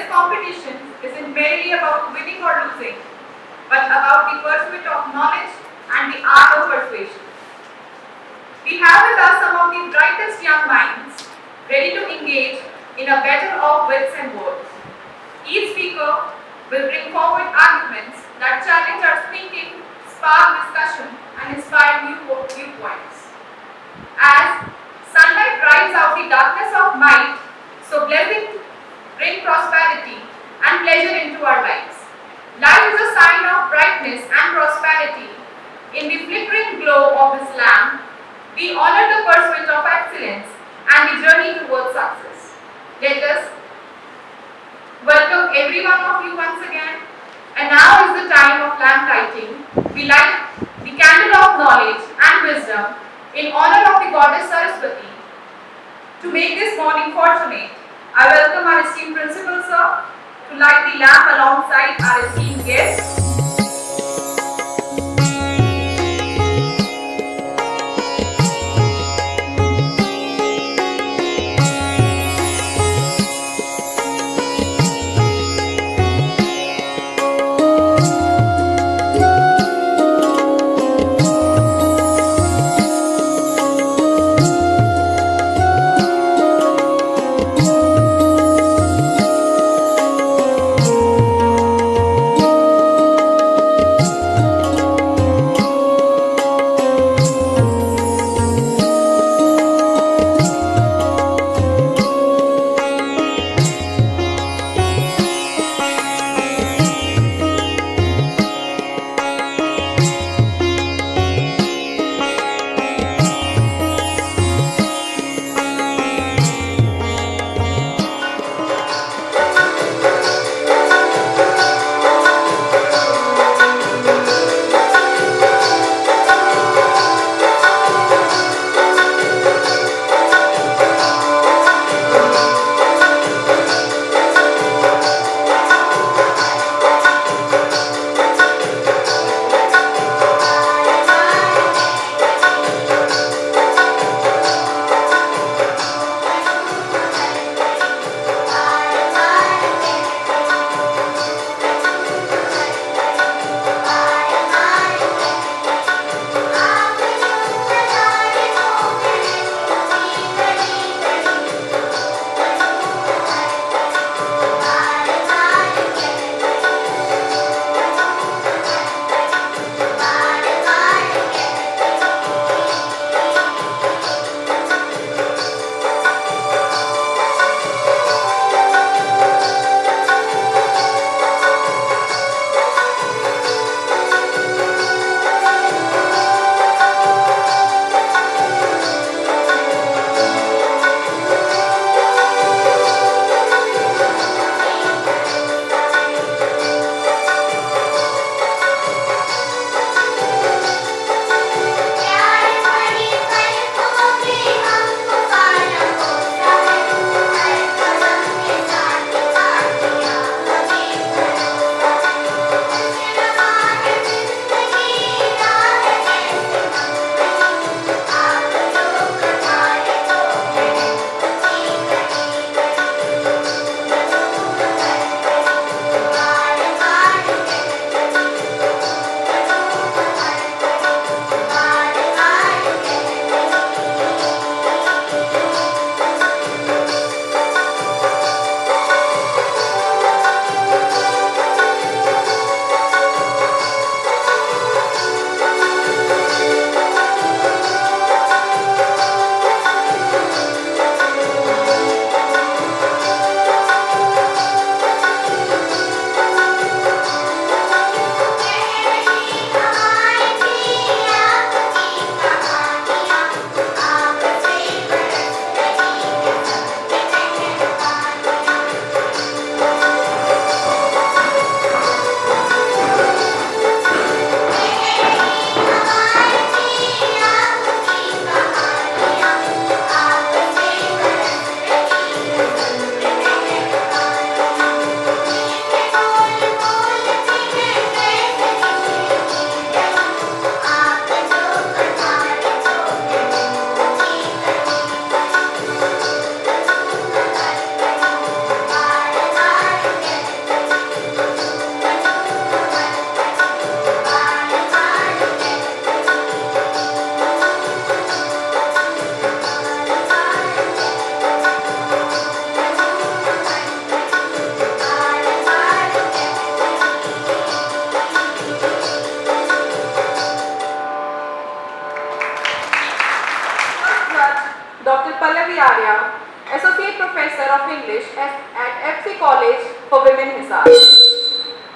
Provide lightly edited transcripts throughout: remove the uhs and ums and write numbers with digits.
this competition isn't merely about winning or losing, but about the pursuit of knowledge and the art of persuasion. We have with us some of the brightest young minds ready to engage in a battle of wits and words. Each speaker will bring forward arguments that challenge our thinking, spark discussion, and inspire new viewpoints. As sunlight drives out the darkness of might, so blessings bring prosperity and pleasure into our lives. Life is a sign of brightness and prosperity. In the flickering glow of this lamp, we honor the pursuit of excellence and the journey towards success. Let us welcome every one of you once again. And now is the time of lamp lighting. We light the candle of knowledge and wisdom in honor of the goddess Saraswati. To make this morning fortunate, I welcome our esteemed principal sir to light the lamp alongside our esteemed guests. English at FC College for Women Hisar.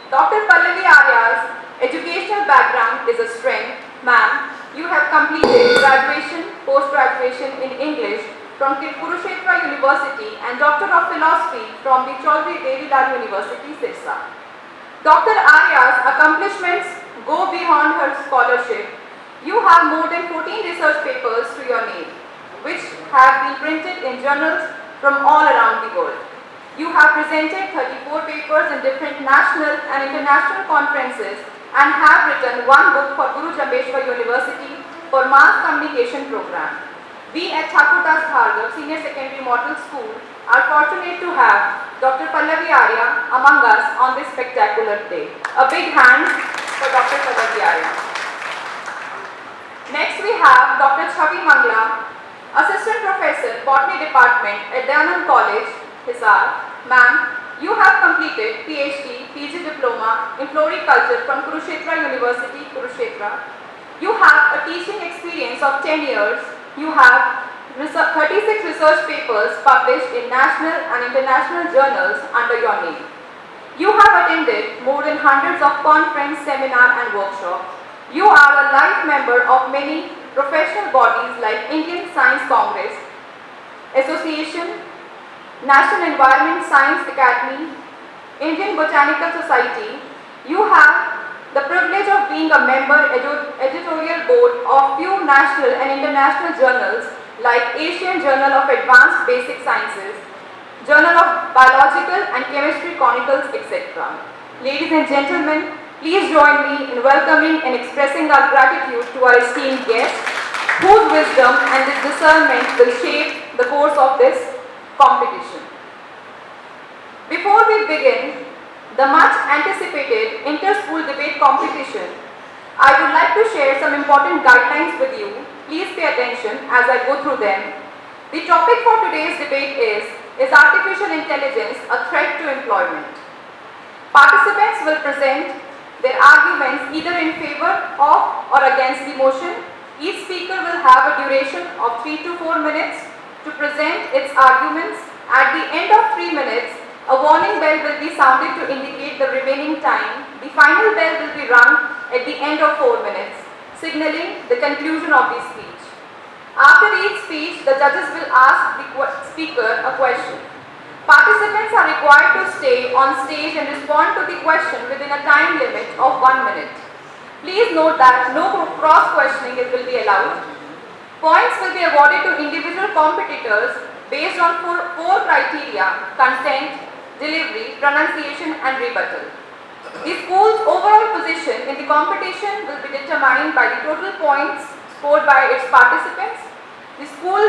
Dr. Pallavi Arya's educational background is a strength. Ma'am, you have completed graduation, post-graduation in English from Kurukshetra University and Doctor of Philosophy from the Chaudhry Devi Lal University, Sirsa. Dr. Arya's accomplishments go beyond her scholarship. You have more than 14 research papers to your name, which have been printed in journals from all around the world. You have presented 34 papers in different national and international conferences and have written one book for Guru Jambeshwar University for Mass Communication Program. We at Thakur Das Bhargava Senior Secondary Model School are fortunate to have Dr. Pallavi Arya among us on this spectacular day. A big hand for Dr. Pallavi Arya. Next we have Dr. Chavi Mangla, Assistant Professor, Botany Department at Dayanand College, Hisar. Ma'am, you have completed PhD, PG Diploma in Floriculture from Kurukshetra University, Kurukshetra. You have a teaching experience of 10 years. You have 36 research papers published in national and international journals under your name. You have attended more than hundreds of conference, seminar and workshops. You are a life member of many professional bodies like Indian Science Congress, Association, National Environment Science Academy, Indian Botanical Society. You have the privilege of being a member editorial board of few national and international journals like Asian Journal of Advanced Basic Sciences, Journal of Biological and Chemistry Chronicles, etc. Ladies and gentlemen, please join me in welcoming and expressing our gratitude to our esteemed guests, whose wisdom and discernment will shape the course of this competition. Before we begin the much anticipated inter-school debate competition, I would like to share some important guidelines with you. Please pay attention as I go through them. The topic for today's debate is artificial intelligence a threat to employment? Participants will present their arguments either in favor of or against the motion. Each speaker will have a duration of 3 to 4 minutes to present its arguments. At the end of 3 minutes, a warning bell will be sounded to indicate the remaining time. The final bell will be rung at the end of 4 minutes, signaling the conclusion of the speech. After each speech, the judges will ask the speaker a question. Participants are required to stay on stage and respond to the question within a time limit of 1 minute. Please note that no cross-questioning will be allowed. Points will be awarded to individual competitors based on four criteria: content, delivery, pronunciation and rebuttal. The school's overall position in the competition will be determined by the total points scored by its participants. The school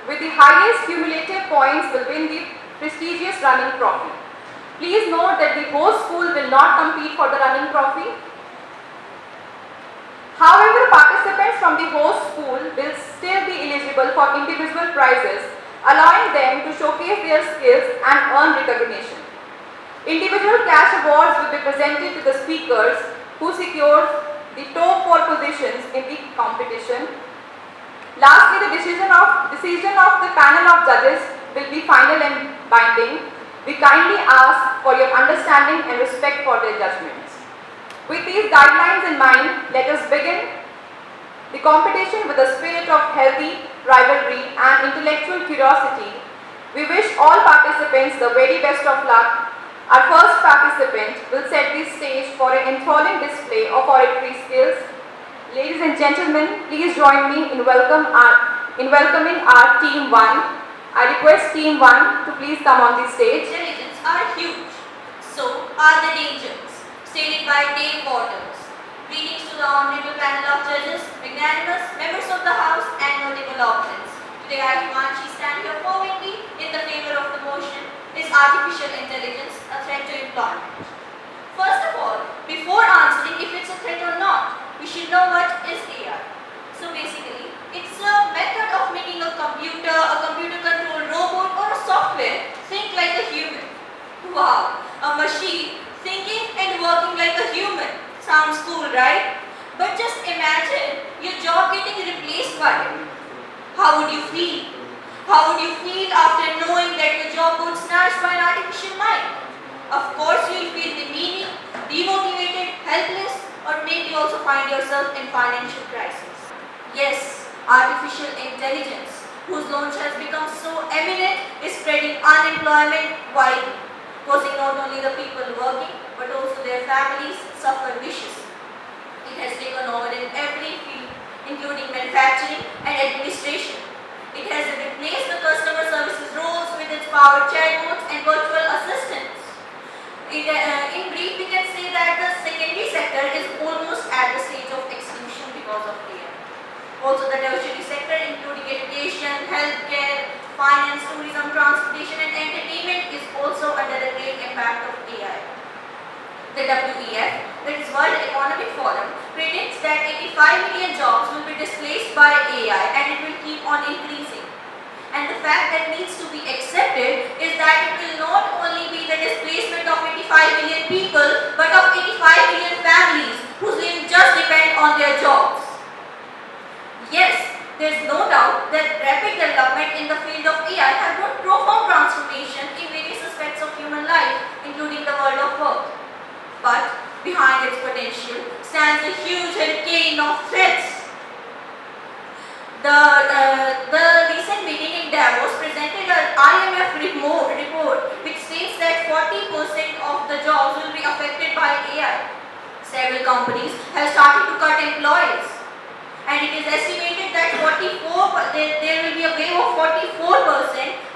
with the highest cumulative points will win the prestigious running trophy. Please note that the host school will not compete for the running trophy. However, participants from the host school will still be eligible for individual prizes, allowing them to showcase their skills and earn recognition. Individual cash awards will be presented to the speakers who secure the top 4 positions in the competition. Lastly, the decision of the panel of judges will be final and binding. We kindly ask for your understanding and respect for their judgments. With these guidelines in mind, let us begin the competition with a spirit of healthy rivalry and intellectual curiosity. We wish all participants the very best of luck. Our first participant will set the stage for an enthralling display of oratory skills. Ladies and gentlemen, please join me in welcoming our Team 1. I request Team 1 to please come on the stage. Intelligence are huge, so are the dangers, stated by Dave Waters. Greetings to the honorable panel of judges, magnanimous members of the House and notable opponents. Today I Himanshi stand here fervently in the favor of the motion, is artificial intelligence a threat to employment? First of all, before answering if it's a threat or not, we should know what is AI. So basically, it's a method of making a computer-controlled robot or a software think like a human. Wow, a machine thinking and working like a human. Sounds cool, right? But just imagine your job getting replaced by it. How would you feel? How would you feel after knowing that your job got snatched by an artificial mind? Of course, you'll feel demeaning, demotivated, helpless, or maybe also find yourself in financial crisis. Yes, artificial intelligence, whose launch has become so eminent, is spreading unemployment widely, causing not only the people working, but also their families suffer viciously. It has taken over in every field, including manufacturing and administration. It has replaced the customer services roles with its powered chatbots and virtual assistants. In brief, we can say that the secondary sector is almost at the stage of extinction because of AI. Also, the tertiary sector, including education, healthcare, finance, tourism, transportation, and entertainment, is also under the great impact of AI. The WEF, that is World Economic Forum, predicts that 85 million jobs will be displaced by AI and it will keep on increasing. And the fact that needs to be accepted is that it will not only be the displacement of 85 million people, but of 85 million families whose lives just depend on their jobs. Yes, there is no doubt that rapid development in the field of AI has brought profound transformation in various aspects of human life, including the world of work. But behind its potential stands a huge hurricane of threats. The recent meeting in Davos presented an IMF report which states that 40% of the jobs will be affected by AI. Several companies have started to cut employees, and it is estimated that there will be a wave of 44%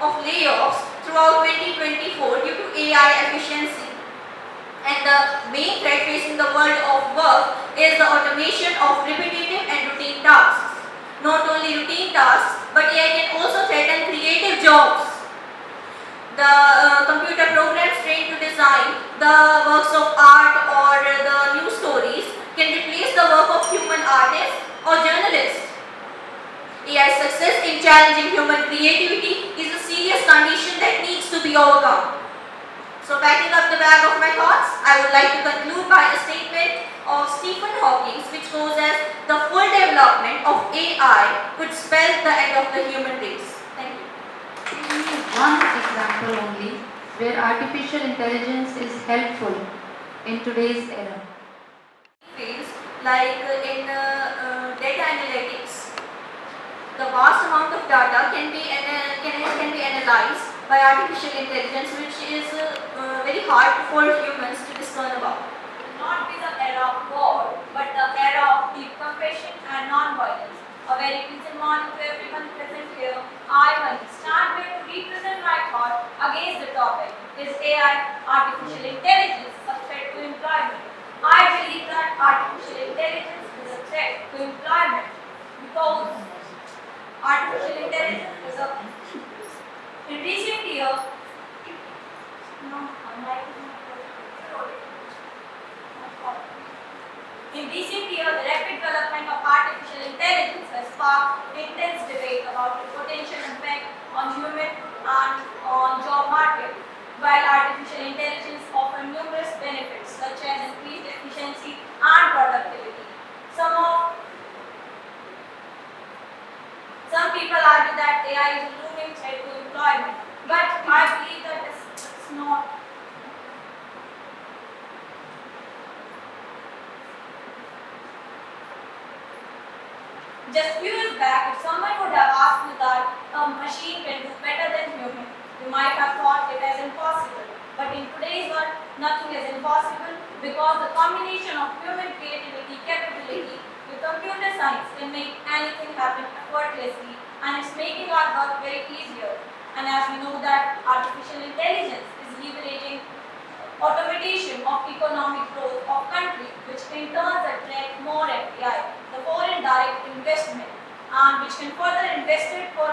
of layoffs throughout 2024 due to AI efficiency. And the main threat facing the world of work is the automation of repetitive and routine tasks. Not only routine tasks, but AI can also threaten creative jobs. The computer programs trained to design the works of art or the news stories can replace the work of human artists or journalists. AI's success in challenging human creativity is a serious condition that needs to be overcome. So, packing up the bag of my thoughts, I would like to conclude by a statement of Stephen Hawking, which goes as, the full development of AI could spell the end of the human race. Thank you. Give me one example only where artificial intelligence is helpful in today's era. Fields like in data analytics, the vast amount of data can be analyzed by artificial intelligence, which is very hard for humans to discern about. Not be the era of war, but the era of deep compassion and non-violence. A very pleasant morning to everyone present here. I stand here to represent my thought against the topic. Is AI, artificial intelligence, a threat to employment? I believe that artificial intelligence is a threat to employment because artificial intelligence is a in recent years, the rapid development of artificial intelligence has sparked intense debate about the potential impact on human and on job market. While artificial intelligence offers numerous benefits such as increased efficiency and productivity, some people argue that AI is a looming threat to employment, but I believe that it's not. Just few years back, if someone would have asked me that a machine can do better than human, you might have thought it as impossible. But in today's world, nothing is impossible because the combination of human creativity capability with computer science can make anything happen effortlessly, and it's making our work very easier. And as we know that artificial intelligence is leveraging automation of economic growth of country, which in turn attract more FDI, the foreign direct investment, and which can further invest it for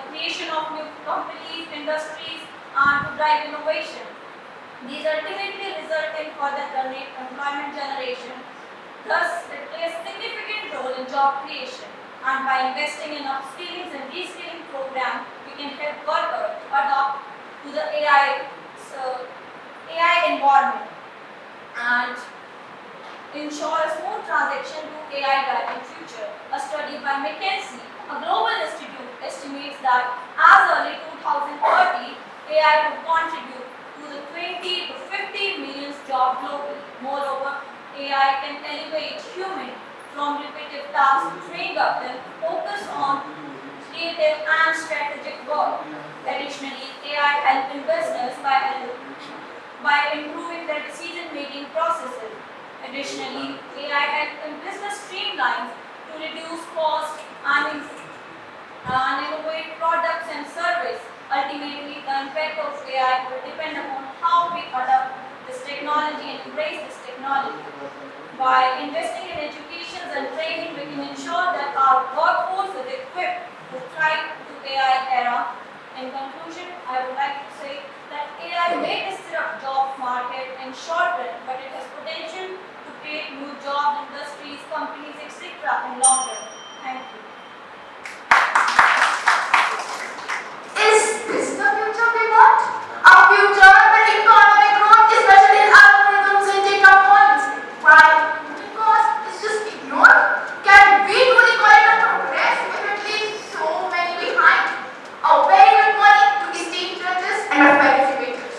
creation of new companies, industries, and to drive innovation. These ultimately result in further employment generation. Thus, it plays a significant role in job creation. And by investing in upskilling and reskilling programs, we can help workers adopt to the AI environment and ensure a smooth transition to AI-driven future. A study by McKinsey, a global institute, estimates that as early 2030, AI could contribute to the 20 to 50 million jobs globally. Moreover, AI can elevate human from repetitive tasks to train up them focus on creative and strategic work. Additionally, AI helps investors by improving their decision-making processes. Additionally, AI helps in business streamlines to reduce costs and innovate products and service. Ultimately, the impact of AI will depend upon how we adopt this technology and embrace this technology. By investing in education and training, we can ensure that our workforce is equipped to thrive to AI era. In conclusion, I would like to say that AI may disrupt job market in short run, but it has potential to create new job industries, companies, etc. in long run. Thank you. Is this the future we want? A future where economic growth is measured in algorithms and data points, while human cost is just ignored? Can we truly call it a progress if it leaves so many behind? A very good morning to esteemed judges and our fellow debaters.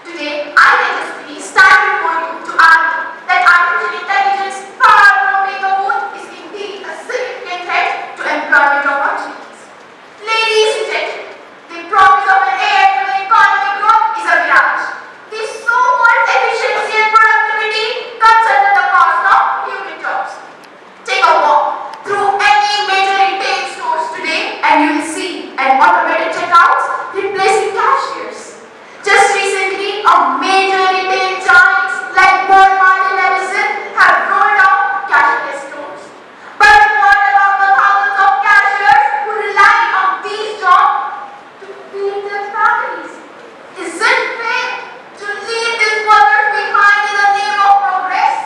Today, I let us please stand before you to argue that artificial intelligence, far from being a boon, is indeed a significant threat to employment opportunities. Ladies and gentlemen, the promise of an AI-driven economic growth is a mirage. The so-called efficiency and productivity comes under the cost of human jobs. Take a walk through any major retail stores today and you will see an automated checkouts replacing cashiers. Just recently, a major retail giants like Walmart and Amazon have rolled out cashless stores. But what about the thousands of cashiers who rely on these jobs to feed their families? Is it fair to leave these workers behind in the name of progress?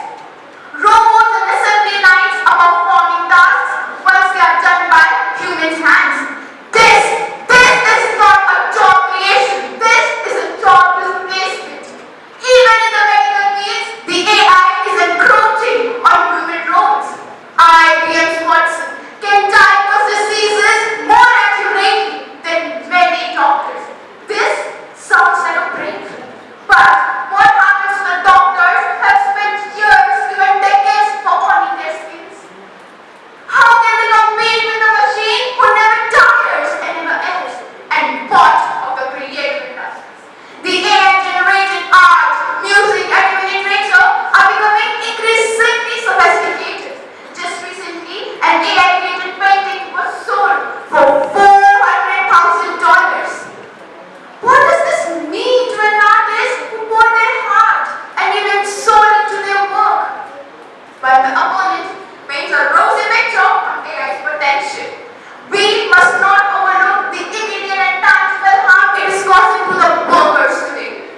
Robots and assembly lines are performing tasks once they are done by human hands. This is not a job creation. This is a job displacement. Even in the medical fields, the AI is encroaching on human roles. IBM's Watson can diagnose diseases more accurately than many doctors. This sounds like a breakthrough. But what happens to the doctors who have spent years, even decades, for honing their skills? How can they compete with a machine who never tires and never ends? And what of the creative industries? The AI-generated art, music, and even literature are becoming increasingly sophisticated. Just recently, an AI-created painting was sold for $400,000. What does this mean to an artist who poured their heart and even soul into their work? While the opponent paints a rosy picture of AI's potential, we must not overlook the immediate and tangible harm it is causing to the workers today.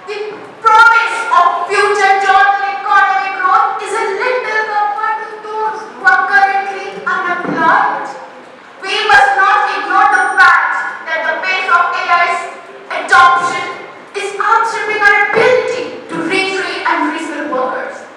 The promise of future jobs and economic growth is a little comfort to those who are currently unemployed. We must not ignore the fact that the pace of AI's adoption is outstripping our ability to retrain and reskill workers.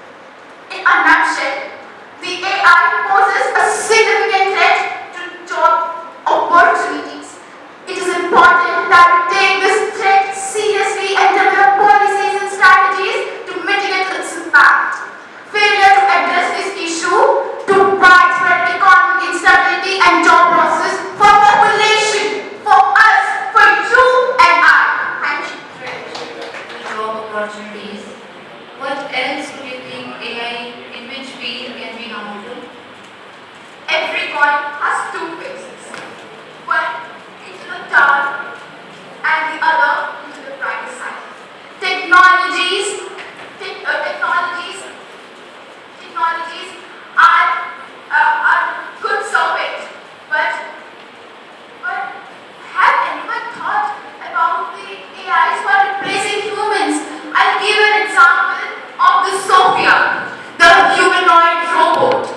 In a nutshell, the AI poses a significant threat to job opportunities. It is important that we take this threat seriously and develop policies and strategies to mitigate its impact. Failure to address this issue to widespread economic instability and job losses for population, for us, for you and I. Thank you. Job opportunities. What else do you think AI, in which field can be harmful? Every coin has two faces. One into the dark and the other into the bright side. Technologies are good servants, but have anyone thought about the AIs who are replacing humans? I'll give an example of the Sophia, the humanoid robot.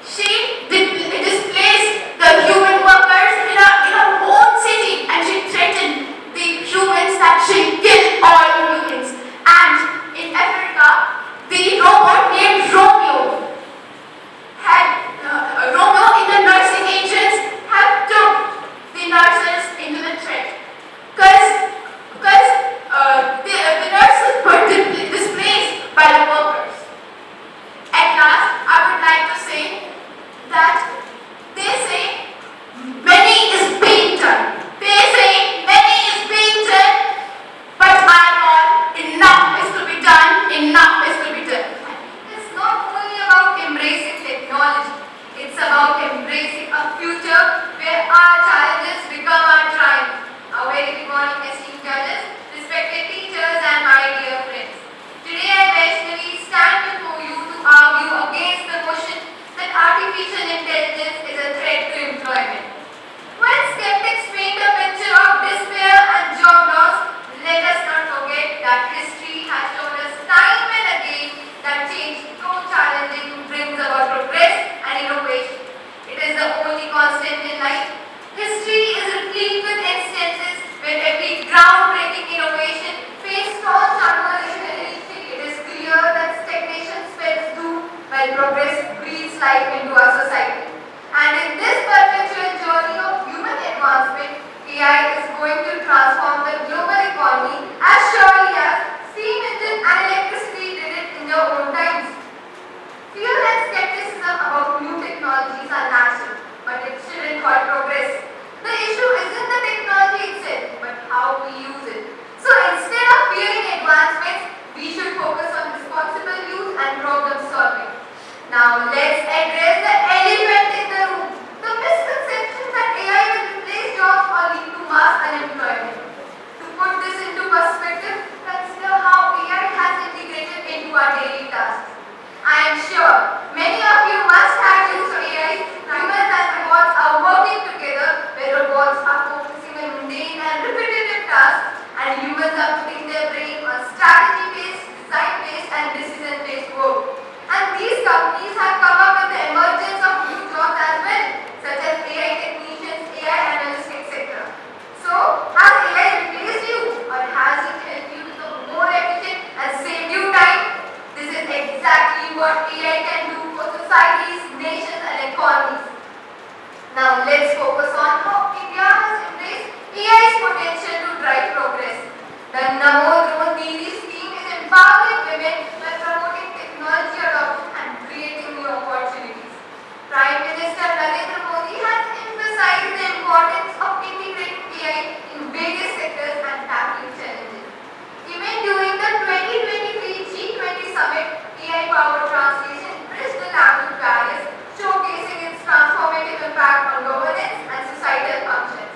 She displaced the human workers in her own city, and she threatened the humans life into our society. And in this perpetual journey of human advancement, AI is going to transform the global economy as surely as steam engine and electricity did it in their own times. Fear and skepticism about new technologies are natural, but it shouldn't halt progress. The issue isn't the technology itself, but how we use it. So instead of fearing advancements, we should focus on responsible use and problem solving. Now let's address the elephant in the room. The misconception that AI will replace jobs or lead to mass unemployment. To put this into perspective, consider how AI has integrated into our daily tasks. I am sure many of you must have used AI. Humans and robots are working together, where robots are focusing on mundane and repetitive tasks, and humans are putting their brain on strategy-based, design-based, and decision-based work. And these companies have come up with the emergence of new jobs as well, such as AI technicians, AI analysts, etc. So, has AI replaced you, or has it helped you become more efficient and save you time? This is exactly what AI can do for societies, nations, and economies. Now, let's focus on how India has embraced AI's potential to drive progress. The Namo Drone Didi scheme is empowering women by promoting technology adoption and creating new opportunities. Prime Minister Narendra Modi has emphasized the importance of integrating AI in various sectors and tackling challenges. Even during the 2023 G20 summit, AI-powered translation bridged the language barriers, showcasing its transformative impact on governance and societal functions.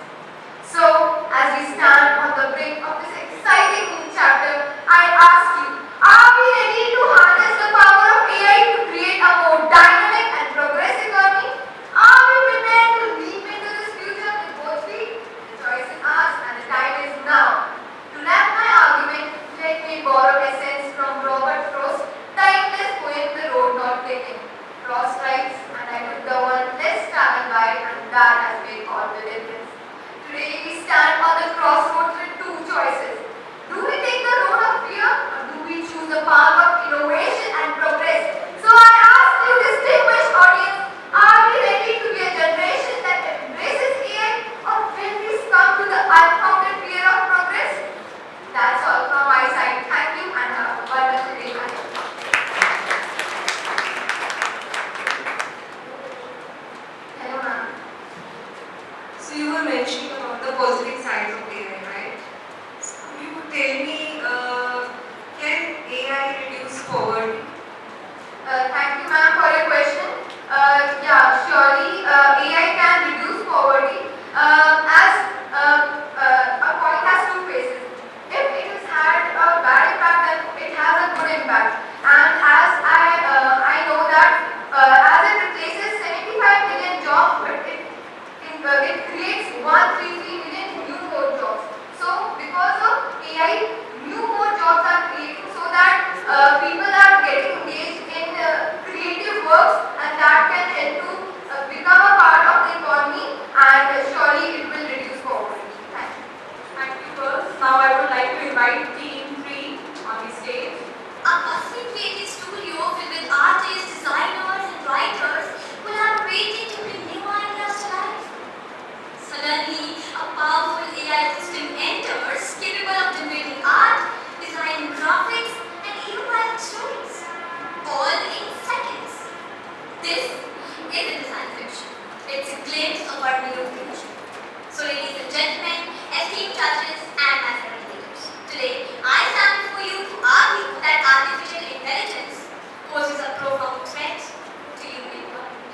So, as we stand on the brink of this exciting new chapter, I ask you, are we ready to harness the power of AI to create a more dynamic and progressive economy? Are we prepared to leap into this future with both feet? The choice is ours and the time is now. To wrap my argument, let me borrow essence from Robert Frost's timeless poem, The Road Not Taken. Frost writes, and I took the one less traveled by, and that has made all the difference. Today we stand on the crossroads with two choices. Do we take the road of fear, or do we choose the path of innovation and progress? So I ask you, distinguished audience, are we ready to be a generation that embraces AI, or will we succumb to the unfounded fear of progress? That's all from my side. Thank you and have a wonderful day ahead. Hello, ma'am. So you were mentioning about the positive sides of AI, right? So could you tell me, can AI reduce poverty? Thank you, ma'am, for your question. Yeah, surely AI can reduce poverty as a coin has two faces. If it has had a bad impact, then it has a good impact. And as I know that as it replaces 75 million jobs, but it creates 133 million new more jobs. So because of AI, new more jobs are creating so that people are getting engaged in creative works, and that can help to become a part of the economy, and surely it will reduce poverty. Thank you. Thank you, girls. Now I would like to invite Team 3 on the stage. A bustling creative studio filled with artists, designers, and writers collaborating to bring new ideas to life. Suddenly, a powerful AI system enters, capable of generating art, designing graphics, and even writing stories, all in seconds. This isn't science fiction. It's a glimpse of our new future. So, ladies and gentlemen, esteemed judges, and my fellow leaders, today I stand before you to argue that artificial intelligence poses a profound threat to human development.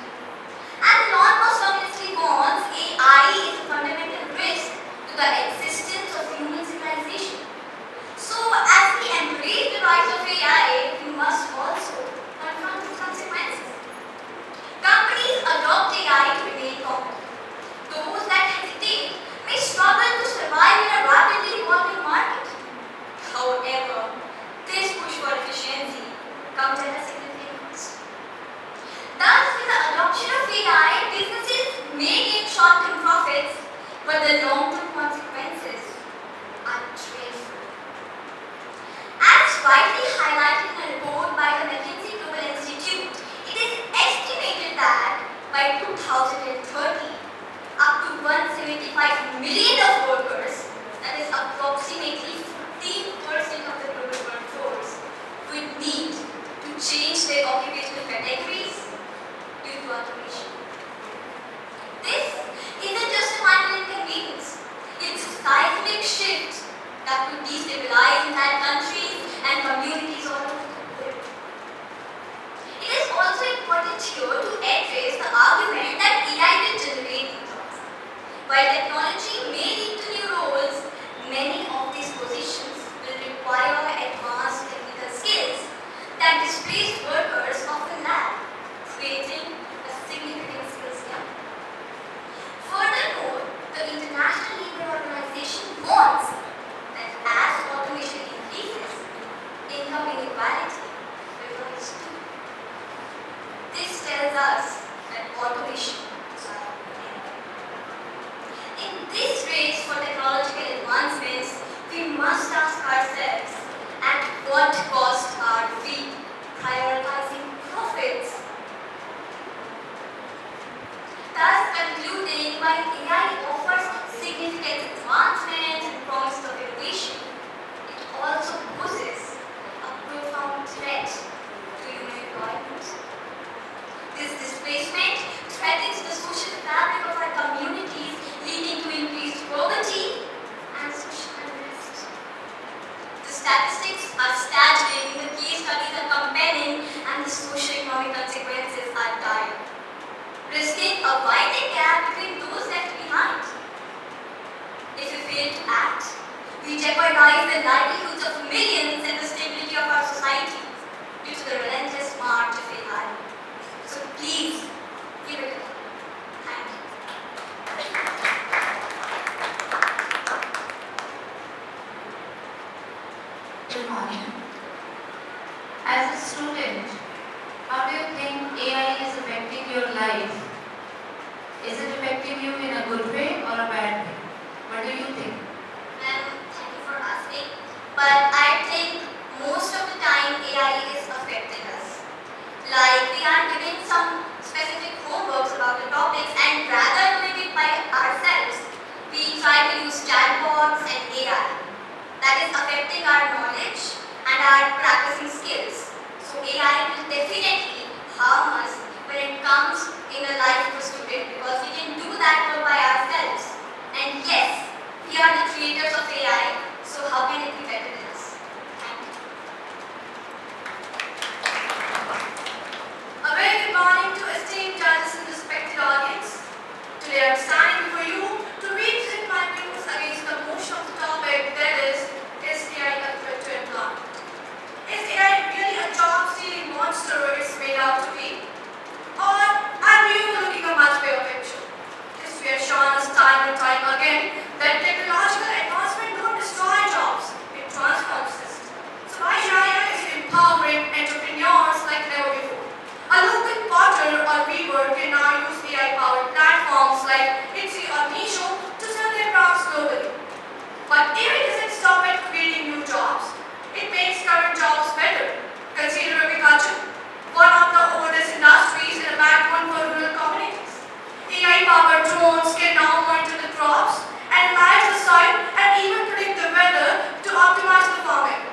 As Elon Musk famously warns, AI is a fundamental risk to the existence of human civilization. So, as we embrace the rise of AI, we must also confront its consequences. Companies adopt AI to remain competitive. Those that hesitate may struggle to survive in a rapidly evolving market. However, this push for efficiency comes at a significant cost. Thus, with the adoption of AI, businesses may gain short-term profits, but the long-term consequences are dreadful. As rightly highlighted in a report by the McKinsey Global Institute, it is estimated 2030, up to 175 million of workers, that is approximately 15% of the global workforce, would need to change their occupational categories due to automation. This isn't just a minor inconvenience, it's a seismic shift that could destabilize entire countries and communities all over the world. It is also important here to address the argument that AI will generate new jobs. While technology may lead to new roles, many of these positions will require advanced technical skills that displaced workers often lack, creating a significant skills gap. Furthermore, the International Labour Organization warns that as automation increases, income inequality will rise too. This tells us that automation is our enemy. In this race for technological advancements, we must ask ourselves, at what cost are we prioritizing profits? Thus concluding, while AI offers significant advancements and promise of innovation, it also poses a profound threat to human employment. This displacement threatens the social fabric of our communities, leading to increased poverty and social unrest. The statistics are staggering, the case studies are compelling, and the socio-economic consequences are dire, risking a widening gap between those left behind. If we fail to act, we jeopardize the livelihoods of millions and the stability of our society due to the relentless march of AI. So please, give it a go. Thank you. Good morning. As a student, how do you think AI is affecting your life? Is it affecting you in a good way or a bad way? What do you think? Ma'am, thank you for asking. But I think most of the time AI is affecting us. Like we are given some specific homeworks about the topics, and rather doing it by ourselves, we try to use chatbots and AI. That is affecting our knowledge and our practicing skills. So AI will definitely harm us when it comes in the life of a student, because we can do that work by ourselves. And yes, we are the creators of AI, so how can it be better than us? Thank you. A very good morning to esteemed judges and respected audience. Today I am standing before you to represent my views against the motion of the topic, that is AI a threat to employment? Is AI really a job-stealing monster it's made out to be? Or are we overlooking a much bigger picture? History has shown us time and time again that technological advancement don't destroy jobs, it transforms systems. So why AI is empowering entrepreneurs like never before. A local potter or weaver can now use AI-powered platforms like Etsy or Meesho to sell their crafts globally. But AI doesn't stop at creating new jobs. It makes current jobs better. Consider agriculture, one of the oldest industries and a backbone for rural communities. AI-powered drones can now monitor the crops, analyze the soil, and even predict the weather to optimize the farming.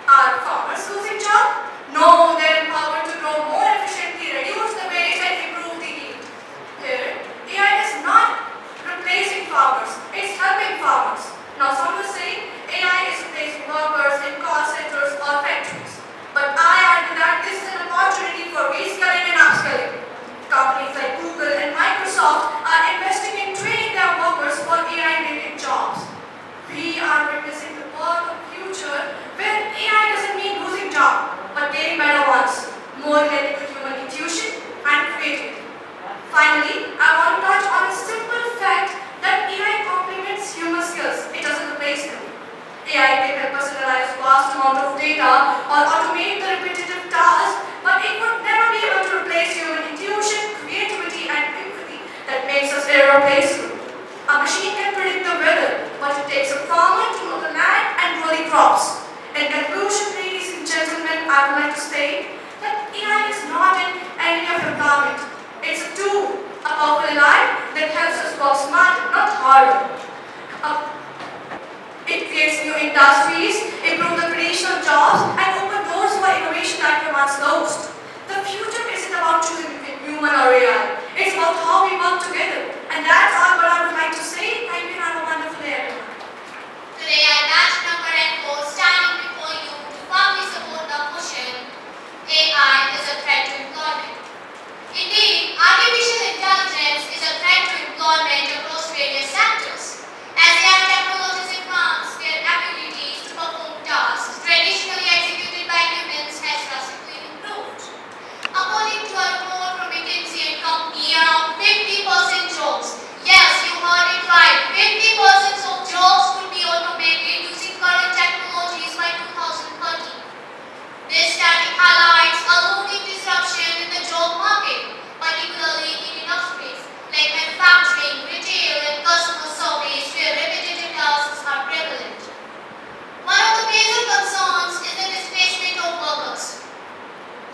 Are farmers losing jobs? No, they're empowered to grow more efficiently, reduce the waste, and improve the yield. Here, AI is not replacing farmers, it's helping farmers. Now some will say AI is replacing workers in call centers or factories. But I argue that this is an opportunity for reskilling and upskilling. Companies like Google and Microsoft are investing in training their workers for AI-related jobs. We are witnessing the birth of a future where AI doesn't mean losing jobs, but getting better ones, more related to human intuition and creativity. Finally, I want to touch on a simple fact that AI complements human skills. It doesn't replace them. AI can help us analyze vast amount of data or automate the repetitive tasks, but it would never be able to replace human intuition, creativity, and empathy that makes us irreplaceable. A machine can predict the weather, but it takes a farmer to know the land and grow the crops. In conclusion, ladies and gentlemen, I would like to say that AI is not an enemy of empowerment. It's a tool, a powerful ally that helps us work smarter, not harder. Uh, it creates new industries, improve the traditional jobs, and open doors for innovation that were once closed. The future isn't about choosing between human or AI. It's about how we work together. And that's all what I would like to say. Thank you and have a wonderful day, everyone. Today I batch number and four standing before you to firmly support the motion AI is a threat to employment. Indeed, artificial intelligence is a threat to employment across various sectors. As AI technologies advance, their abilities to perform tasks traditionally executed by humans has drastically improved. According to a report from McKinsey and Company, around 50% jobs, yes, you heard it right, 50% of jobs could be automated using current technologies by 2030. This study highlights a looming disruption in the job market, particularly in industries like manufacturing, retail, and customer service where repetitive tasks are prevalent. One of the major concerns is the displacement of workers.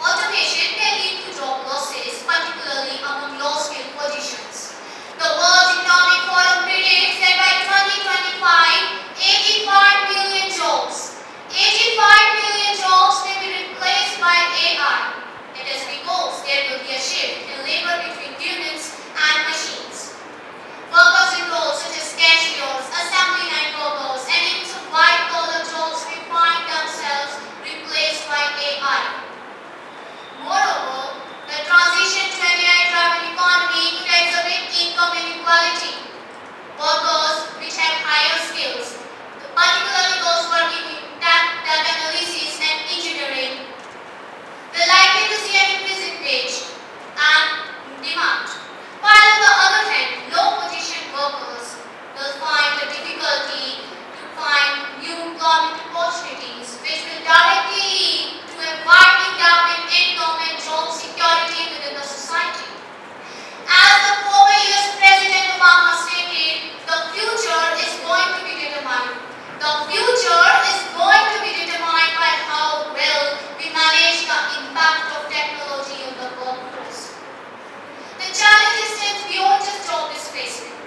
Automation can lead to job losses, particularly among low-skilled positions. The World Economic Forum predicts that by 2025, 85 million jobs may be replaced by AI. It is because there will be a shift in labor between humans and machines. Workers in roles such as cashiers, assembly line workers, and even some white-collar jobs may find themselves replaced by AI. Moreover, the transition to an AI-driven economy could exhibit income inequality. Workers which have higher skills, particularly those working in data analysis and engineering, will likely to see an increase in wage and demand. While on the other hand, low-position workers will find a difficulty to find new employment opportunities, which will directly lead to a widening gap in income and job security within the society. As the former US President Obama stated, the future is going to be determined. The future is going to be determined by how well we manage the impact of technology on the workforce. The challenge extends beyond just job displacement.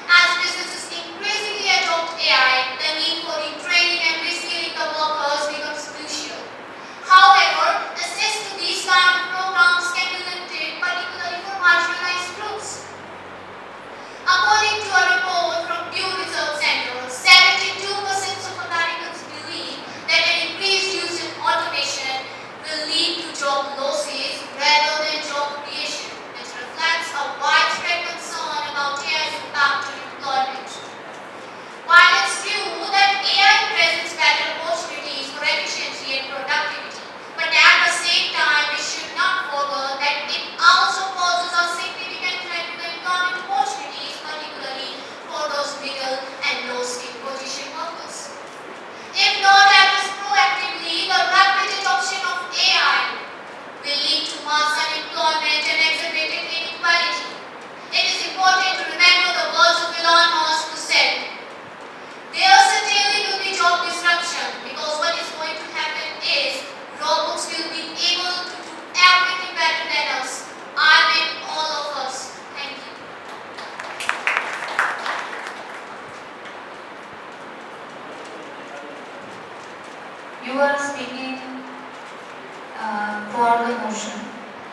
As businesses increasingly adopt AI, the need for retraining and reskilling the workers becomes crucial. However, access to these kind of programs can be limited, particularly for marginalized groups. According to a report from Pew Research Center, 72% of Americans believe that an increased use in automation will lead to job losses rather than job creation, which reflects a widespread concern about AI's impact on employment. While it's true that AI presents better opportunities for efficiency and productivity, but at the same time, we should not forget that it also poses a significant threat to the employment opportunities, particularly for those middle and low-skilled position workers. If not addressed proactively, the rapid adoption of AI will lead to mass unemployment and exacerbated inequality. It is important to remember the words of Elon Musk, who said, "There certainly will be job disruption because what is going to happen is robots will be able to do everything better than us. I mean all of us." Thank you. You are speaking for the motion.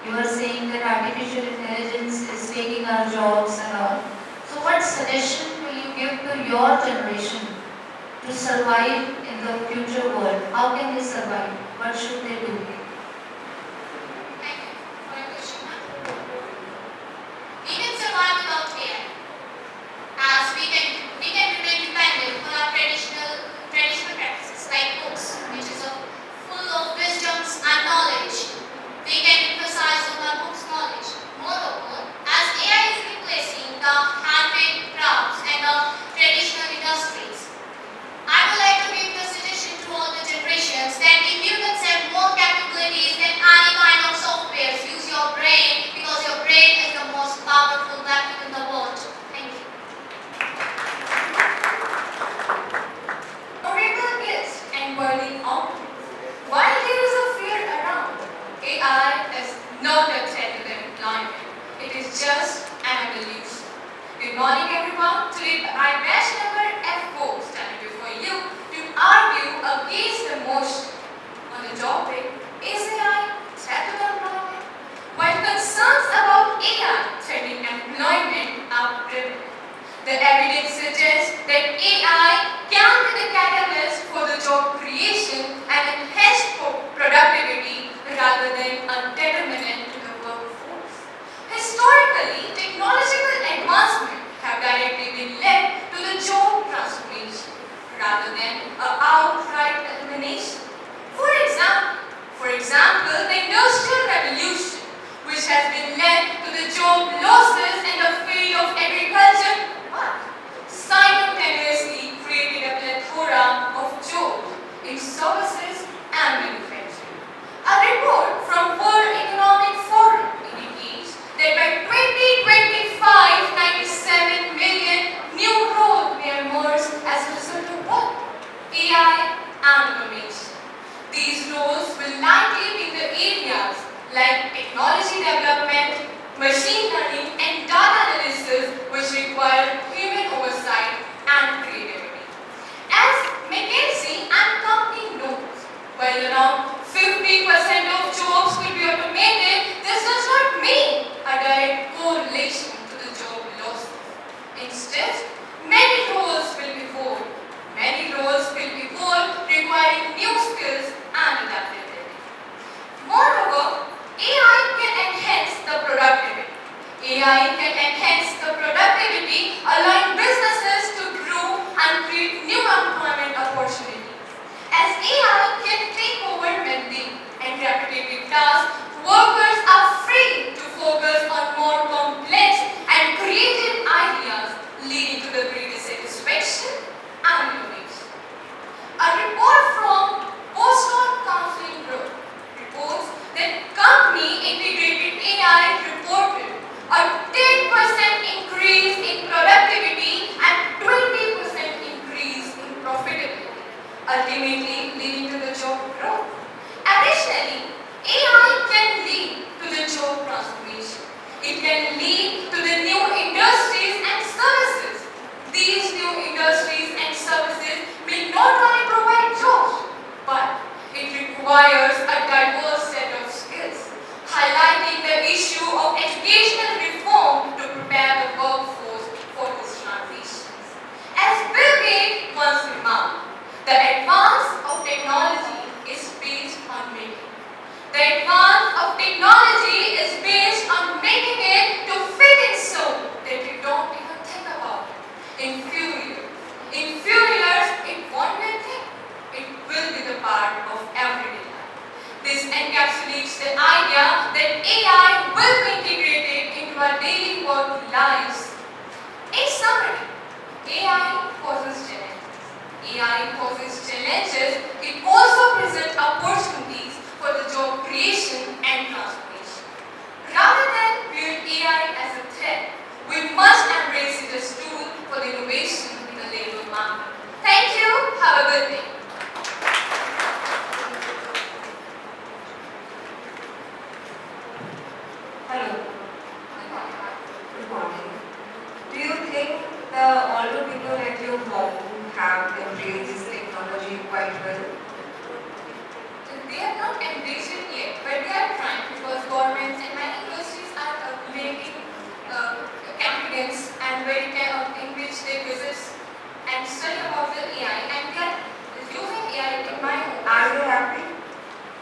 You are saying that artificial intelligence is taking our jobs and all. So what suggestion will you give to your generation to survive in the future world? How can they survive? What should they do? Thank you for your question, ma'am. We can survive without AI, as we can remain dependent on our traditional practices like books, which is full of wisdoms and knowledge. We can emphasize on our books' knowledge. Moreover, as AI is replacing the handmade crafts and the traditional industries, I would like to give the suggestion to all the generations that if humans have more capability like technology development, machine learning, and data analysis, which require human oversight and creativity. As McKinsey and company notes, while around 50% of jobs will be automated, this does not mean a direct correlation to the job losses. Instead, many roles will evolve. Many roles will evolve requiring new skills and adaptability. Moreover, AI can enhance the productivity. AI can enhance the productivity, allowing businesses to grow and create new employment opportunities. As AI can take over mundane and repetitive tasks, workers are free to focus on more complex and creative ideas, leading to the greater satisfaction and innovation. A report from Boston Counseling Group reports that company integrated AI reported a 10% increase in productivity and 20% increase in profitability, ultimately leading to the job growth. Additionally, AI can lead to the job transformation. It can lead to the new industries and services. These new industries and services will not only provide jobs, but it requires a diverse set of skills, highlighting the issue of educational reform to prepare the workforce for these transitions. As Bill Gates once remarked, the advance of technology is based on making. The advance of technology is based on making it to fit in so that you don't even think about it. In few years, it won't be a thing. It will be the part of everyday life. This encapsulates the idea that AI will be integrated into our daily work lives. In summary, AI poses challenges. AI poses challenges. It also presents opportunities for the job creation and transformation. Rather than viewing AI as a threat, we must embrace it as a tool for the innovation in the labor market. Thank you. Have a good day. Hello. Good morning. Do you think the older people at your home have embraced this technology quite well? They have not embraced it yet, but they are trying because governments and many universities are making campaigns and in which they visit and study about the AI, and they are using AI in my home. Are you happy?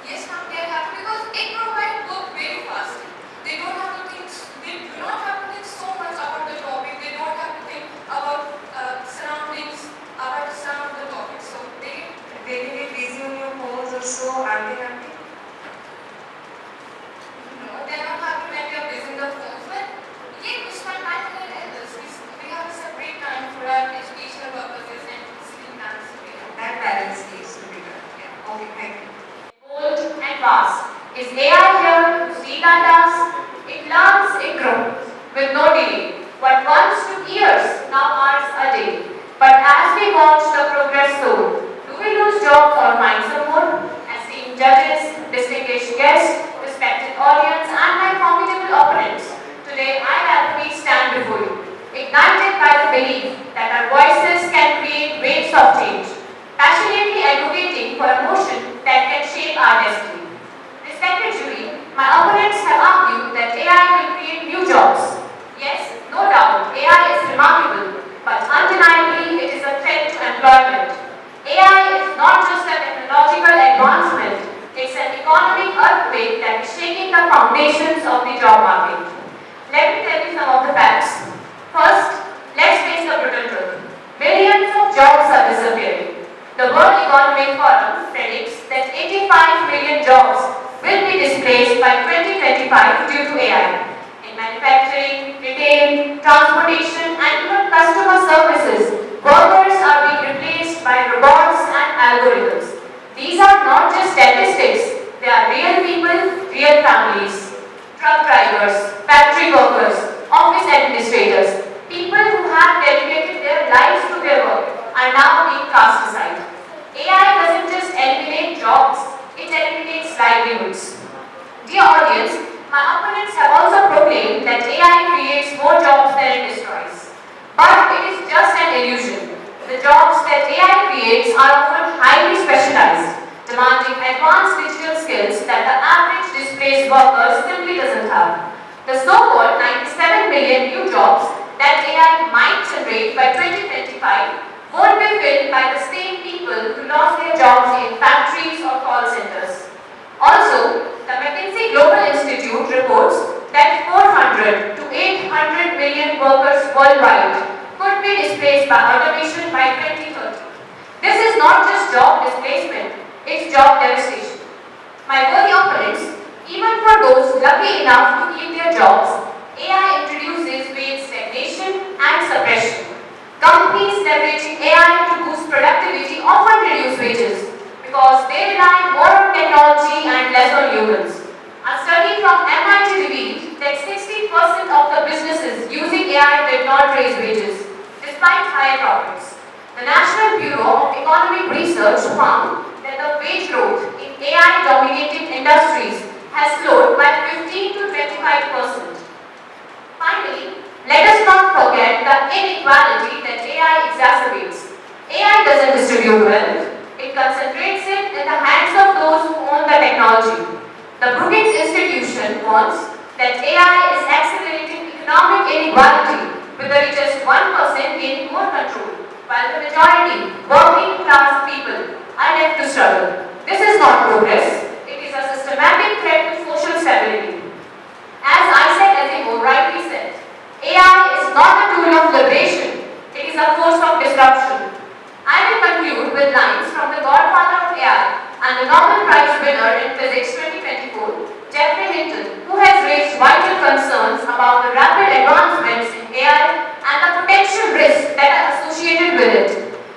Yes, ma'am, they are happy because it provides work very fast. They do not have to think so much about the topic. They don't have to think about surroundings, about the topic. So they Getting it busy on your phones or so, are they happy? no, they are not happy when they are using the phones. But yeah, we spend time with our elders. We have a separate time for our educational purposes and sleep times together. That balance needs to be done. Yeah. Okay, thank you. Bold and vast. Is AI here to speed our task? It learns, it grows, with no delay. What once took years, now hours a day. But as we watch the progress soar, do we lose jobs or find some more? Esteemed judges, distinguished guests, respected audience, and my formidable opponents, today I happily stand before you, ignited by the belief that our voices can create waves of change, passionately advocating for a motion that can shape our destiny. Respected jury, my opponents have argued that AI will create new jobs. Yes, no doubt, AI is remarkable, but undeniably it is a threat to employment. AI is not just a technological advancement, it's an economic earthquake that is shaking the foundations of the job market. Let me tell you some of the facts. First, let's face the brutal truth. Millions of jobs are disappearing. The World Economic Forum predicts that 85 million jobs will be displaced by 2025 due to AI. In manufacturing, retail, transportation, and even customer services, workers are being replaced by robots and algorithms. These are not just statistics, they are real people, real families. Truck drivers, factory workers, office administrators, people who have dedicated their lives to their work are now being cast aside. AI doesn't just eliminate jobs, it eliminates livelihoods. Dear audience, claim that AI creates more jobs than it destroys. But it is just an illusion. The jobs that AI creates are often highly specialized, demanding advanced digital skills that the average displaced worker simply doesn't have. The so-called 97 million new jobs that AI might generate by 2025 won't be filled by the same people who lost their jobs in factories or call centers. Also, the McKinsey Global Institute reports that 400 to 800 million workers worldwide could be displaced by automation by 2030. This is not just job displacement, it's job devastation. My worthy opponents, even for those lucky enough to keep their jobs, AI introduces wage stagnation and suppression. Companies leveraging AI to boost productivity often reduce wages because they rely more on technology and less on humans. A study from MIT revealed that 60% of the businesses using AI did not raise wages, despite higher profits. The National Bureau of Economic Research found that the wage growth in AI-dominated industries has slowed by 15 to 25%. Finally, let us not forget the inequality that AI exacerbates. AI doesn't distribute wealth, it concentrates it in the hands of those who own the technology. The Brookings Institution warns that AI is accelerating economic inequality, with the richest 1% gaining more control, while the majority, working class people, are left to struggle. This is not progress, it is a systematic threat to social stability. As Isaac Asimov rightly said, AI is not a tool of liberation, it is a force of disruption. I will conclude with lines from the godfather of AI and the Nobel Prize winner in Physics 2024, Geoffrey Hinton, who has raised vital concerns about the rapid advancements in AI and the potential risks that are associated with it.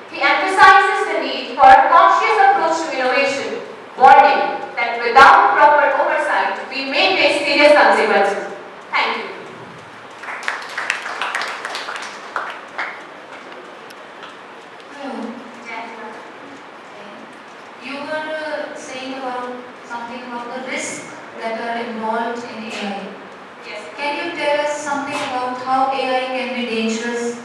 He emphasizes the need for a cautious approach to innovation, warning that without proper oversight, we may face serious consequences. Thank you. You were saying about something about the risks that are involved in AI. Yes. Can you tell us something about how AI can be dangerous?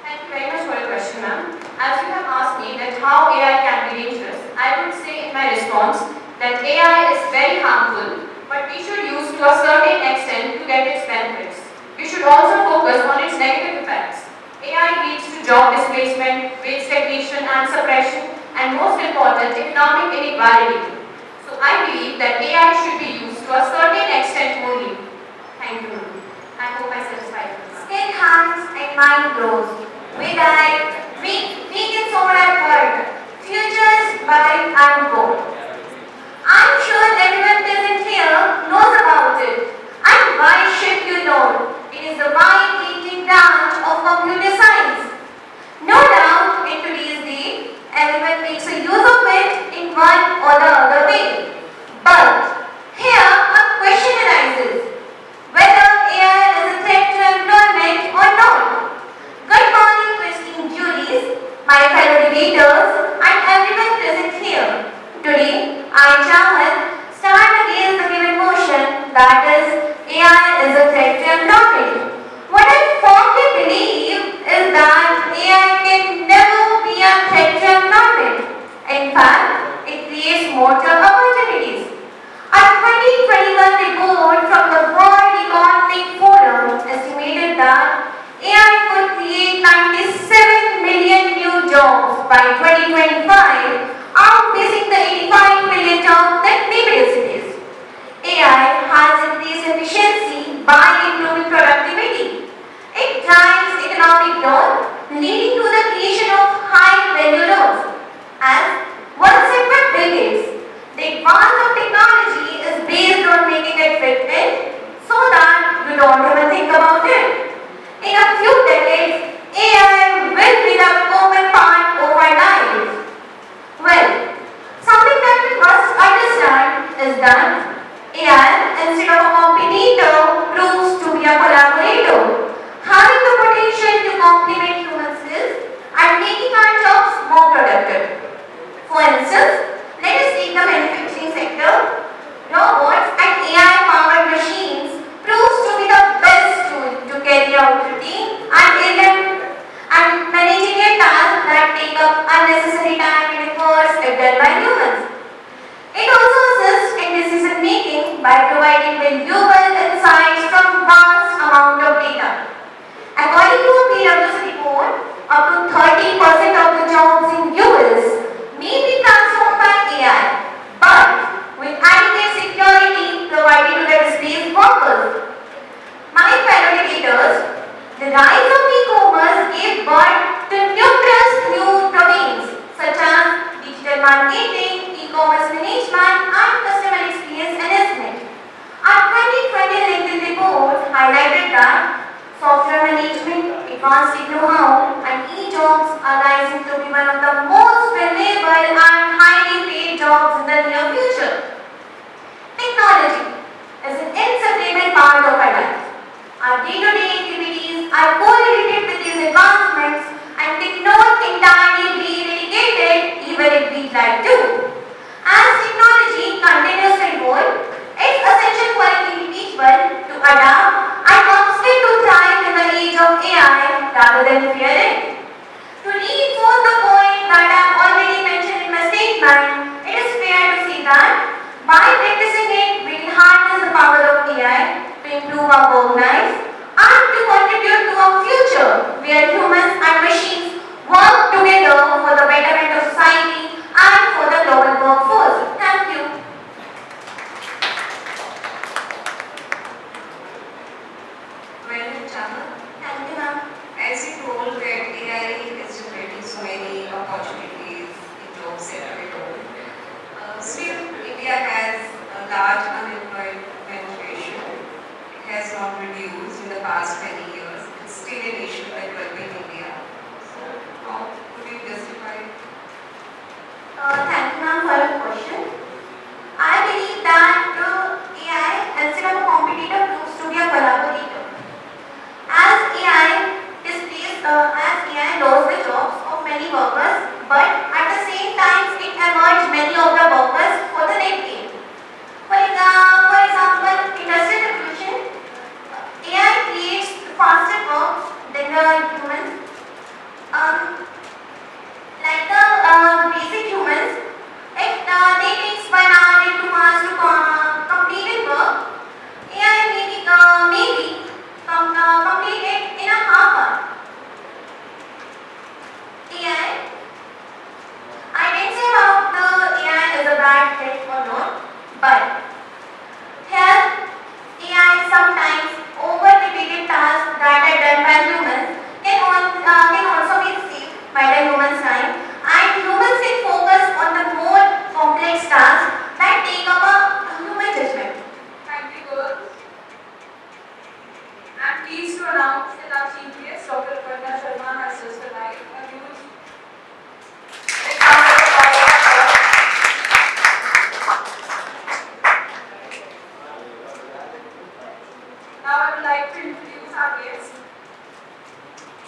Thank you very much for your question, ma'am. As you have asked me that how AI can be dangerous, I would say in my response that AI is very harmful, but we should use to a certain extent to get its benefits. We should also focus on its negative effects. AI leads to job displacement, wage stagnation and suppression, and most important, economic inequality. So I believe that AI should be used to a certain extent only. Thank you. I hope I satisfied you. Skin harms and mind blows. We can soda word. Futures bright and bold. I'm sure everyone present here knows about it. And why should you know? It is the wide-ranging branch of computer science. No doubt, in today's day, everyone makes a use of it in one or the other way. But here a question arises, whether AI is a threat to employment or not. Good morning, Christine Juries, my fellow debaters, and everyone present here. Today, I, Chahan, stand against the given motion that is, AI is a threat to employment. What I firmly believe is that AI can never be a threat to employment. In fact, it creates more job opportunities. A 2021 report from the World Economic Forum estimated that AI could create 97 million new jobs by 2025, outpacing the 85 million jobs that may be displaced. AI has increased efficiency by improving productivity. It drives economic growth, leading to the creation of high-value loans. As one said by Bill Gates, the advance of technology is based on making it fit so that you don't even think about it. In a few decades, AI will be the common part of our lives. Well, something that we must understand is that AI, instead of a competitor, proves to be a collaborator, having the potential to complement human skills and making our jobs more productive. For instance, let us take the manufacturing sector. Robots and AI-powered machines proves to be the by providing valuable insights from vast amount of data. According to a PwC report, up to 30% of the jobs in US may be transformed by AI, but with adequate security provided to the displaced workers. My fellow debaters, the rise of e-commerce gave birth to numerous new domains such as digital marketing, e-commerce management, and customer experience enhancement. Our 2020 LinkedIn report highlighted that software management, advanced know-how, and e-jobs are rising to be one of the most valuable and highly paid jobs in the near future. Technology is an inseparable part of our life. Our day-to-day activities are correlated with these advancements and cannot entirely be eradicated even if we like to. As technology continues to evolve, it's essential for individuals to adapt and constantly to thrive in the age of AI rather than fear it. To reinforce the point that I have already mentioned in my statement, it is fair to say that by practicing it, we can harness the power of AI to improve our work lives and to contribute to a future where humans and machines work together for the betterment of society and for the global workforce. Thank you. Well, Chana, Thank you, ma'am. as you told that AI is generating so many opportunities in job sector and all, still India has a large unemployed penetration. It has not reduced in the past many years. It's still an issue that developing India. So how could you justify? Thank you, ma'am, for your question. I believe that AI, instead of a competitor, proves to be a collaborator. As AI lost the jobs of many workers, but at the same time, it emerged many of the workers for the net gain. For example, industrial revolution, AI creates faster work than the humans. Like the basic humans, if they takes 1 hour and 2 hours to complete work, AI maybe complete it in a half hour. AI, I didn't say about the AI is a bad thing or not, but here AI sometimes over repeated tasks that are done by humans can also be saved by the human's time, and humans can focus on the more complex tasks that take up a human judgment. Thank you, girls. I'm pleased to announce that our chief guest, Dr. Aparna Sharma, has just arrived. A huge Now I would like to introduce our guest,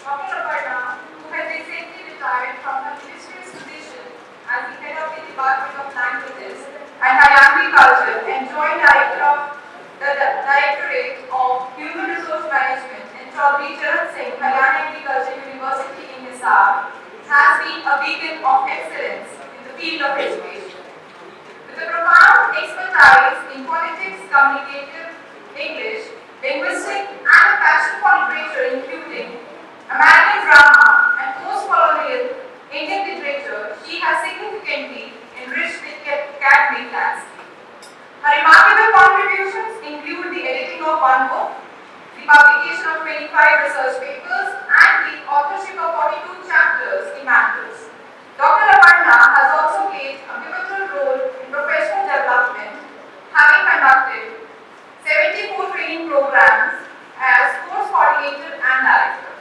Dr. Aparna, who has recently retired from her illustrious position as the head of the Department of Languages and Higher Culture and joint director of the Directorate of Human Resource Management in Chaudhry Charan Singh Haryana Agriculture University in Hisar, has been a beacon of excellence in the field of education. With a profound expertise in politics, communicative English, linguistics, and a passion for literature including American drama and post-colonial Indian literature, she has significantly enriched the academic landscape. Her remarkable contributions include the editing of one book, the publication of 25 research papers, and the authorship of 42 chapters in matters. Dr. Aparna has also played a pivotal role in professional development, having conducted 74 training programs as course coordinator and director.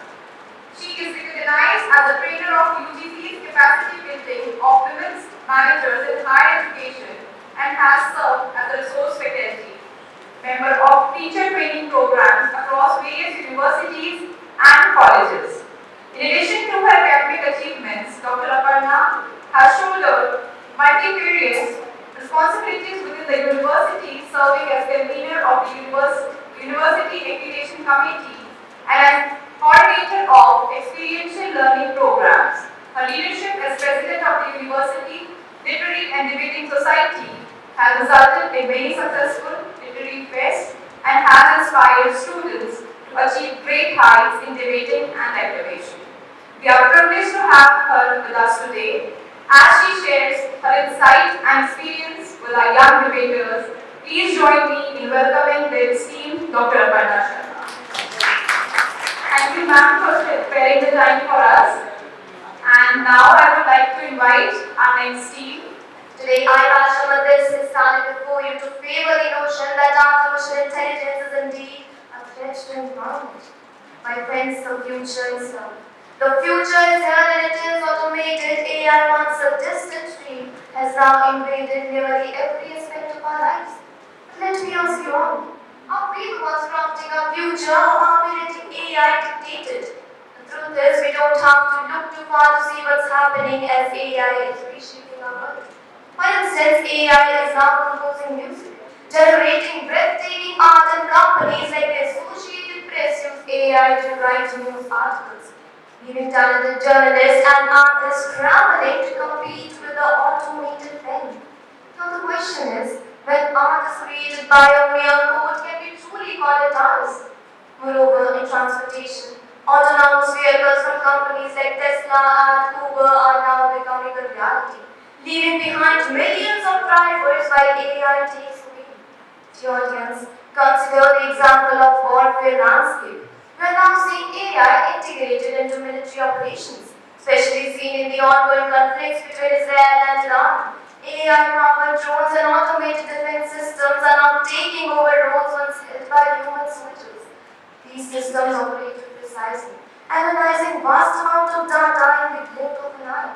She is recognized as a trainer of UGC's capacity building of women's managers in higher education and has served as a resource faculty member of teacher training programs across various universities and colleges. In addition to her academic achievements, Dr. Aparna has shouldered multifarious responsibilities within the university, serving as convener of the University Accreditation Committee and as coordinator of experiential learning programs. Her leadership as president of the University Literary and Debating Society has resulted in many successful literary fest and has inspired students to achieve great heights in debating and declamation. We are privileged to have her with us today as she shares her insight and experience with our young debaters. Please join me in welcoming the esteemed Dr. Aparna Sharma. Thank you, ma'am, for sparing the time for us. And now I would like to invite our next team. Today, I, Ashama, this is standing before you to favor the notion that artificial intelligence is indeed a threat to environment. My friends, the future is here. The future is here and it is automated. AI, once a distant dream, has now invaded nearly every aspect of our lives. But let me ask you all, are we the ones crafting our future or are we letting AI dictate it? The truth is, we don't have to look too far to see what's happening as AI is reshaping our world. For instance, AI is now composing music, generating breathtaking art, and companies like the Associated Press use AI to write news articles, leaving talented journalists and artists scrambling to compete with the automated pen. Now the question is, when art is created by a mere code, can we truly call it ours? Moreover, in transportation, autonomous vehicles from companies like Tesla and Uber are now becoming a reality, leaving behind millions of drivers while AI takes away. Dear audience, consider the example of warfare landscape. We are now seeing AI integrated into military operations, especially seen in the ongoing conflicts between Israel and Iran. AI-powered drones and automated defense systems are now taking over roles once held by human soldiers. These systems operate with precisely, analyzing vast amounts of data in the blink of an eye.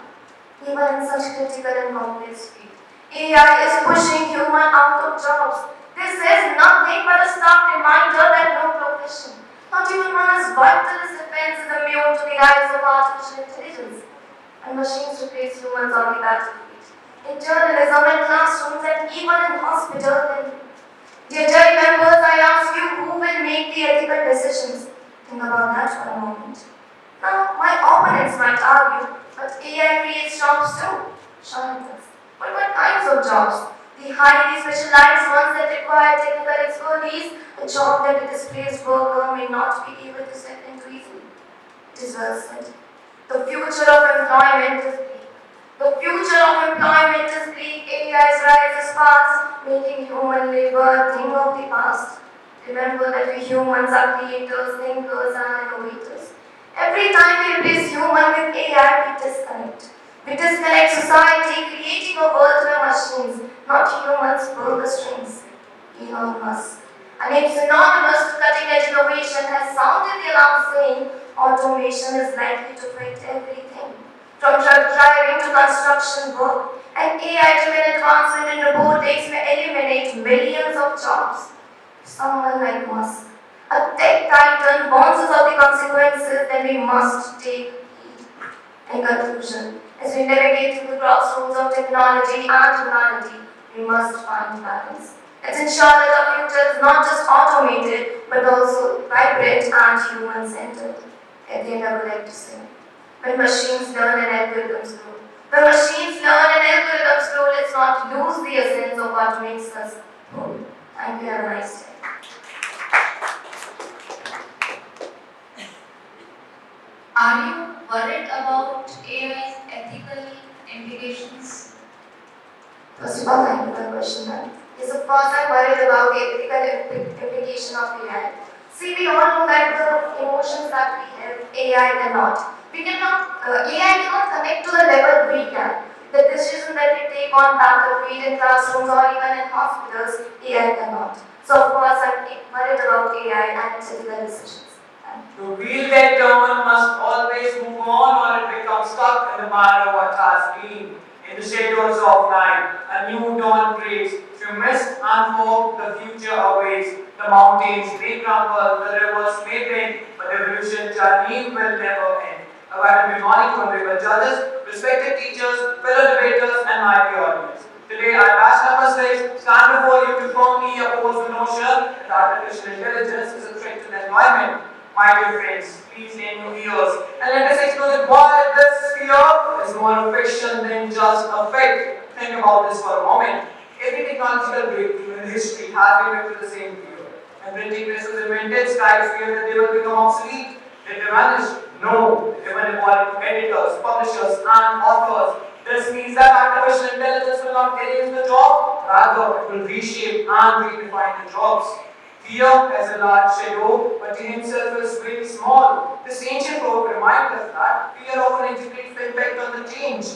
Even in such critical and complex field, AI is pushing human out of jobs. This is nothing but a stark reminder that no profession, not even one as vital as defense, is immune to the rise of artificial intelligence. And machines replace humans on the battlefield, in journalism, in classrooms, and even in hospitals. Dear jury members, I ask you, who will make the ethical decisions? Think about that for a moment. Now, my opponents might argue, but AI creates jobs too. Sure it does. But what kinds of jobs? The highly specialized ones that require technical expertise, a job that a displaced worker may not be able to step into easily. It is well said. The future of employment is bleak. The future of employment is bleak. AI's rise is fast, making human labor a thing of the past. Remember that we humans are creators, thinkers, and innovators. Every time we replace human with AI, we disconnect. We disconnect society, creating a world where machines, not humans, pull the strings. Elon Musk, a name synonymous to cutting-edge innovation, has sounded the alarm saying automation is likely to affect everything, from truck driving to construction work. And AI-driven advancement in robotics may eliminate millions of jobs. Someone like Musk, a tech titan, warns us of the consequences, then we must take heed. In conclusion, as we navigate through the crossroads of technology and humanity, we must find balance. Let's ensure that our future is not just automated, but also vibrant and human-centered. At the end, I would like to say, when machines learn and algorithms grow, let's not lose the essence of what makes us whole. Thank you. Have a nice day. Are you worried about AI's ethical implications? First of all, thank you for the question, ma'am. Yes, of course, I'm worried about the ethical implication of AI. See, we all know that the emotions that we have, AI cannot. AI cannot connect to the level we can. The decisions that we take on battlefield, in classrooms, or even in hospitals, AI cannot. So, of course, I'm worried about AI and its ethical decisions. The wheel that turns must always move on or it becomes stuck in the mire of what has been. In the shadows of night, a new dawn breaks. Through mist and fog, the future awaits. The mountains may crumble, the rivers may bend, but the evolution journey will never end. A very good morning to honorable judges, respected teachers, fellow debaters, and my dear audience. Today, I, batch number 6, stand before you to firmly oppose the notion that artificial intelligence is a threat to the environment. My dear friends, please lend your ears and let us explore that why this fear is more a fiction than just a fact. Think about this for a moment. Every technological breakthrough in the history has been met with the same fear. When printing press was invented, scribes feared that they will become obsolete. Did they vanish? No. They were evolved to editors, publishers, and authors. This means that artificial intelligence will not erase the job, rather it will reshape and redefine the jobs. Fear has a large shadow, but in himself is very small. This ancient proverb reminds us that fear often executes the impact on the change.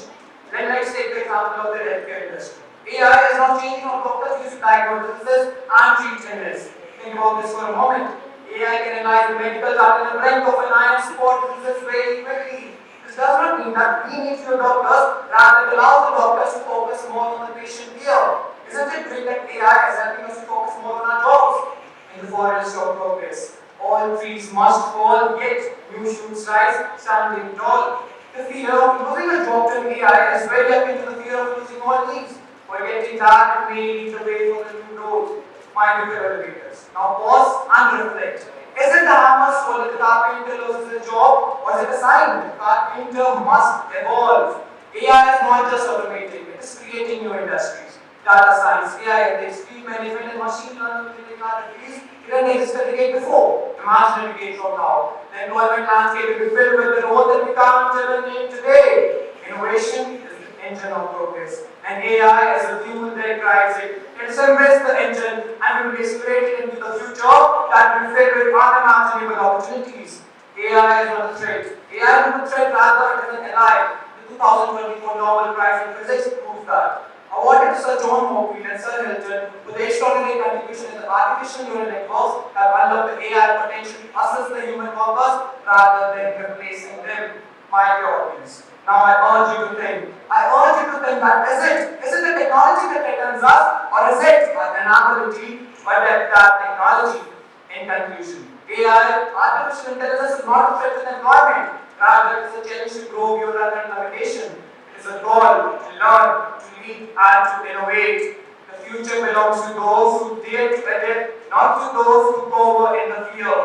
Let's take the example of the healthcare industry. AI is now changing how doctors use to diagnose diseases and treat illness. Think about this for a moment. AI can analyze the medical data in the blink of an eye and spot diseases very quickly. This does not mean that we need fewer doctors, rather it allows the doctors to focus more on the patient care. Isn't it great that AI is helping us to focus more on our jobs? In the forest of progress, all trees must fall, yet new shoots rise, standing tall. The fear of losing a job to AI is very akin to the fear of losing all needs. Forgetting that it may lead the way for the new road. Mind your elevators. Now pause and reflect. Is it the hammer's fault that the carpenter loses his job, or is it a sign that the carpenter must evolve? AI is not just automating, it is creating new industries. Data science, AI ethics, field management, and machine learning capabilities didn't exist a decade before. Imagine a decade from now. The employment landscape will be filled with the role that we can't even name today. Innovation is the engine of progress, and AI is the fuel that drives it. Let us embrace the engine and will be accelerated into the future that will be filled with unimaginable opportunities. AI is not a threat. AI is not a threat, rather it is an ally. The 2024 Nobel Prize in Physics proves that. Awarded to Sir John Mockfield and Sir Hilton with their extraordinary contribution in the artificial neural networks have unlocked the AI potential to assist the human workers rather than replacing them. My dear audience, now I urge you to think. That is it the technology that threatens us, or is it an inability to adapt that technology? In conclusion, AI, artificial intelligence is not a threat to employment, rather it is a challenge to grow your limitation. It is a call to learn, to lead, and to innovate. The future belongs to those who dare to adapt, not to those who cower in the fear.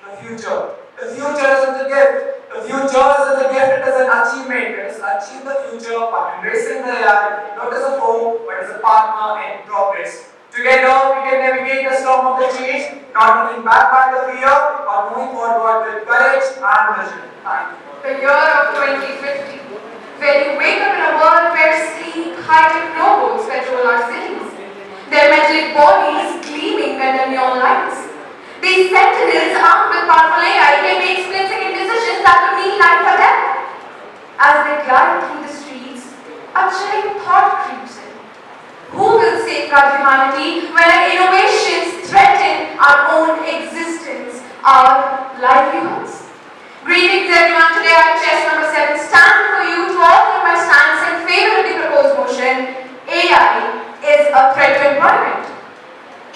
The future isn't a gift. The future isn't a gift, it is an achievement. Let us achieve the future by embracing the AI, not as a foe, but as a partner in progress. Together, we can navigate the storm of the change, not looking back by the fear, but moving forward with courage and vision. Thank you. The year of 2050. Where you wake up in a world where sleek, high-tech robots patrol our cities. Their metallic bodies gleaming under neon lights. These sentinels armed with powerful AI can make split-second decisions that will mean life or death. As they glide through the streets, a chilling thought creeps in. Who will safeguard humanity when our innovations threaten our own existence, our livelihoods? Greetings everyone, today I am chess number 7 standing for you to offer my stance in favor of the proposed motion. AI is a threat to employment.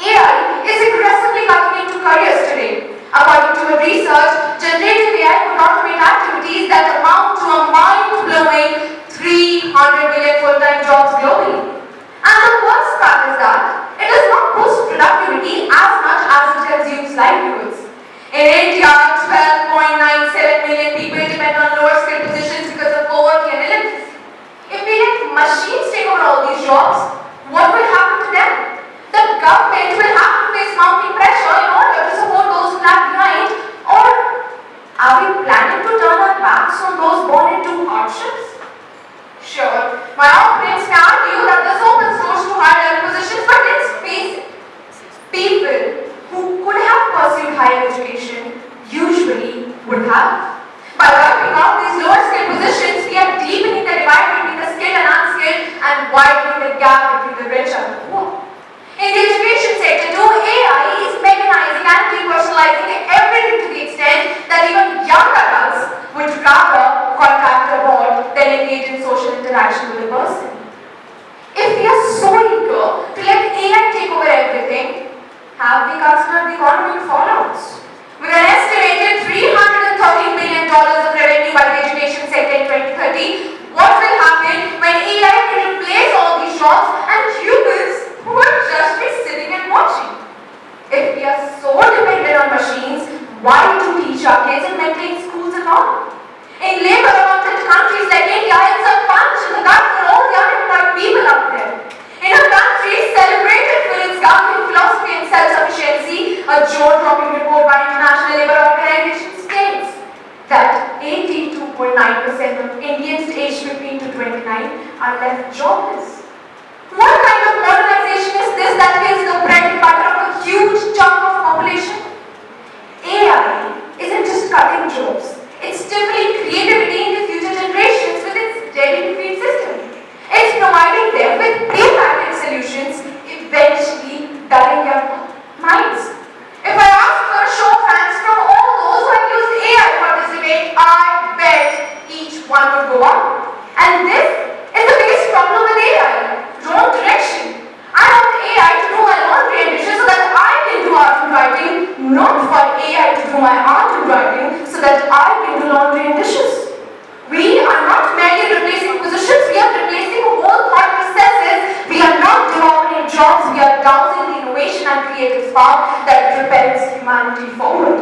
AI is aggressively cutting into careers today. According to a research, generative AI could automate activities that amount to a mind-blowing 300 million full-time jobs globally. And the worst part is that it does not boost productivity as much as it consumes livelihoods. In India, 12.97 million people depend on lower-skilled positions because of poverty and illness. If we let machines take over all these jobs, what will happen to them? The government will have to face mounting pressure in order to support those who lag behind, or are we planning to turn our backs on those born into hardships? Sure, my opponents may argue that this opens doors to higher-level positions, but let's face it, people who could have pursued higher education usually would have. By wiping out these lower-skilled positions, we are deepening the divide between the skilled and unskilled and widening the gap between the rich and the poor. In the education sector too, AI is mechanizing and depersonalizing everything to the extent that even young adults would rather contact a bot than engage in social interaction with a person. If we are so eager to let AI take over everything, have we considered the economic fallouts? With an estimated $313 billion of revenue by the education sector in 2030, what will happen when AI will replace all these jobs and humans would just be sitting and watching? If we are so dependent on machines, why do teach our kids and maintain schools at all? In labor-abundant countries like India, it's a punch in the gut for all the unemployed people out there. In a country celebrated for its government kind of job is? What kind of modernization is this that kills the bread and butter of a huge chunk of population? AI isn't just cutting jobs, it's stimulating creativity in the future generations with its ready-to-feed system. It's providing them with prepackaged solutions, eventually dulling their minds. If I ask for a show of hands from all those who have used AI to participate, I bet each one would go up. And this is the biggest problem with AI. Wrong direction. I want AI to do my laundry and dishes so that I can do art and writing, not for AI to do my art and writing so that I can do laundry and dishes. We are not merely replacing positions, we are replacing whole thought processes. We are not demobbing jobs, we are dousing the innovation and creative spark that propels humanity forward.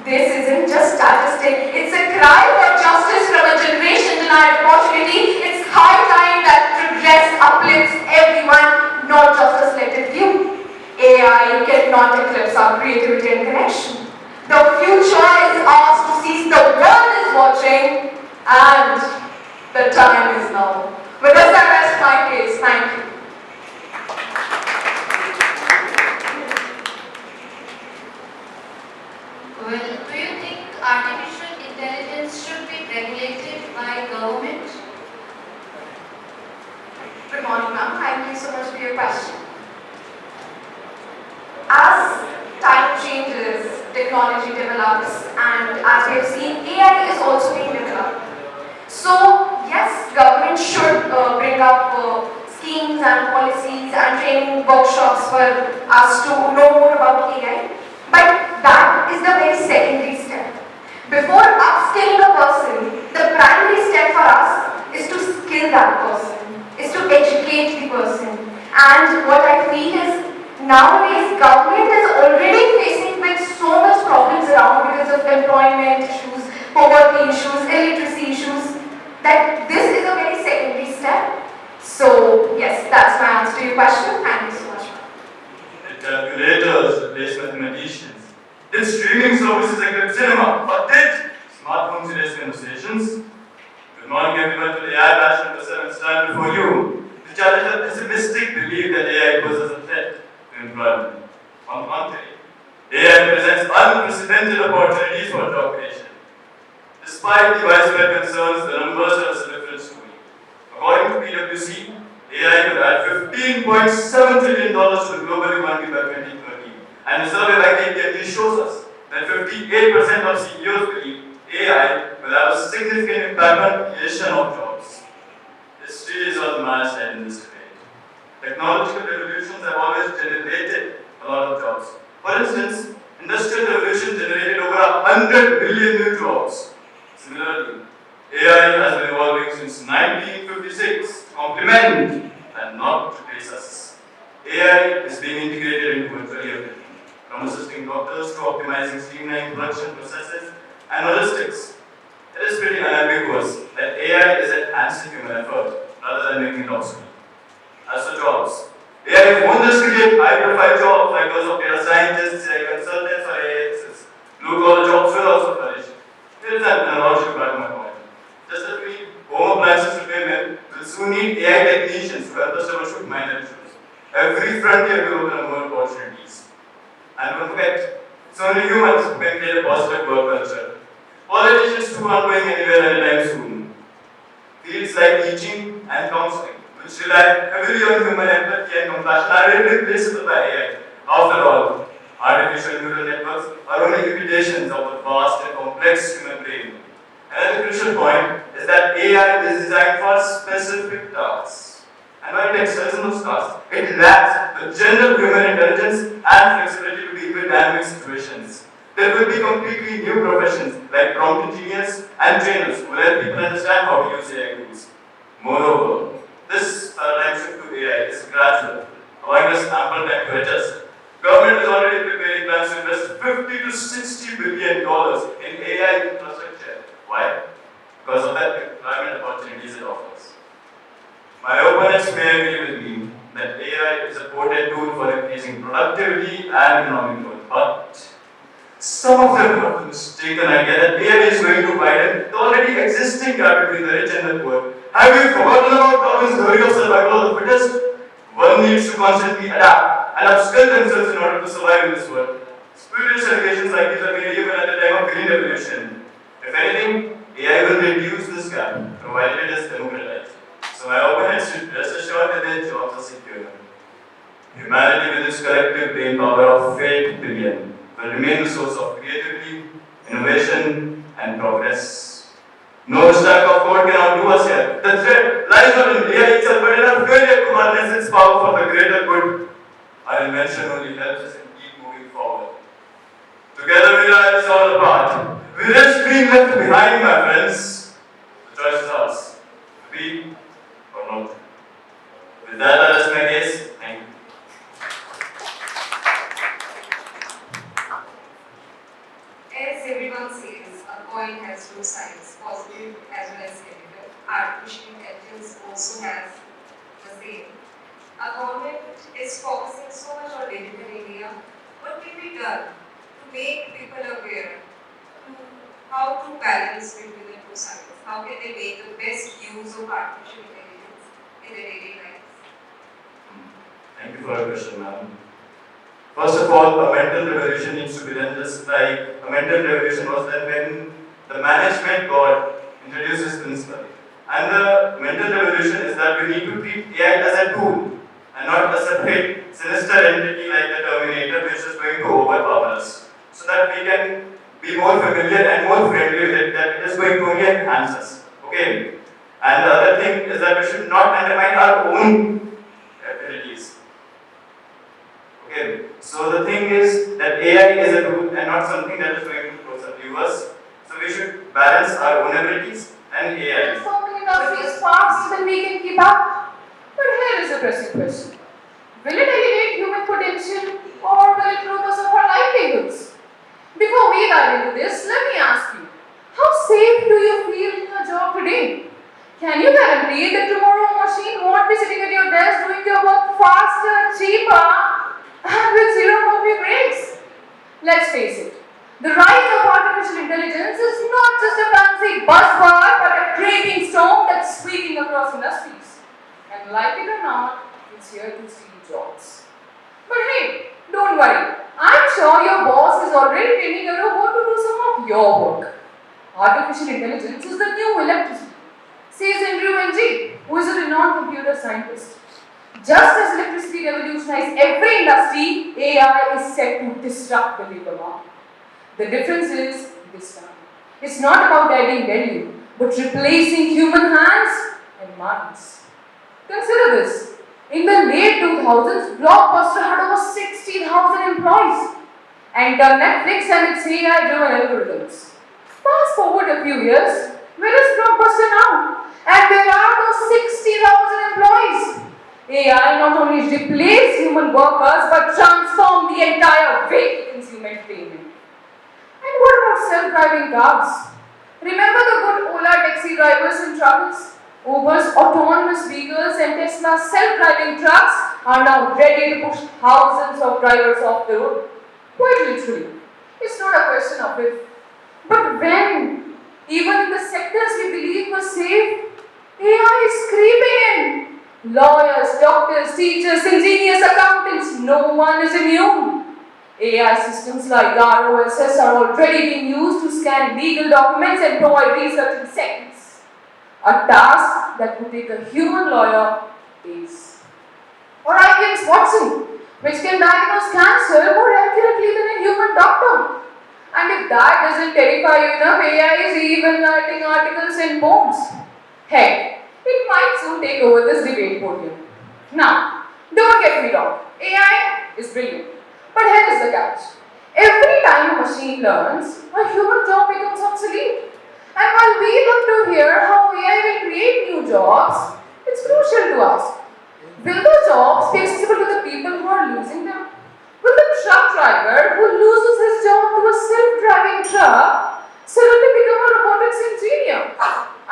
This isn't just statistic, it's a cry for justice from a generation denied opportunity. It's high time that progress uplifts everyone, not just a selected few. AI cannot eclipse our creativity and connection. The future is ours to seize, the world is watching, and the time is now. With this, I rest my case. Thank you. Well, do you think artificial intelligence should be regulated by government? Good morning, ma'am. Thank you so much for your question. As time changes, technology develops, and as we have seen, AI is also being developed. So, yes, government should bring up schemes and policies and training workshops for us to know more about AI. But that is the very secondary step. Before upskilling a person, the primary step for us is to skill that person, is to educate the person. And what I feel is nowadays government is already facing with so much problems around because of employment issues, poverty issues, illiteracy issues, that this is a very secondary step. So yes, that's my answer to your question. Thank you so much. Did calculators replace mathematicians? Did streaming services eclipse cinema? Or did smartphones erase conversations? Good morning everyone to the AI passion person stand before you to challenge a pessimistic belief that AI poses a threat to employment. On the contrary, AI presents unprecedented opportunities for job creation. Despite the widespread concerns, the numbers tell us a different story. According to PwC, AI could add $15.7 trillion to the global economy by 2030. And a survey by KPMG shows us that 58% of CEOs believe AI will have a significant impact on creation of jobs. History is on my side in this debate. Technological revolutions have always generated a lot of jobs. For instance, industrial revolution generated over 100 million new jobs. Similarly, AI has been evolving since 1956 to complement and not replace us. AI is being integrated into virtually everything, from assisting doctors to optimizing streamlining production processes and logistics. It is pretty unambiguous that AI is enhancing human effort rather than making it obsolete. As for jobs, AI won't just create high-profile jobs like those of data scientists, AI consultants, or AI experts. Blue-collar jobs will also flourish. Here is an analogy to back my point. Just as we need home appliances repairmen, we'll soon need AI technicians to help us troubleshoot minor issues. Every frontier will open up more opportunities. And don't forget, it's only humans who can create a positive work culture. Politicians too aren't going anywhere anytime soon. Fields like teaching and counseling, which rely heavily on human empathy and compassion, are irreplaceable by AI. After all, artificial neural networks are only imitations of the vast and complex human brain. Another crucial point is that AI is designed for specific tasks. And while it excels in those tasks, it lacks the general human intelligence and flexibility to deal with dynamic situations. There will be completely new professions like prompt engineers and trainers who will help people understand how to use AI tools. Moreover, this paradigm shift to AI is gradual, allowing us ample time to adjust. Government is already preparing plans to invest $50 to $60 billion in AI infrastructure. Why? Because of the employment opportunities it offers. My opponents may agree with me that AI is a potent tool for increasing productivity and economic growth, but some of them have the mistaken idea that AI is going to widen the already existing gap between the rich and the poor Have you forgotten about Darwin's theory of survival of the fittest? One needs to constantly adapt and upskill themselves in order to survive in this world. Spurious allegations like these are made even at the time of green revolution. If anything, AI will reduce this gap, provided it is democratized. So my opponents should rest assured that their jobs are secure. Humanity with its collective brain power of 8 billion will remain the source of creativity, innovation, and progress. No stack of code can outdo us here. The threat lies not in AI itself, but in our failure to harness its power for the greater good. Our invention only helps us in keep moving forward. Together we rise all apart. We risk being left behind, my friends. The choice is ours. To be or not. With that, I rest my case. Thank you. As everyone says, a coin has two sides, positive as well as negative. Artificial intelligence also has the same. Our government is focusing so much on digital area. What can be done to make people aware to how to balance between the two sides? How can they make the best use of artificial intelligence in their daily lives? Thank you for your question, ma'am. First of all, a mental revolution needs to be done just like a mental revolution was done when the management board introduced this principle. And the mental revolution is that we need to treat AI as a tool and not a separate, sinister entity like the Terminator which is going to overpower us. So that we can be more familiar and more friendly with it, that it is going to only enhance us. Okay? And the other thing is that we should not undermine our own abilities. Okay, so the thing is that AI is a tool and not something that is going to subdue us. So we should balance our own abilities and AI. Transforming industry is fast than we can keep up. But here is a pressing question. Will it elevate human potential or will it rob us of our livelihoods? Before we dive into this, let me ask you, how safe do you feel in your job today? Can you guarantee that tomorrow a machine won't be sitting at your desk doing your work faster, cheaper, and with zero coffee breaks? Let's face it, the rise of artificial intelligence is not just a fancy buzzword but a creeping storm that's sweeping across industries. And like it or not, it's here to steal jobs. But hey, don't worry, I'm sure your boss is already training a robot to do some of your work. Artificial intelligence is the new electricity, says Andrew Ng, who is a renowned computer scientist. Just as electricity revolutionized every industry, AI is set to disrupt the labor market. The difference is this time. It's not about adding value, but replacing human hands and minds. Consider this. In the late 2000s, Blockbuster had over 60,000 employees and Netflix and its AI-driven algorithms. Fast forward a few years, where is Blockbuster now? And there are those 60,000 employees. AI not only replaced human workers but transformed the entire way we consume entertainment. And what about self-driving cars? Remember the good Ola taxi drivers in travels? Uber's autonomous vehicles and Tesla's self-driving trucks are now ready to push thousands of drivers off the road. Quite literally. It's not a question of if, but when. Even in the sectors we believe were safe, AI is creeping in. Lawyers, doctors, teachers, engineers, accountants, no one is immune. AI systems like ROSS are already being used to scan legal documents and provide research in seconds. A task that would take a human lawyer days. Or IBM's Watson, which can diagnose cancer more accurately than a human doctor. And if that doesn't terrify you enough, AI is even writing articles in poems. Heck, it might soon take over this debate podium. Now, don't get me wrong, AI is brilliant. But here is the catch. Every time a machine learns, a human job becomes obsolete. And while we love to hear how AI will create new jobs, it's crucial to ask, will those jobs be accessible to the people who are losing them? Will the truck driver who loses his job to a self-driving truck suddenly become a robotics engineer?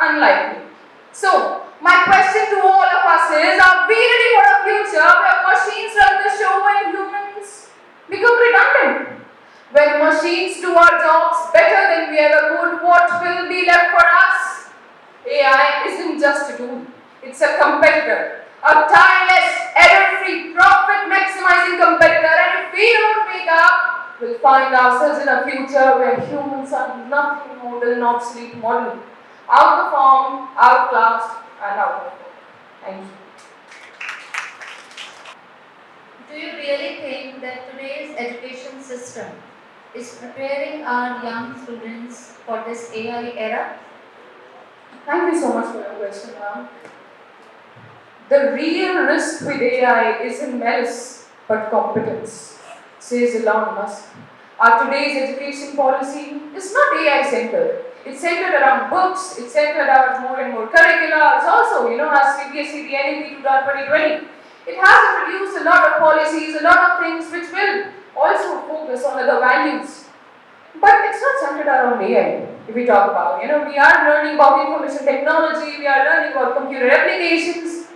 Unlikely. So, my question to all of us is, are we ready for a future where machines run the show and humans become redundant? When machines do our jobs better than we ever could, what will be left for us? AI isn't just a tool, it's a competitor. A tireless, error-free, profit-maximizing competitor, and if we don't wake up, we'll find ourselves in a future where humans are nothing more than an obsolete model, outperformed, outclassed, and outperformed. Thank you. Do you really think that today's education system is preparing our young students for this AI era? Thank you so much for your question, ma'am. The real risk with AI isn't malice, but competence, says Elon Musk. Our today's education policy is not AI centered. It's centered around books, it's centered around more and more curricula. It's also, as CBSE, the NEP 2020. It has introduced a lot of policies, a lot of things which will also focus on other values. But it's not centered around AI, if we talk about. We are learning about information technology, we are learning about computer applications.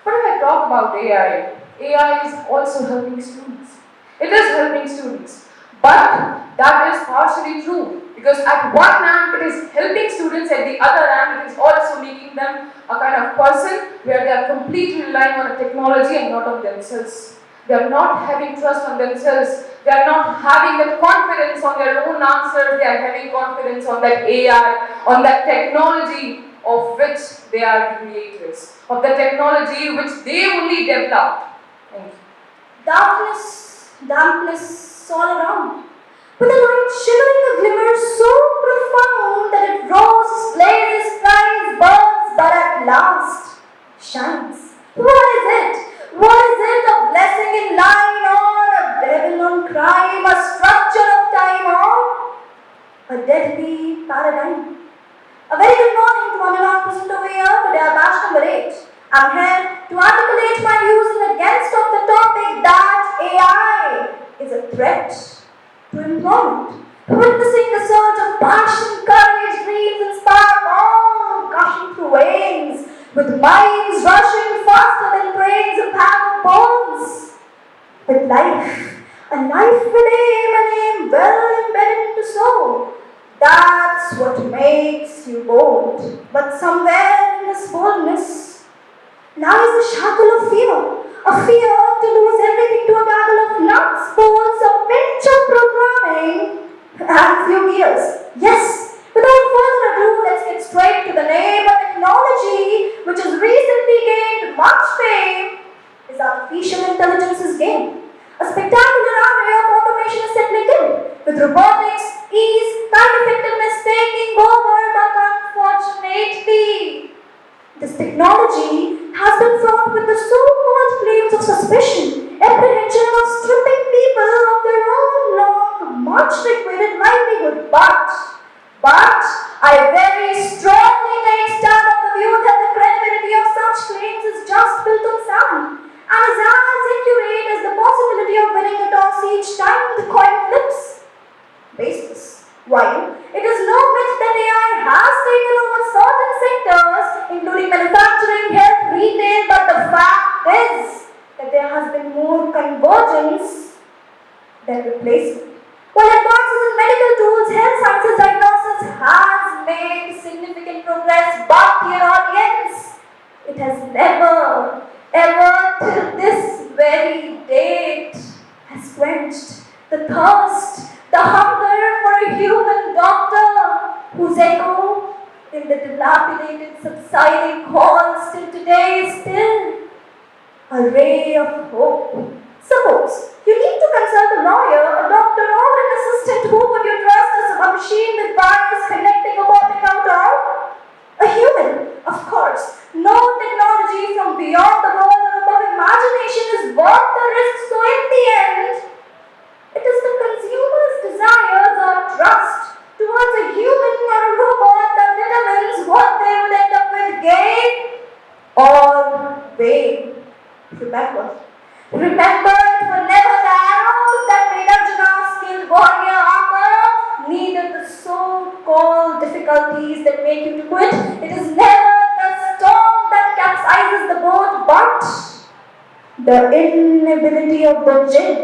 But if I talk about AI, AI is also helping students. It is helping students. But that is partially true. Because at one hand, it is helping students, at the other hand, it is also making them a kind of person where they are completely relying on a technology and not on themselves. They are not having trust on themselves. They are not having that confidence on their own answers. They are having confidence on that AI, on that technology of which they are the creators, of the technology which they only developed. Thank you. Darkness, dampness all around, with a light shimmering a glimmer so profound that it rose, blazes, flies, burns, but at last shines. What is it? What is it? A blessing in line or a devil on crime, a structure of time or a deadly paradigm? A very good morning to everyone present over here. Today our batch number 8. I'm here to articulate my views in against of the topic that AI is a threat to employment. Witnessing the surge of passion, courage, dreams, and spark all gushing through veins, with minds rushing faster than brains of hammer bones. With life, a life with aim, an aim well embedded into soul. That's what makes you bold. But somewhere in this boldness lies a shackle of fear. A fear to lose everything to a gaggle of nuts, bolts, a pinch of programming, and few years. Yes, without further ado, let's get straight to the name. A technology which has recently gained much fame is artificial intelligence's game. A spectacular array of automation is settling in, with robotics, ease, time effectiveness taking over, but unfortunately, this technology has been fraught with the so-called claims of suspicion, apprehension of stripping people of their own long, much-requited livelihood. But I very strongly take stand of the view that the credibility of such claims is just built on sand, and is as accurate as the possibility of winning a toss each time the coin flips. Basis. While it is no myth that AI has taken over certain sectors, including manufacturing, health, retail, but the fact is that there has been more convergence than replacement. While advances in medical tools, health sciences diagnosis has made significant progress, but dear audience, it has never, ever till this very date has quenched the thirst, the hunger for a human doctor whose echo in the dilapidated subsiding halls till today is still a ray of hope. Suppose you need to consult a lawyer, a doctor, or an assistant. Who would you trust as a machine with wires connecting or popping out of? A human, of course. No technology from beyond the world or above imagination is worth the risk. So in the end, it is the consumer's desires or trust towards a human or a robot that determines what they would end up with, gain or vain. Remember, it were never the arrows that made Arjuna's skilled warrior armor, neither the so-called difficulties that make you to quit. It is never the storm that capsizes the boat, but the inability of the jib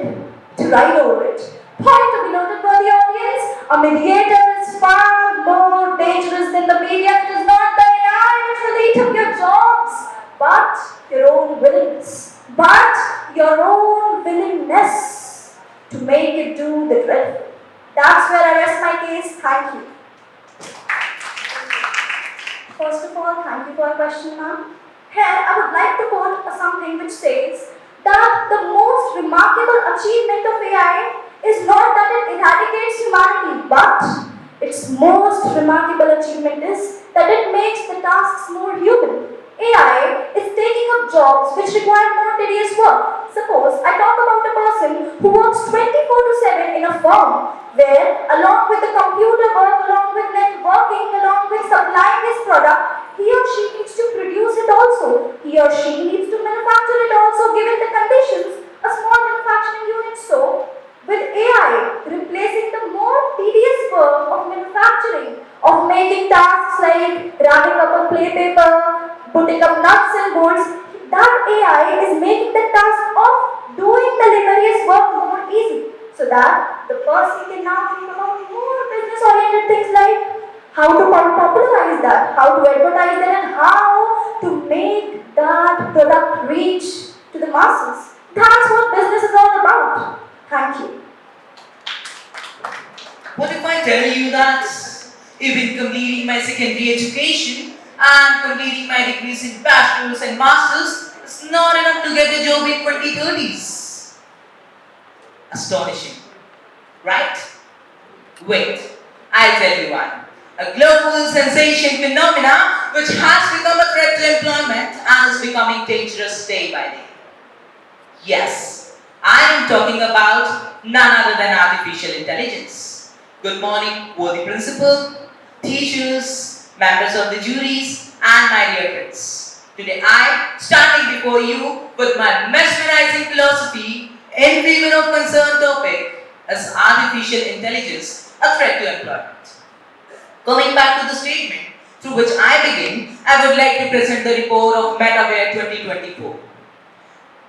to ride over it. Point to be noted by the audience, a mediator is far more dangerous than the media. It is not the AI, eat up your jobs, but your own willingness, to make it do the dreadful. That's where I rest my case. Thank you. First of all, thank you for your question, ma'am. Here, I would like to quote something which says that the most remarkable achievement of AI is not that it eradicates humanity, but its most remarkable achievement is that it makes the tasks more human. AI is taking up jobs which require more tedious work. Suppose I talk about a person who works 24/7 in a firm where, along with the computer work, along with networking, along with supplying his product, he or she needs to produce it also. He or she needs to manufacture it also given the conditions, a small manufacturing unit. So, with AI replacing the more tedious work of manufacturing, of making tasks like wrapping up a play paper, putting up nuts and bolts, that AI is making the task of doing the laborious work more easy, so that the person can now think about more business-oriented things like how to popularize that, how to advertise it, and how to make that product reach to the masses. That's what business is all about. Thank you. What if I tell you that even completing my secondary education and completing my degrees in bachelor's and master's is not enough to get a job in 2030s? Astonishing, right? Wait, I'll tell you why. A global sensation phenomena which has become a threat to employment and is becoming dangerous day by day. Yes, I am talking about none other than artificial intelligence. Good morning, worthy principal, teachers, members of the juries, and my dear friends. Today I, standing before you with my mesmerizing philosophy in favor of concerned topic as artificial intelligence, a threat to employment. Coming back to the statement through which I begin, I would like to present the report of MetaWare 2024.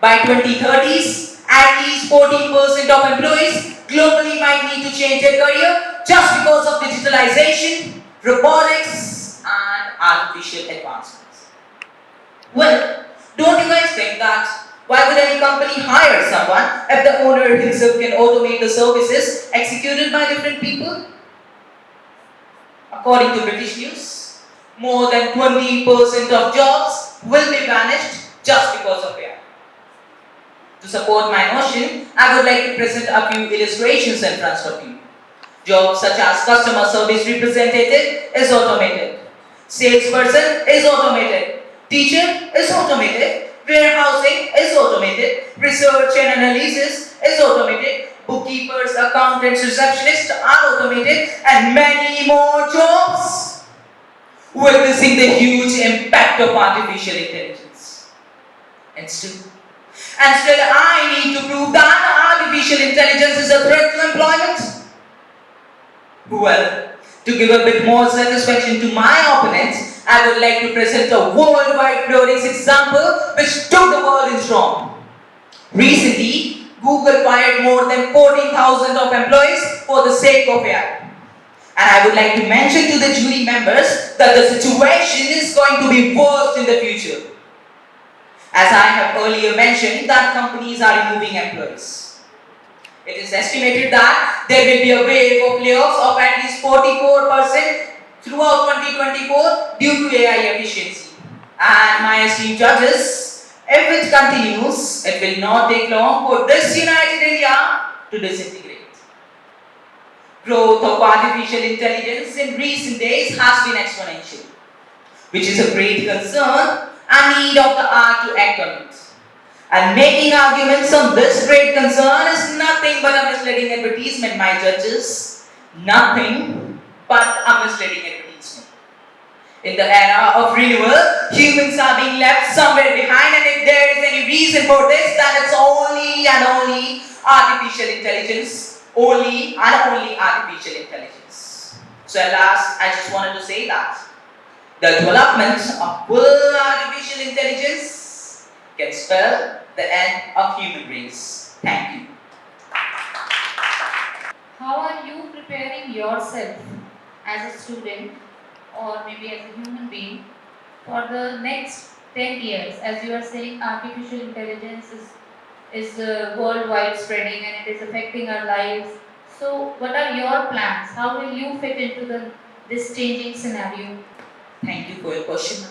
By 2030s, at least 14% of employees globally might need to change their career just because of digitalization, robotics, and artificial advancements. Well, don't you guys think that why would any company hire someone if the owner himself can automate the services executed by different people? According to British News, more than 20% of jobs will be vanished just because of AI. To support my notion, I would like to present a few illustrations in front of you. Jobs such as customer service representative is automated, salesperson is automated, teacher is automated, warehousing is automated, research and analysis is automated, bookkeepers, accountants, receptionists are automated, and many more jobs, witnessing the huge impact of artificial intelligence. And still I need to prove that artificial intelligence is a threat to employment? Well, to give a bit more satisfaction to my opponents, I would like to present a worldwide glorious example which took the world in storm. Recently, Google fired more than 14,000 of employees for the sake of AI. And I would like to mention to the jury members that the situation is going to be worse in the future. As I have earlier mentioned, that companies are removing employees. It is estimated that there will be a wave of layoffs of at least 44% throughout 2024 due to AI efficiency. And my esteemed judges, if it continues, it will not take long for this united India to disintegrate. Growth of artificial intelligence in recent days has been exponential, which is a great concern and need of the hour to act on it. And making arguments on this great concern is nothing but a misleading advertisement, my judges. Nothing but a misleading advertisement. In the era of renewal, humans are being left somewhere behind, and if there is any reason for this, then it's only and only artificial intelligence. Only and only artificial intelligence. So at last, I just wanted to say that the development of full artificial intelligence can spell the end of human race. Thank you. How are you preparing yourself as a student or maybe as a human being For the next 10 years, as you are saying, artificial intelligence is worldwide spreading and it is affecting our lives. So, what are your plans? How will you fit into this changing scenario? Thank you for your question.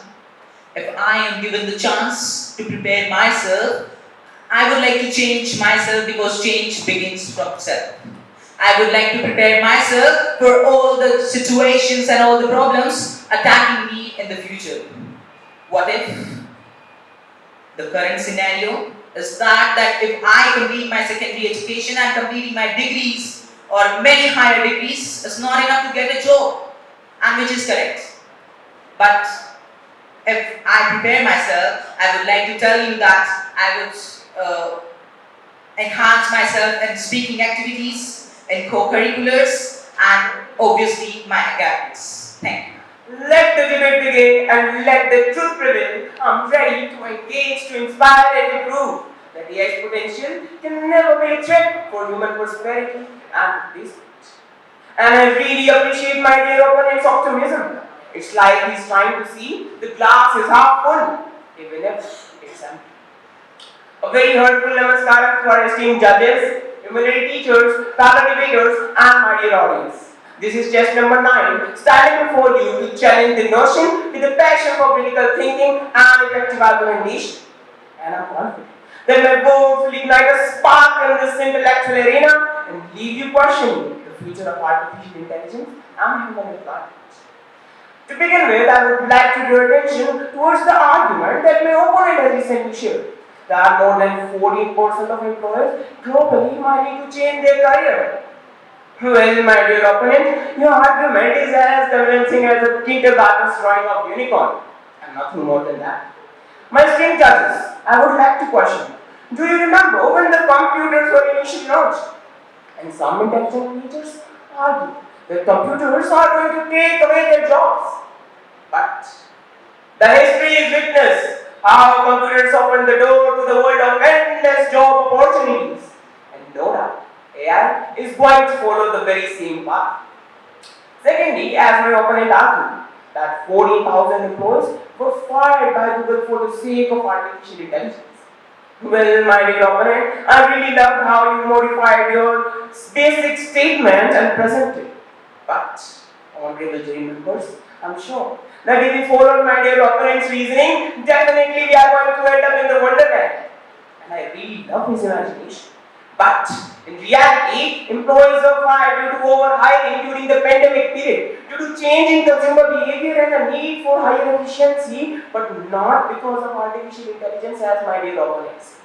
If I am given the chance to prepare myself, I would like to change myself because change begins from self. I would like to prepare myself for all the situations and all the problems attacking me in the future. What if the current scenario is that if I complete my secondary education and completing my degrees or many higher degrees is not enough to get a job, and which is correct. But if I prepare myself, I would like to tell you that I would enhance myself in speaking activities, in co-curriculars, and obviously my academics. Thank you. Let the debate begin and let the truth prevail. I'm ready to engage, to inspire and to prove that AI's potential can never be a threat for human prosperity and peace. And I really appreciate my dear opponent's optimism. It's like he's trying to see the glass is half full, even if it's empty. A very heartful namaskaram to our esteemed judges, humility teachers, fellow debaters, and my dear audience. This is test number 9, standing before you to challenge the notion with a passion for critical thinking and effective argumentation. And I'm confident that my words will ignite a spark in this intellectual arena and leave you questioning the future of artificial intelligence and human employment. To begin with, I would like to draw attention towards the argument that my opponent has recently shared. There are more than 14% of employers globally might need to change their career. Well, my dear opponent, your argument is as convincing as a kindergarten's drawing of unicorn, and nothing more than that. My esteemed judges, I would like to question, do you remember when the computers were initially launched? And some intelligent teachers argue that computers are going to take away their jobs. But the history is witness how computers opened the door to the world of endless job opportunities. And no doubt, AI is going to follow the very same path. Secondly, as my opponent argued, that 14,000 employees were fired by Google for the sake of artificial intelligence. Well, my dear opponent, I really loved how you modified your basic statement and presented. But, honorable jury members, I'm sure that if we follow my dear opponent's reasoning, definitely we are going to end up in the wonderland. And I really love his imagination. But in reality, employees were fired due to overhiring during the pandemic period, due to change in consumer behavior and a need for higher efficiency, but not because of artificial intelligence as my dear opponents.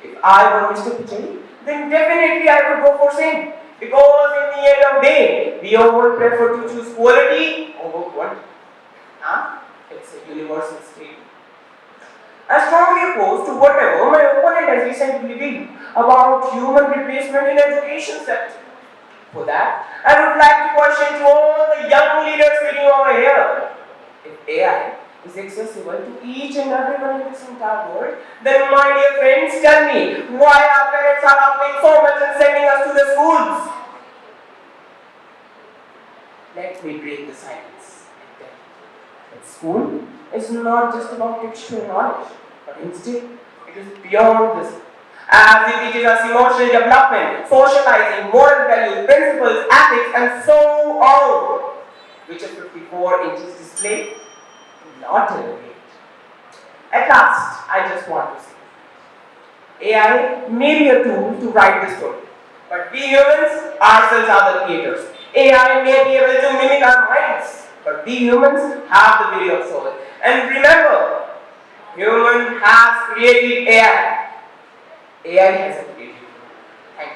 If I were Mr. Pichai, then definitely I would go for same. Because in the end of the day, we all prefer to choose quality over quantity. It's a universal statement. I strongly oppose to whatever my opponent has recently revealed about human replacement in education sector. For that, I would like to question to all the young leaders sitting over here. If AI is accessible to each and everyone in this entire world, then my dear friends, tell me why our parents are outlaying so much and sending us to the schools. Let me break the silence and tell you that school is not just about textual knowledge, but instead it is beyond this. As it teaches us emotional development, socializing, moral values, principles, ethics, and so on, which a 54 inches display not elevate. At last, I just want to say, AI may be a tool to write the story, but we humans ourselves are the creators. AI may be able to mimic our minds, but we humans have the beauty of soul. And remember, human has created AI. AI has created human. Thank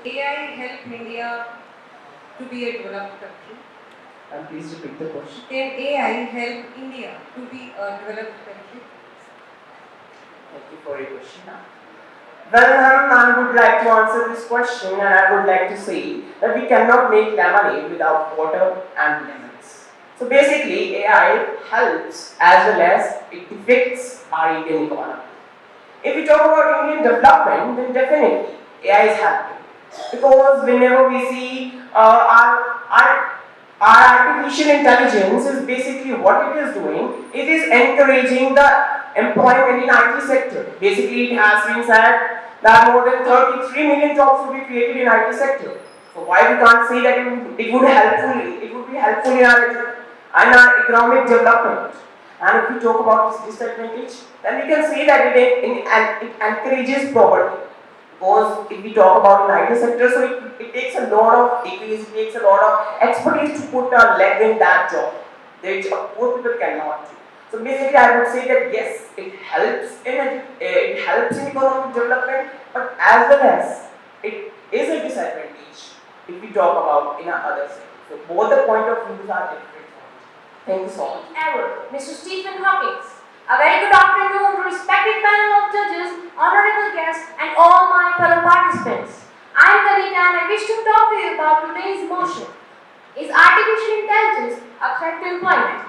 you. AI help India to be a developed country? And please repeat the question. Can AI help India to be a developed country? Thank you for your question. Well, I would like to answer this question, and I would like to say that we cannot make lemonade without water and lemons. So basically, AI helps as well as it affects our Indian economy. If we talk about Indian development, then definitely AI is helping. Because whenever we see our Our, our artificial intelligence is basically what it is doing. It is encouraging the employment in IT sector. Basically, it has been said that more than 33 million jobs will be created in IT sector. So why we can't say that it would be helpful in our economic development. And if we talk about this disadvantage, then we can say that it encourages poverty. Because if we talk about the IT sector, so it takes a lot of degrees, it takes a lot of expertise to put a leg in that job, which poor people cannot do. So basically, I would say that yes, it helps in economic development, but as well as it is a disadvantage if we talk about in other sectors. So both the point of views are different. Thank you so much. Ever, Mr. Stephen Hawkins. A very good afternoon, respected panel of judges, honorable guests, and all my fellow participants. I am Kavita and I wish to talk to you about today's motion. Is artificial intelligence a threat to employment?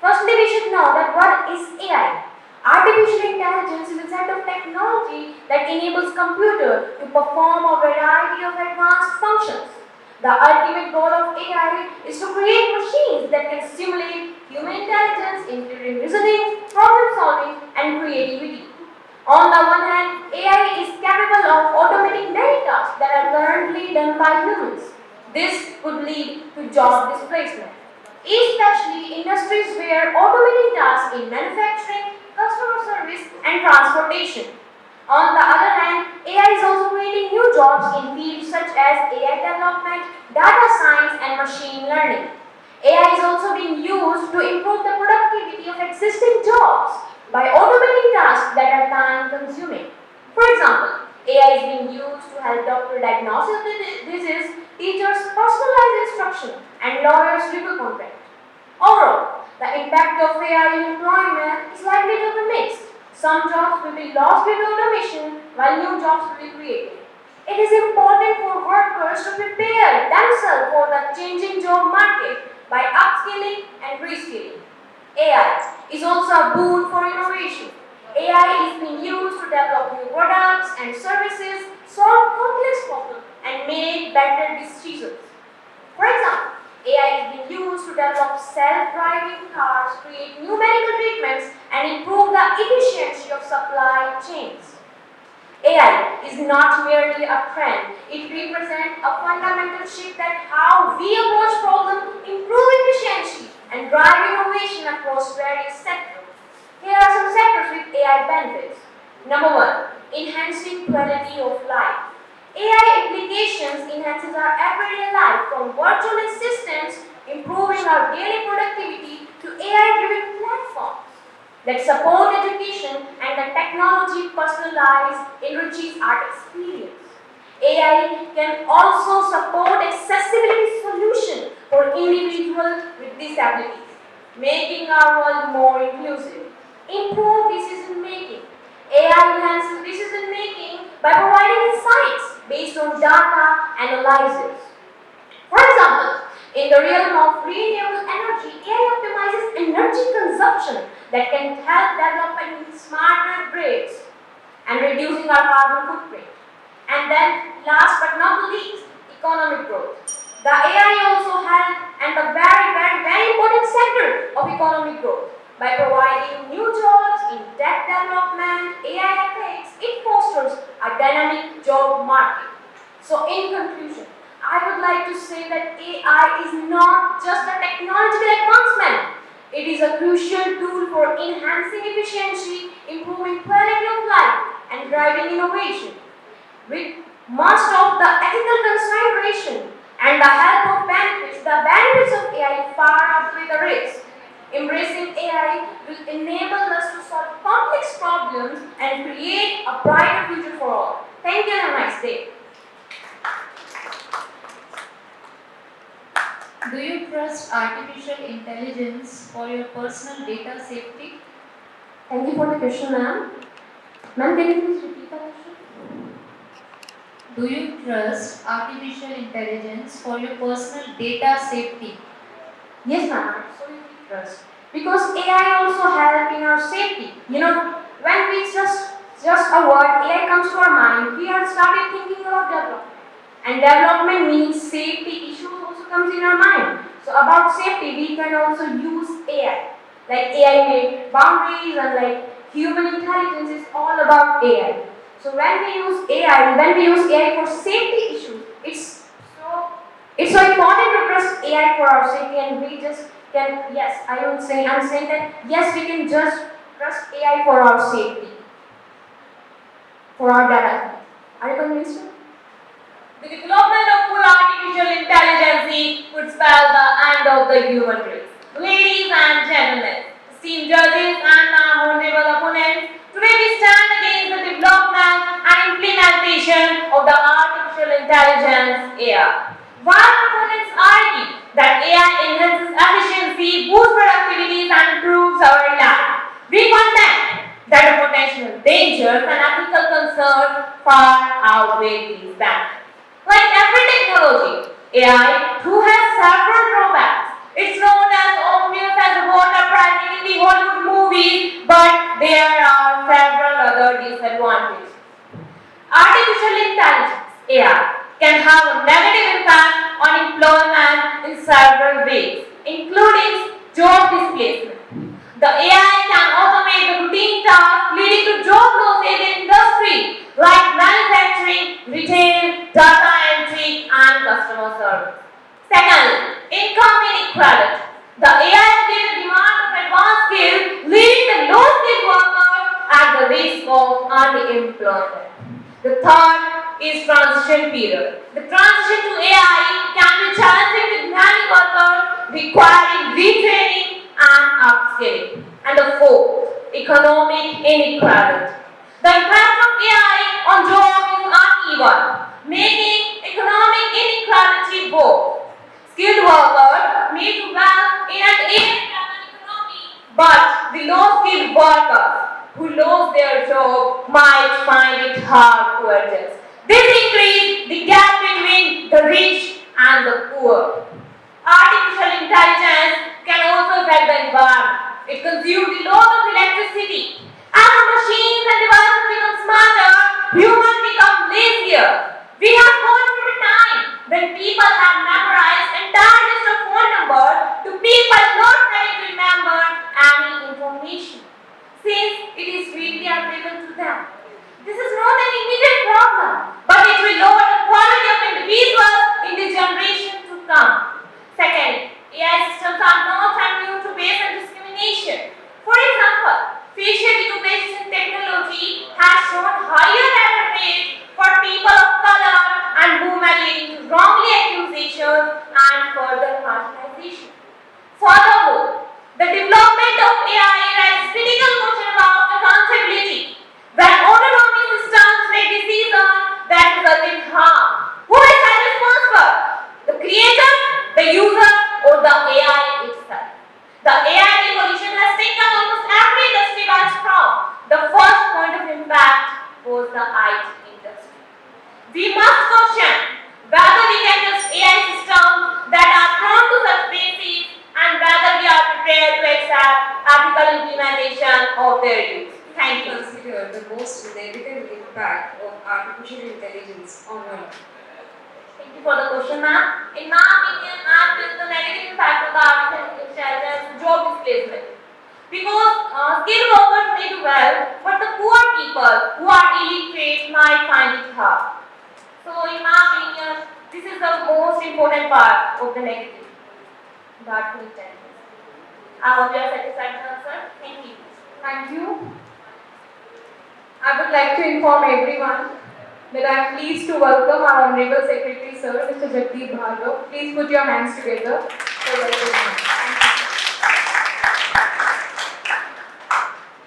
Firstly, we should know that what is AI? Artificial intelligence is a set of technology that enables computer to perform a variety of advanced functions. The ultimate goal of AI is to create machines that can stimulate human intelligence, including reasoning, problem solving, and creativity. On the one hand, AI is capable of automating many tasks that are currently done by humans. This could lead to job displacement, especially industries where automating tasks in manufacturing, customer service, and transportation. On the other hand, AI is also creating new jobs in fields such as AI development, data science, and machine learning. AI is also being used to improve the productivity of existing jobs by automating tasks that are time consuming. For example, AI is being used to help doctors diagnose disease, teachers personalize instruction, and lawyers review contracts. Overall, the impact of AI in employment is likely to be mixed. Some jobs will be lost due to automation, while new jobs will be created. It is important for workers to prepare themselves for the changing job market by upskilling and reskilling. AI is also a boon for innovation. AI is being used to develop new products and services, solve complex problems, and make better decisions. For example, AI is being used to develop self-driving cars, create new medical treatments, and improve the efficiency of supply chains. AI is not merely a trend, it represents a fundamental shift that how we approach problems, improve efficiency, and drive innovation across various sectors. Here are some sectors with AI benefits. Number one, enhancing quality of life. AI applications enhances our everyday life from virtual assistants improving our daily productivity to AI-driven platforms that support education and the technology personalized enriches our experience. AI can also support accessibility solutions for individuals with disabilities, making our world more inclusive. Improve decision making. AI enhances decision making by providing insights based on data analysis. For example, in the realm of renewable energy, AI optimizes energy consumption that can help developing smarter grids and reducing our carbon footprint. And then, last but not least, economic growth. The AI also helps and a very important sector of economic growth. By providing new jobs in tech development, AI ethics, it fosters a dynamic job market. So in conclusion, I would like to say that AI is not just a technological advancement. It is a crucial tool for enhancing efficiency, improving quality of life, and driving innovation. With most of the ethical consideration and the help of benefits, the benefits of AI far outweigh the risks. Embracing AI will enable us to solve complex problems and create a brighter future for all. Thank you and have a nice day. Do you trust artificial intelligence for your personal data safety? Thank you for the question, ma'am. Ma'am, can you please repeat the question? Do you trust artificial intelligence for your personal data safety? Yes, ma'am. Absolutely trust. Because AI also help in our safety. You know, when we just a word AI comes to our mind, we have started thinking about development. And development means safety issues also comes in our mind. So about safety, we can also use AI. Like AI made boundaries and like human intelligence is all about AI. So when we use AI for safety issues, it's so important to trust AI for our safety, and we just can, yes, I'm saying that yes, we can just trust AI for our safety, for our data. Are you convinced? The development of full artificial intelligence could spell the end of the human race. Ladies and gentlemen, esteemed judges and our honorable opponents, today we stand against the development and implementation of the artificial intelligence AI. While opponents argue that AI enhances efficiency, boosts productivity, and improves our life, we contend that the potential dangers and ethical concerns far outweigh these benefits. Like every technology, AI too has several drawbacks. It's known as obvious as water pricing in the Hollywood movies, but there are several other disadvantages. Artificial intelligence, AI, can have a negative impact on employment in several ways, including job displacement. The AI can automate the routine tasks, leading to job losses in industry like manufacturing, retail, data entry, and customer service. Second, income inequality. The AI creates a demand of advanced skills, leaving the low-skilled workers at the risk of unemployment. The third is transition period. The transition to AI can be challenging with many workers requiring retraining and upskilling. And the fourth, economic inequality. The impact of AI on jobs is uneven, making economic inequality both. Skilled workers may do well in an AI-driven economy, but the low-skilled workers who lose their job might find it hard to adjust. This increases the gap between the rich and the poor. Artificial intelligence can also affect the environment. It consumes a lot of electricity. As the machines and devices become smarter, humans become lazier. We have gone from a time when people have memorized entire list of phone numbers to people not ready to remember any information, since it is freely available to them. This is not an immediate problem, but it will lower the quality of individuals in the generation to come. Second, AI systems are not immune to bias and discrimination. For example, facial recognition technology has shown higher error rates for people of color and women, leading to wrongly accusations and further marginalization. Furthermore, the development of AI raises critical question about accountability. When autonomous systems make decisions that result in harm, who is responsible? The creator, the user, or the AI itself? The AI revolution has taken almost every industry by storm. The first point of impact was the IT industry. We must question whether we can trust AI systems that are prone to such bases and whether we are prepared to accept ethical implementation of their use. Thank you. Consider the most negative impact of artificial intelligence on our life. Thank you for the question, ma'am. In my opinion, I feel the negative impact of the artificial intelligence job displacement. Because skilled workers may do well, but the poor people who are illiterate might find it hard. So, in my opinion, this is the most important part of the negative. The artificial intelligence. I hope you are satisfied with the answer. Thank you. Thank you. I would like to inform everyone that I am pleased to welcome our Honorable Secretary Sir, Mr. Thakur Dass Bhargava. Please put your hands together for welcoming him.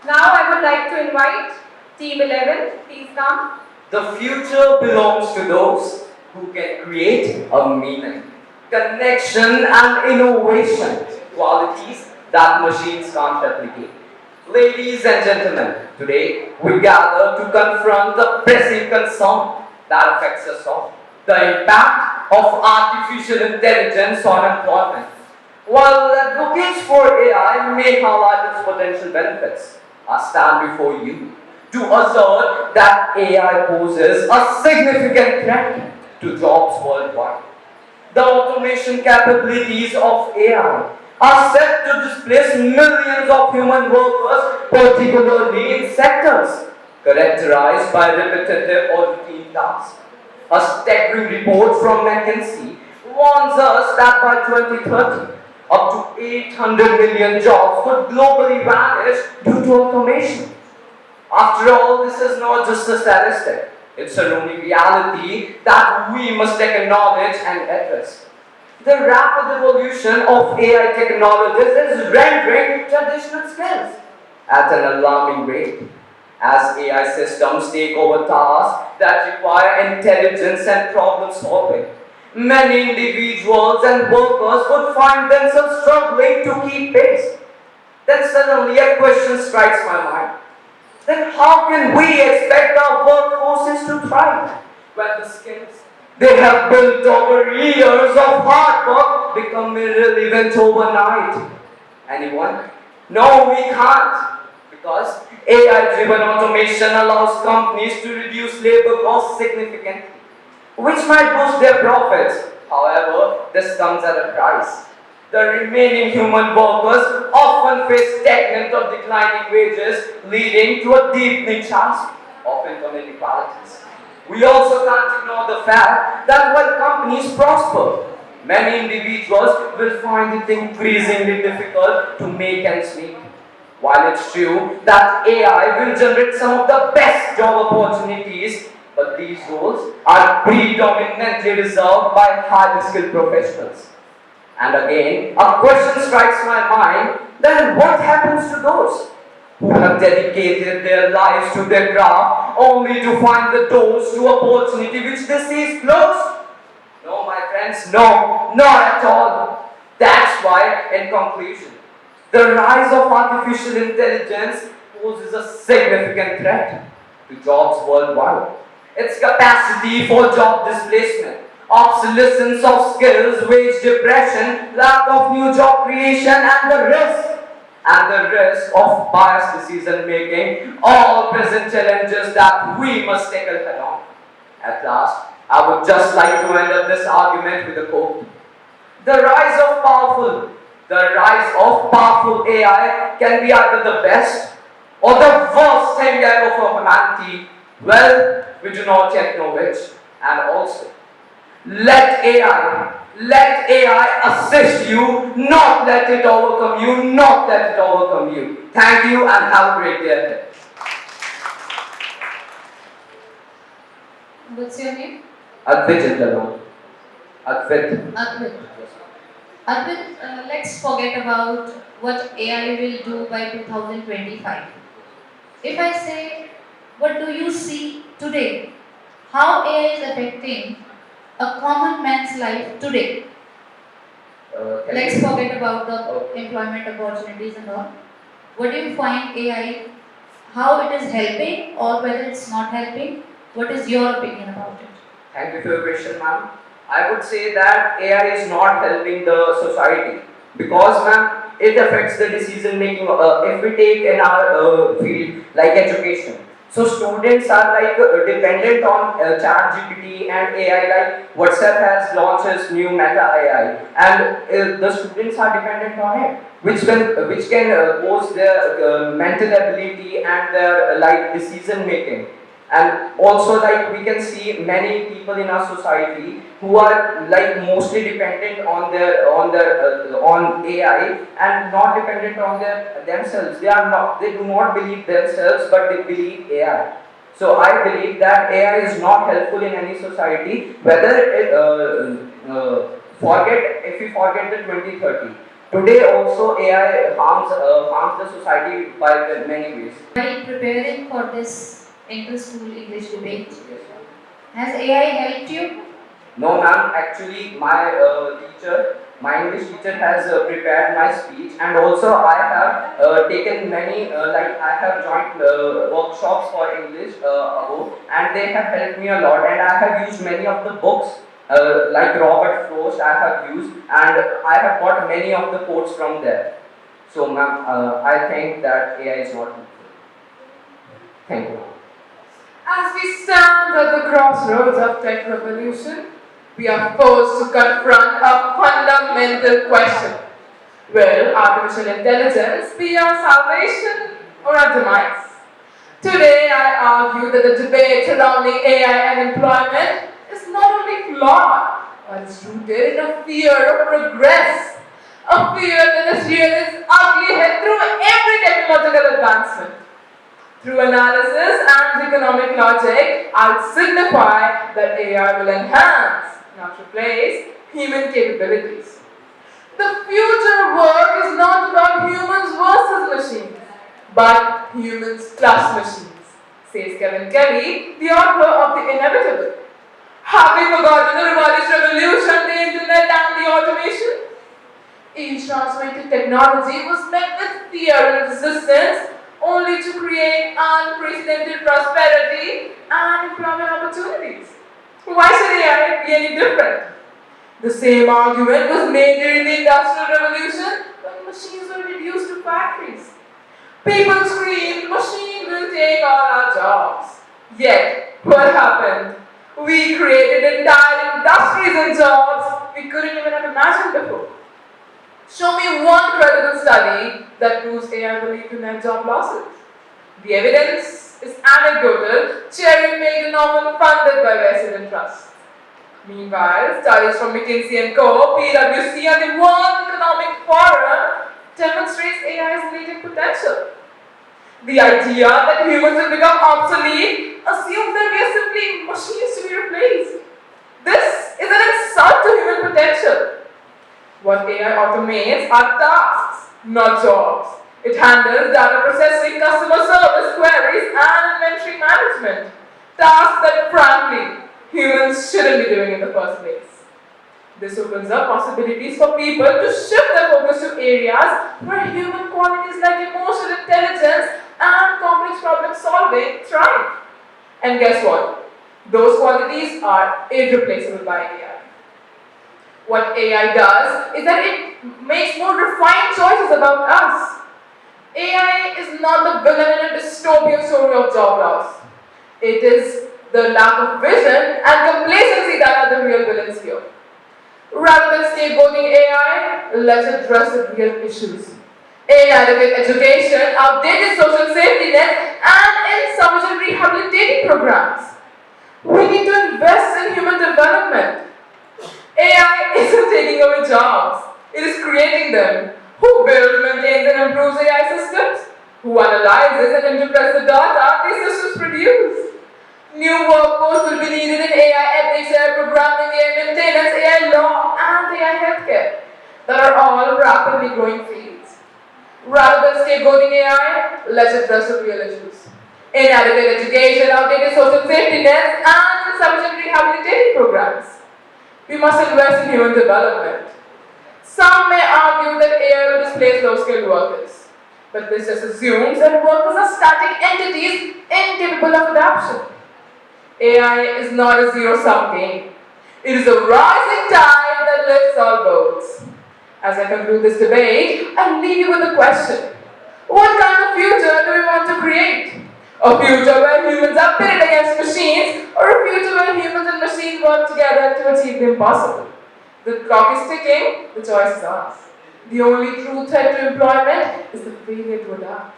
Now I would like to invite Team 11. Please come. The future belongs to those who can create a meaning, connection and innovation, qualities that machines can't replicate. Ladies and gentlemen, today we gather to confront the pressing concern that affects us all, the impact of artificial intelligence on employment. While advocates for AI may highlight its potential benefits, I stand before you to assert that AI poses a significant threat to jobs worldwide. The automation capabilities of AI are set to displace millions of human workers, particularly in sectors characterized by repetitive or routine tasks. A staggering report from McKinsey warns us that by 2030, up to 800 million jobs could globally vanish due to automation. After all, this is not just a statistic. It's a lonely reality that we must acknowledge and address. The rapid evolution of AI technologies is rendering traditional skills at an alarming rate. As AI systems take over tasks that require intelligence and problem solving, many individuals and workers would find themselves struggling to keep pace. Then suddenly a question strikes my mind. Then how can we expect our workforces to thrive when the skills they have built over years of hard work become irrelevant overnight? Anyone? No, we can't. Because AI-driven automation allows companies to reduce labor costs significantly, which might boost their profits. However, this comes at a price. The remaining human workers often face stagnant or declining wages, leading to a deepening chance of income inequalities. We also can't ignore the fact that while companies prosper, many individuals will find it increasingly difficult to make ends meet. While it's true that AI will generate some of the best job opportunities, but these roles are predominantly reserved by highly skilled professionals. And again, a question strikes my mind, then what happens to those who have dedicated their lives to their craft only to find the doors to opportunity which they see is closed? No, my friends, no, not at all. That's why, in conclusion, the rise of artificial intelligence poses a significant threat to jobs worldwide. Its capacity for job displacement, obsolescence of skills, wage depression, lack of new job creation, and the risk of biased decision making, all present challenges that we must tackle head on. At last, I would just like to end up this argument with a quote. The rise of powerful AI can be either the best or the worst thing ever for humanity. Well, we do not yet know which. And also, let AI assist you, not let it overcome you, not let it overcome you. Thank you and have a great day ahead. What's your name? Advait Jindal. Advait. Advait. Advait, let's forget about what AI will do by 2025. If I say, what do you see today? How AI is affecting a common man's life today? Let's forget about the employment opportunities and all. What do you find AI, how it is helping or whether it's not helping? What is your opinion about it? Thank you for your question, ma'am. I would say that AI is not helping the society because, ma'am, it affects the decision making. If we take in our field like education, so students are like dependent on ChatGPT and AI. Like WhatsApp has launched its new Meta AI, and the students are dependent on it, which can boost their mental ability and their like decision making. And also like we can see many people in our society who are like mostly dependent on AI and not dependent on themselves. They do not believe themselves but they believe AI. So I believe that AI is not helpful in any society, whether it, if we forget the 2030. Today also AI harms the society by many ways. While preparing for this inter-school English debate, has AI helped you? No, ma'am. Actually, my English teacher has prepared my speech, and also I have taken many, I have joined workshops for English above, and they have helped me a lot. And I have used many of the books, like Robert Frost, I have used, and I have got many of the quotes from there. So, ma'am, I think that AI is not helpful. Thank you. As we stand at the crossroads of tech revolution, we are forced to confront a fundamental question. Will artificial intelligence be our salvation or our demise? Today, I argue that the debate surrounding AI and employment is not only flawed, but it's rooted in a fear of progress, a fear that has reared its ugly head through every technological advancement. Through analysis and economic logic, I would signify that AI will enhance, not replace, human capabilities. The future of work is not about humans versus machines, but humans plus machines, says Kevin Kelly, the author of The Inevitable. Have we forgotten the revolutionary revolution, the internet and the automation? Each transformative technology was met with fear and resistance, only to create unprecedented prosperity and employment opportunities. Why should AI be any different? The same argument was made during the Industrial Revolution when machines were reduced to factories. People screamed, machine will take all our jobs. Yet, what happened? We created entire industries and jobs we couldn't even have imagined before. Show me one credible study that proves AI will lead to net job losses. The evidence is anecdotal, cherry-picked and often funded by resident trusts. Meanwhile, studies from McKinsey and Co., PwC, and the World Economic Forum demonstrates AI's latent potential. The idea that humans will become obsolete assumes that we are simply machines to be replaced. This is an insult to human potential. What AI automates are tasks, not jobs. It handles data processing, customer service queries, and inventory management. Tasks that, frankly, humans shouldn't be doing in the first place. This opens up possibilities for people to shift their focus to areas where human qualities like emotional intelligence and complex problem solving thrive. And guess what? Those qualities are irreplaceable by AI. What AI does is that it makes more refined choices about us. AI is not the villain in a dystopian story of job loss. It is the lack of vision and complacency that are the real villains here. Rather than scapegoating AI, let's address the real issues. Inadequate education, outdated social safety nets, and insufficient rehabilitating programs. We need to invest in human development. AI isn't taking away jobs, it is creating them. Who builds, maintains, and improves AI systems? Who analyzes and interprets the data these systems produce? New workforce will be needed in AI ethics, AI programming, AI maintenance, AI law, and AI healthcare that are all rapidly growing fields. Rather than scapegoating AI, let's address the real issues. Inadequate education, outdated social safety nets, and insufficient rehabilitating programs. We must invest in human development. Some may argue that AI will displace low-skilled workers, but this just assumes that workers are static entities incapable of adaptation. AI is not a zero-sum game. It is a rising tide that lifts all boats. As I conclude this debate, I leave you with a question. What kind of future do we want to create? A future where humans are pitted against machines, or a future where humans and machines work together to achieve the impossible? The clock is ticking, the choice is ours. The only true threat to employment is the failure to adapt.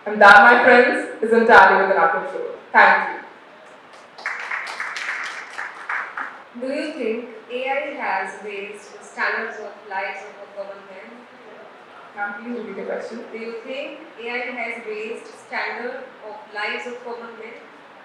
And that, my friends, is entirely within our control. Thank you. Do you think AI has raised the standards of lives of a common man? Ma'am, please repeat the question. Do you think AI has raised standard of lives of common men?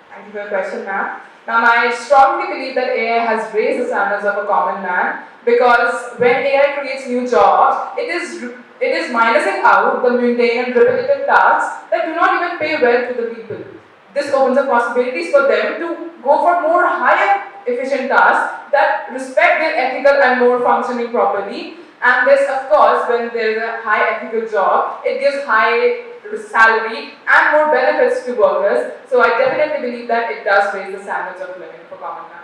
Thank you for the question, ma'am. Ma'am, I strongly believe that AI has raised the standards of a common man because when AI creates new jobs, it is minusing out the mundane and repetitive tasks that do not even pay well to the people. This opens up possibilities for them to go for more higher efficient tasks that respect their ethical and more functioning properly. And this, of course, when there is a high ethical job, it gives high salary and more benefits to workers. So I definitely believe that it does raise the standards of living for common man.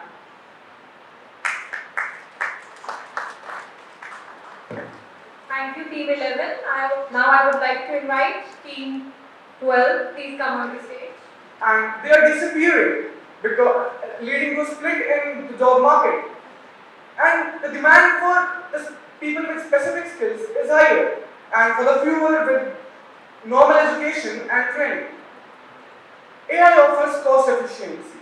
Thank you, Team 11. Now I would like to invite Team 12. Please come on the stage. And they are disappearing because leading to a split in the job market. and the demand for the people with specific skills is higher, and for the fewer with normal education and training. AI offers cost efficiency.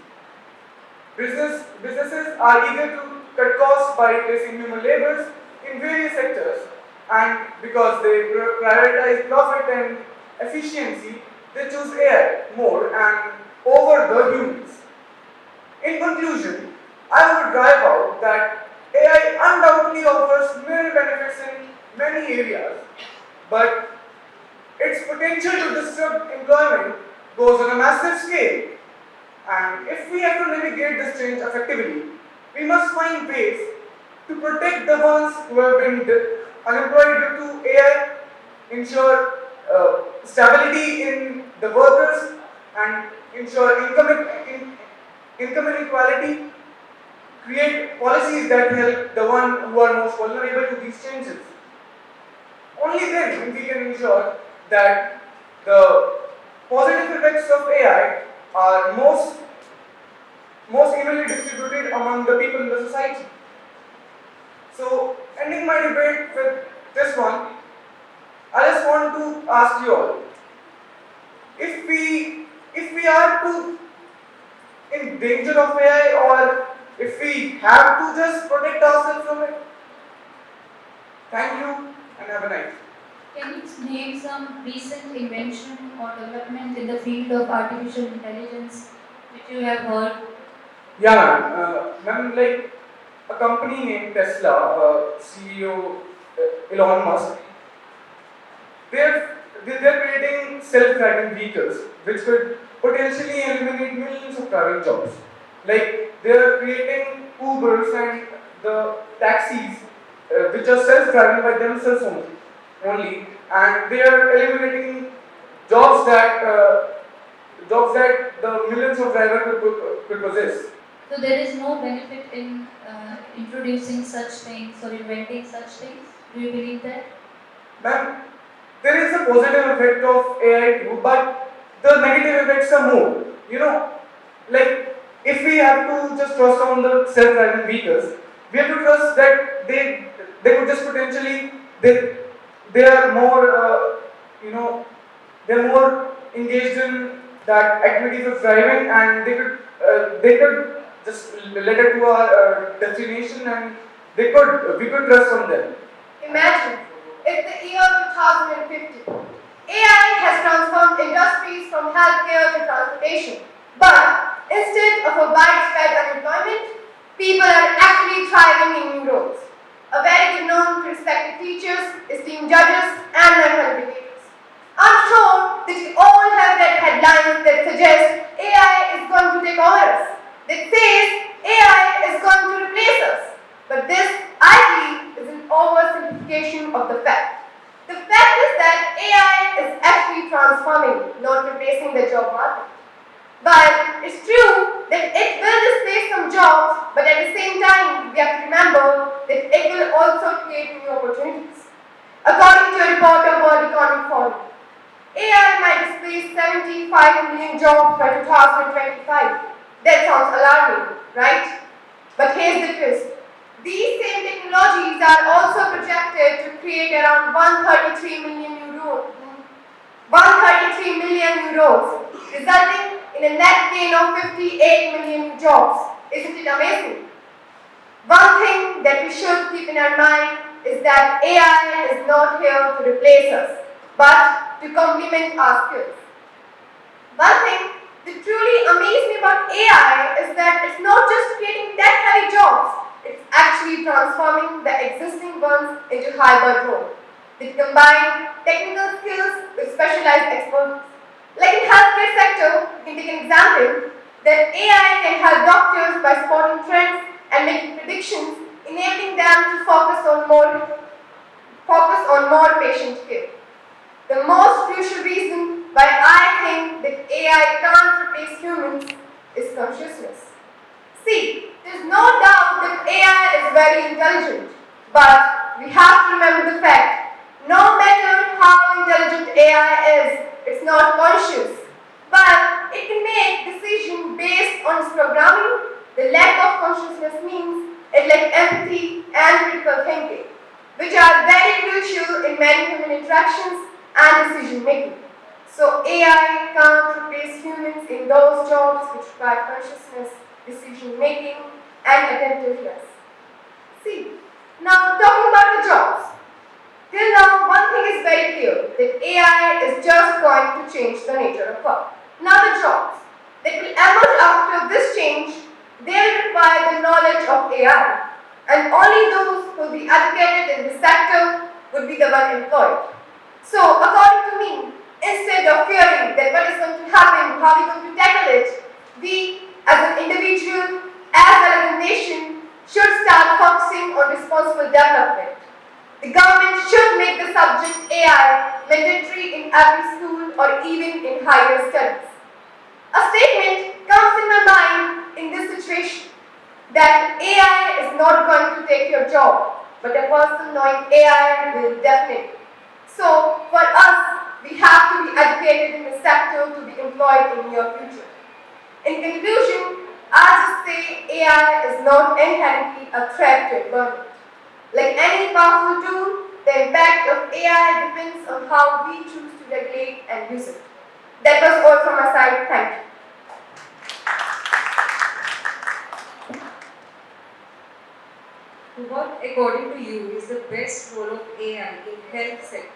Businesses are eager to cut costs by replacing human laborers in various sectors, and because they prioritize profit and efficiency, they choose AI more and over the humans. In conclusion, I would drive out that AI undoubtedly offers many benefits in many areas, but its potential to disrupt employment goes on a massive scale. And if we have to navigate this change effectively, we must find ways to protect the ones who have been unemployed due to AI, ensure stability in the workers, and ensure income inequality, create policies that help the ones who are most vulnerable to these changes. Only then we can ensure that the positive effects of AI are most evenly distributed among the people in the society. So, ending my debate with this one, I just want to ask you all, if we are in danger of AI, or if we have to just protect ourselves from it. Thank you and have a nice day. Can you name some recent invention or development in the field of artificial intelligence which you have heard? Yeah, ma'am, like a company named Tesla, CEO Elon Musk, they're creating self-driving vehicles which could potentially eliminate millions of driving jobs. Like they're creating Ubers and the taxis which are self-driving by themselves only, and they are eliminating jobs that the millions of drivers could possess. So there is no benefit in introducing such things or inventing such things. Do you believe that? Ma'am, there is a positive effect of AI too, but the negative effects are more. You know, like if we have to just trust on the self-driving vehicles, we have to trust that they could just potentially they are more they're more engaged in that activities of driving, and they could just let it to our destination, and we could trust on them. Imagine if the year 2050, AI has transformed industries from healthcare to transportation, but instead of a widespread unemployment, people are actually thriving in new roles. A very good known to respected teachers, esteemed judges, and mental educators. I'm sure that you all have read headlines that suggest AI is going to take over us, that says AI is going to replace us. But this, I believe, is an oversimplification of the fact. The fact is that AI is actually transforming, not replacing the job market. But it's true that it will displace some jobs, but at the same time, we have to remember that it will also create new opportunities. According to a report of World Economic Forum, AI might displace 75 million jobs by 2025. That sounds alarming, right? But here's the twist. These same technologies are also projected to create around 133 million euros, resulting in a net gain of 58 million jobs. Isn't it amazing? One thing that we should keep in our mind is that AI is not here to replace us, but to complement our skills. One thing that truly amazes me about AI is that it's not just creating tech-heavy jobs, it's actually transforming the existing ones into hybrid roles that combine technical skills with specialized expertise. Like in healthcare sector, we can take an example that AI can help doctors by spotting trends and making predictions, enabling them to focus on more patient care. The most crucial reason why I think that AI can't replace humans is consciousness. See, there's no doubt that AI is very intelligent, but we have to remember the fact, no matter how intelligent AI is, it's not conscious. But it can make decisions based on its programming. The lack of consciousness means it like empathy and critical thinking, which are very crucial in many human interactions and decision making. So AI can't replace humans in those jobs which require consciousness, decision making, and attentiveness. See, now talking about the jobs. Till now, one thing is very clear, that AI is just going to change the nature of work. Now the jobs that will emerge after this change, they will require the knowledge of AI, and only those who will be educated in this sector would be the one employed. So, according to me, instead of fearing that what is going to happen, how we are going to tackle it, we as an individual, as well as a nation, should start focusing on responsible development. The government should make the subject AI mandatory in every school or even in higher studies. A statement comes in my mind in this situation, that AI is not going to take your job, but a person knowing AI will definitely. So, for us, we have to be educated in the sector to be employed in your future. In conclusion, I just say AI is not inherently a threat to employment. Like any powerful tool, the impact of AI depends on how we choose to regulate and use it. That was all from my side. Thank you. What, according to you, is the best role of AI in health sector?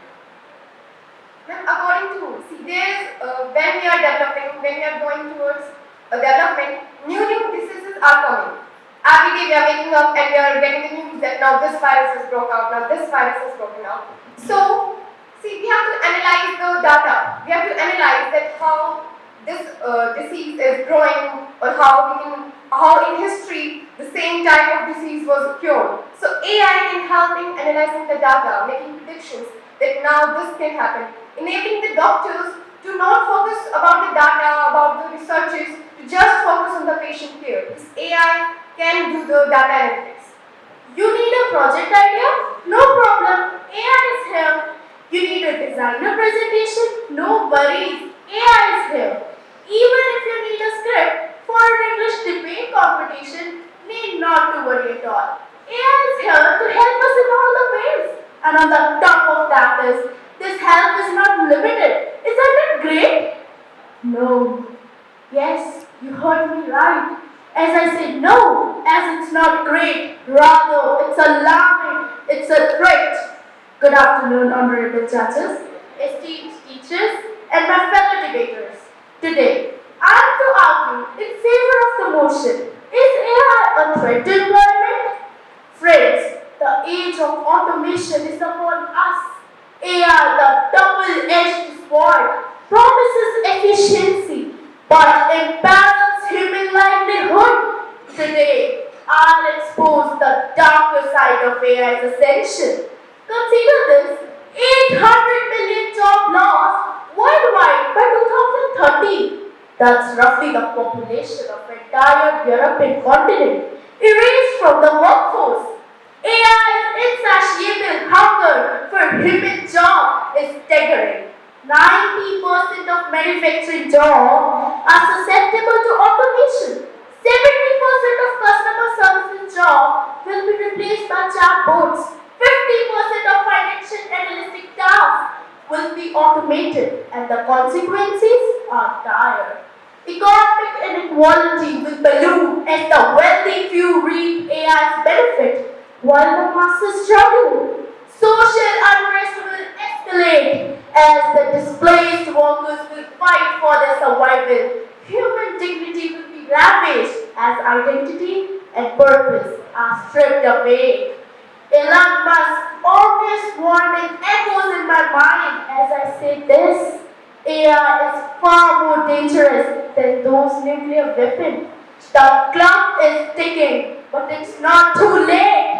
According to, see, there's when we are developing, when we are going towards development, new diseases are coming. Every day we are waking up and we are getting the news that now this virus has broke out, now this virus has broken out. So, see, we have to analyze the data. We have to analyze that how this disease is growing, or how in history the same type of disease was cured. So AI can help in analyzing the data, making predictions that now this can happen, enabling the doctors to not focus about the data, about the researches, to just focus on the patient care. This AI can do the data analytics. You need a project idea? No problem. AI is here. You need a designer presentation? No worries. AI is here. Even if you need a script for an English debate competition, need not to worry at all. AI is here to help us in all the ways. And on the top of that is, this help is not limited. Isn't it great? No. Yes, you heard me right. As I said no, as it's not great, rather it's alarming, it's a threat. Good afternoon, honorable judges, esteemed teachers, and my fellow debaters. Today, I am to argue in favor of the motion. Is AI a threat to employment? Friends, the age of automation is upon us. AI, the double-edged sword, promises efficiency, but imperils human livelihood. Today, I'll expose the darker side of AI's ascension. Consider this, 800 million job lost worldwide by 2030. That's roughly the population of the entire European continent, erased from the workforce. AI's insatiable hunger for human job is staggering. 90% of manufacturing jobs are susceptible to automation. 70% of customer services jobs will be replaced by chatbots. 50% of financial analytic tasks will be automated, and the consequences are dire. Economic inequality will balloon as the wealthy few reap AI's benefit, while the masses struggle. Social unrest will escalate as the displaced workers will fight for their survival. Human dignity will be ravaged as identity and purpose are stripped away. Elon Musk's obvious warning echoes in my mind as I say this. AI is far more dangerous than those nuclear weapons. The clock is ticking, but it's not too late.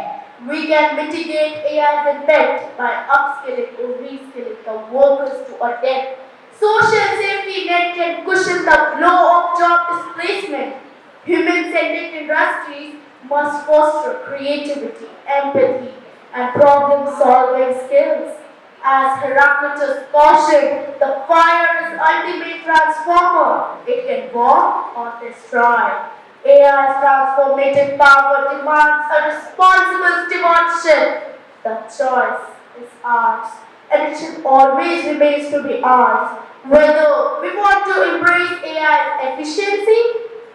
We can mitigate AI's impact by upskilling or reskilling the workers to adapt. Social safety net can cushion the blow of job displacement. Human-centered industries must foster creativity, empathy, and problem-solving skills. As Heraclitus cautioned, the fire is ultimate transformer. It can warm or destroy. AI's transformative power demands a responsible stewardship. The choice is ours, and it should always remain to be ours. Whether we want to embrace AI's efficiency,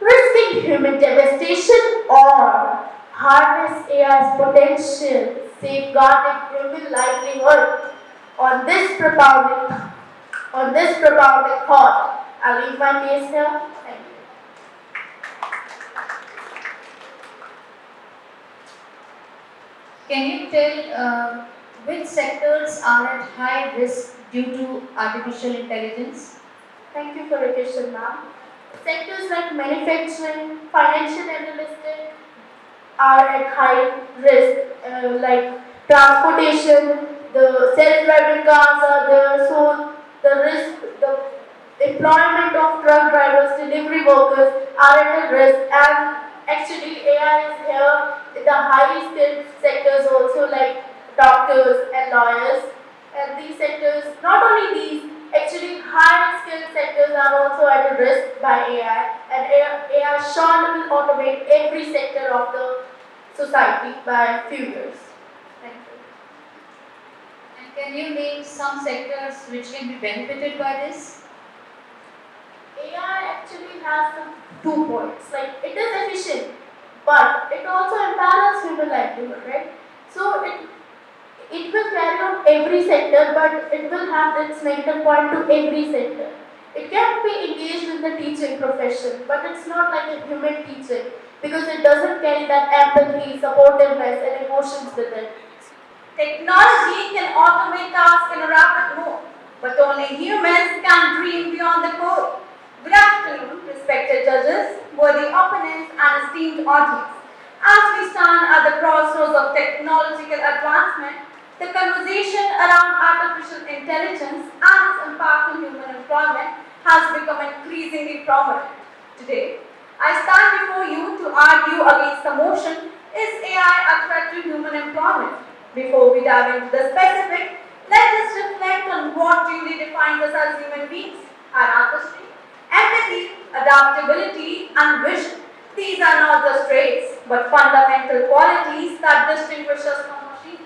risking human devastation, or harness AI's potential, safeguarding human livelihood. On this propounding thought, I'll leave my case here. Thank you. Can you tell which sectors are at high risk due to artificial intelligence? Thank you for your question, ma'am. Sectors like manufacturing, financial and real estate are at high risk, like transportation, the self-driving cars are there, so the employment of truck drivers, delivery workers are at a risk, and actually AI is here in the high skilled sectors also, like doctors and lawyers, and these sectors, not only these, actually high skilled sectors are also at a risk by AI, and AI surely will automate every sector of the society by a few years. Thank you. And can you name some sectors which can be benefited by this? AI actually has the 2 points. Like, it is efficient, but it also empowers human livelihood, right? So it will carry on every sector, but it will have its negative point to every sector. It can be engaged in the teaching profession, but it's not like a human teaching because it doesn't carry that empathy, supportiveness, and emotions with it. Technology can automate tasks in a rapid mode, but only humans can dream beyond the code. Good afternoon, respected judges, worthy opponents, and esteemed audience. As we stand at the crossroads of technological advancement, the conversation around artificial intelligence and its impact on human employment has become increasingly prominent. Today, I stand before you to argue against the motion, is AI a threat to human employment? Before we dive into the specific, let us reflect on what truly defines us as human beings: our artistry, empathy, adaptability, and vision. These are not just traits, but fundamental qualities that distinguish us from machines.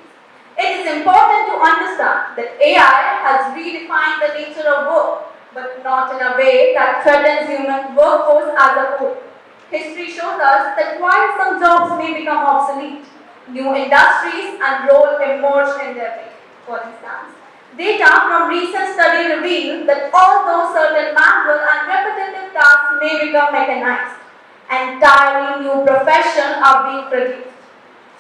It is important to understand that AI has redefined the nature of work, but not in a way that threatens human workforce as a whole. History shows us that while some jobs may become obsolete, new industries and roles emerge in their way. For instance, data from recent study reveal that although certain manual and repetitive tasks may become mechanized, entirely new professions are being produced.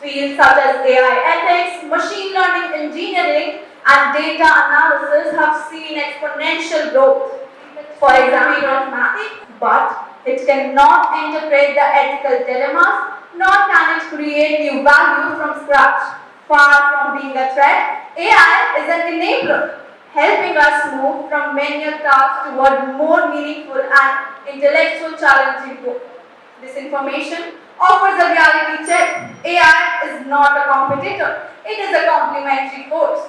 Fields such as AI ethics, machine learning engineering, and data analysis have seen exponential growth. For example, mathematics, but it cannot interpret the ethical dilemmas, nor can it create new values from scratch. Far from being a threat, AI is an enabler, helping us move from manual tasks toward more meaningful and intellectual challenging work. This information offers a reality check. AI is not a competitor, it is a complementary force.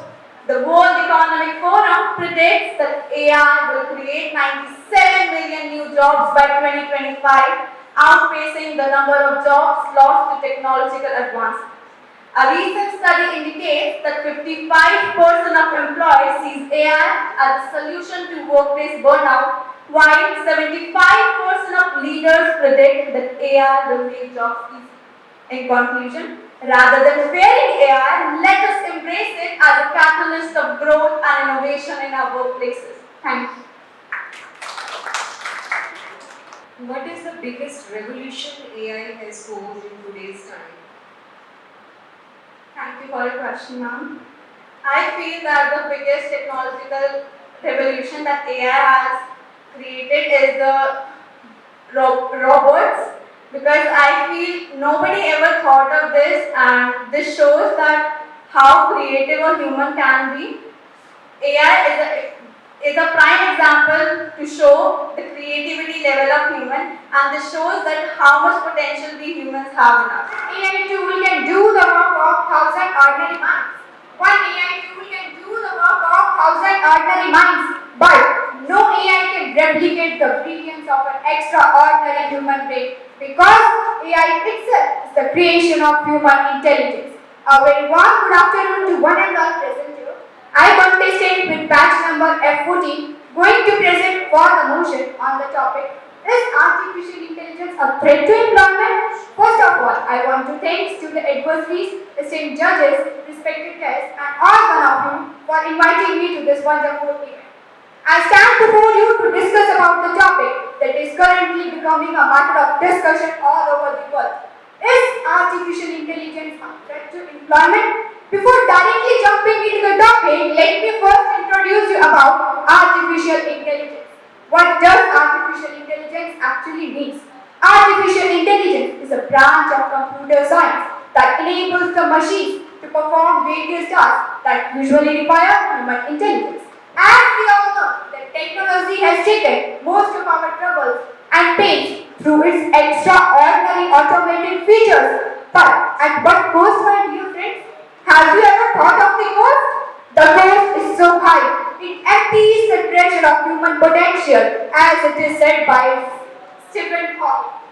The World Economic Forum predicts that AI will create 97 million new jobs by 2025, outpacing the number of jobs lost to technological advancement. A recent study indicates that 55% of employees sees AI as a solution to workplace burnout, while 75% of leaders predict that AI will make jobs easy. In conclusion, rather than fearing AI, let us embrace it as a catalyst of growth and innovation in our workplaces. Thank you. What is the biggest revolution AI has caused in today's time? Thank you for your question, ma'am. I feel that the biggest technological revolution that AI has created is the robots, because I feel nobody ever thought of this, and this shows that how creative a human can be. AI is a prime example to show the creativity level of human, and this shows that how much potential we humans have in us. AI tool can do the work of 1,000 ordinary minds. One AI tool can do the work of 1,000 ordinary minds. But no AI can replicate the brilliance of an extraordinary human brain because AI itself is the creation of human intelligence. A very warm good afternoon to one and all present here. I contestant with batch number F14 going to present for the motion on the topic, is artificial intelligence a threat to employment? First of all, I want to thank to the adversaries, esteemed judges, respected guests, and all one of you for inviting me to this wonderful event. I stand before you to discuss about the topic that is currently becoming a matter of discussion all over the world. Is artificial intelligence a threat to employment? Before directly jumping into the topic, let me first introduce you about artificial intelligence. What does artificial intelligence actually mean? Artificial intelligence is a branch of computer science that enables the machines to perform various tasks that usually require human intelligence. As we all know, that technology has taken most of our troubles and pains through its extraordinary automated features. But at what cost, my dear friends? Have you ever thought of the cost? The cost is so high, it empties the treasure of human potential, as it is said by Stephen Hawking.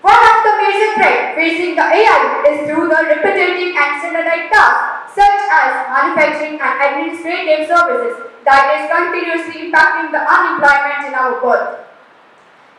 One of the major threats facing the AI is through the repetitive and standardized tasks, such as manufacturing and administrative services, that is continuously impacting the unemployment in our world.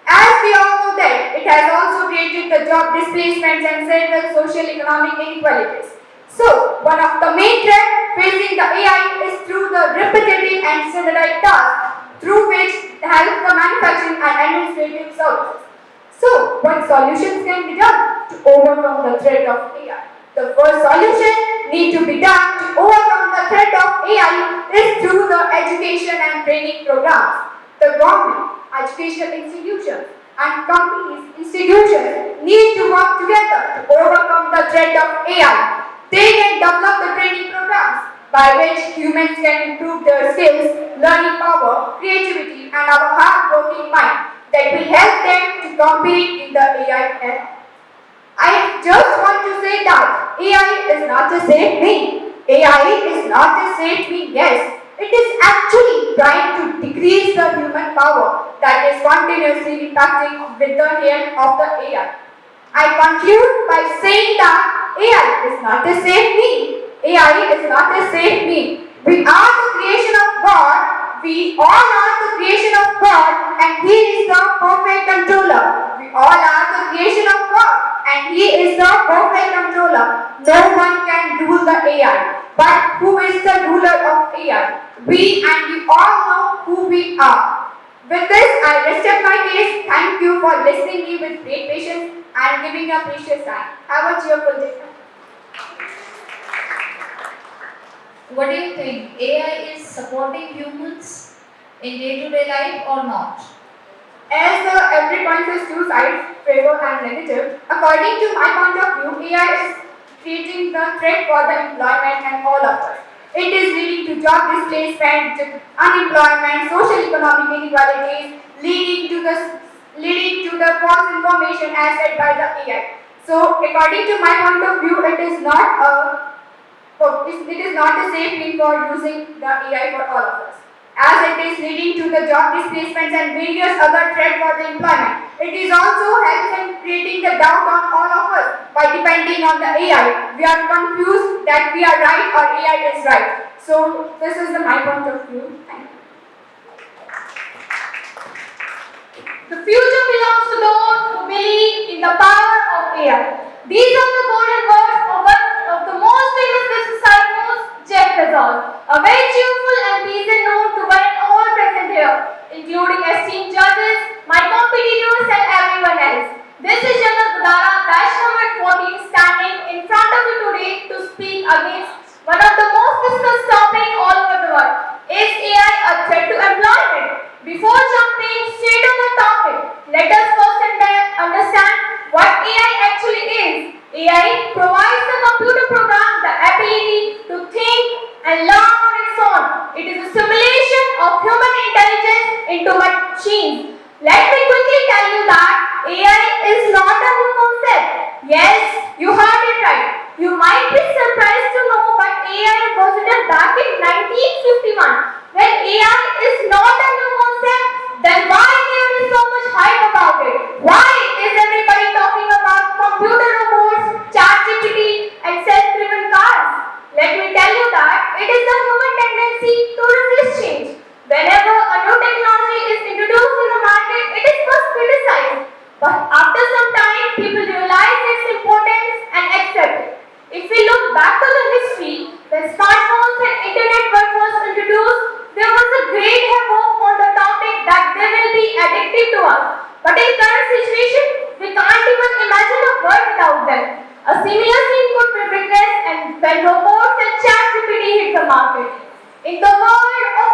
As we all know that, it has also created the job displacements and several social economic inequalities. So, one of the main threats facing the AI is through the repetitive and standardized tasks, through which help the manufacturing and administrative services. So, what solutions can be done to overcome the threat of AI? The first solution need to be done to overcome the threat of AI is through the education and training programs. The government, educational institutions, and companies, institutions need to work together to overcome the threat of AI. They can develop the training programs by which humans can improve their skills, learning power, creativity, and our hard-working mind that will help them to compete in the AI era. I just want to say that AI is not a safe thing. AI is not a safe thing, yes. It is actually trying to decrease the human power that is continuously impacting with the help of the AI. I conclude by saying that AI is not a safe being. AI is not a safe being. We are the creation of God. We all are the creation of God, and He is the perfect controller. We all are the creation of God, and He is the perfect controller. No one can rule the AI. But who is the ruler of AI? We, and we all know who we are. With this, I rest up my case. Thank you for listening me with great patience and giving your precious time. Have a cheerful day. What do you think? AI is supporting humans in day-to-day life or not? As every point has two sides, favor and negative, according to my point of view, AI is creating the threat for the employment and all of us. It is leading to job displacement, unemployment, social economic inequalities, leading to the false information as said by the AI. So, according to my point of view, it is not a safe thing for using the AI for all of us, as it is leading to the job displacements and various other threats for the employment. It is also helps in creating the doubt on all of us by depending on the AI. We are confused that we are right or AI is right. So this is my point of view. Thank you. The future belongs to those who believe in the power of AI. These are the golden words of one of the most famous business tycoons, Jeff Bezos. A very cheerful and pleasant note to one and all present here, including esteemed judges, my competitors, and everyone else. This is Jagat Budara, batch number 14, standing in front of you today to speak against one of the most discussed topics all over the world. Is AI a threat to employment? Before jumping straight on the topic, let us first understand what AI actually is. AI provides the computer program the ability to think and learn on its own. It is a simulation of human intelligence into machines. Let me quickly tell you that AI is not a new concept. Yes, you heard it right. You might be surprised to know, but AI was written back in 1951. When AI is not a new concept, then why there is so much hype about it? Why is everybody talking about computer robots, ChatGPT, and self-driven cars? Let me tell you that it is the human tendency to resist change. Whenever a new technology is introduced in the market, it is first criticized. But after some time, people realize its importance and accept it. If we look back to the history, when smartphones and internet were first introduced, there was a great hope on the topic that they will be addictive to us. But in current situation, we can't even imagine a world without them. A similar scene could be witnessed and when robots and ChatGPT hit the market. In the world of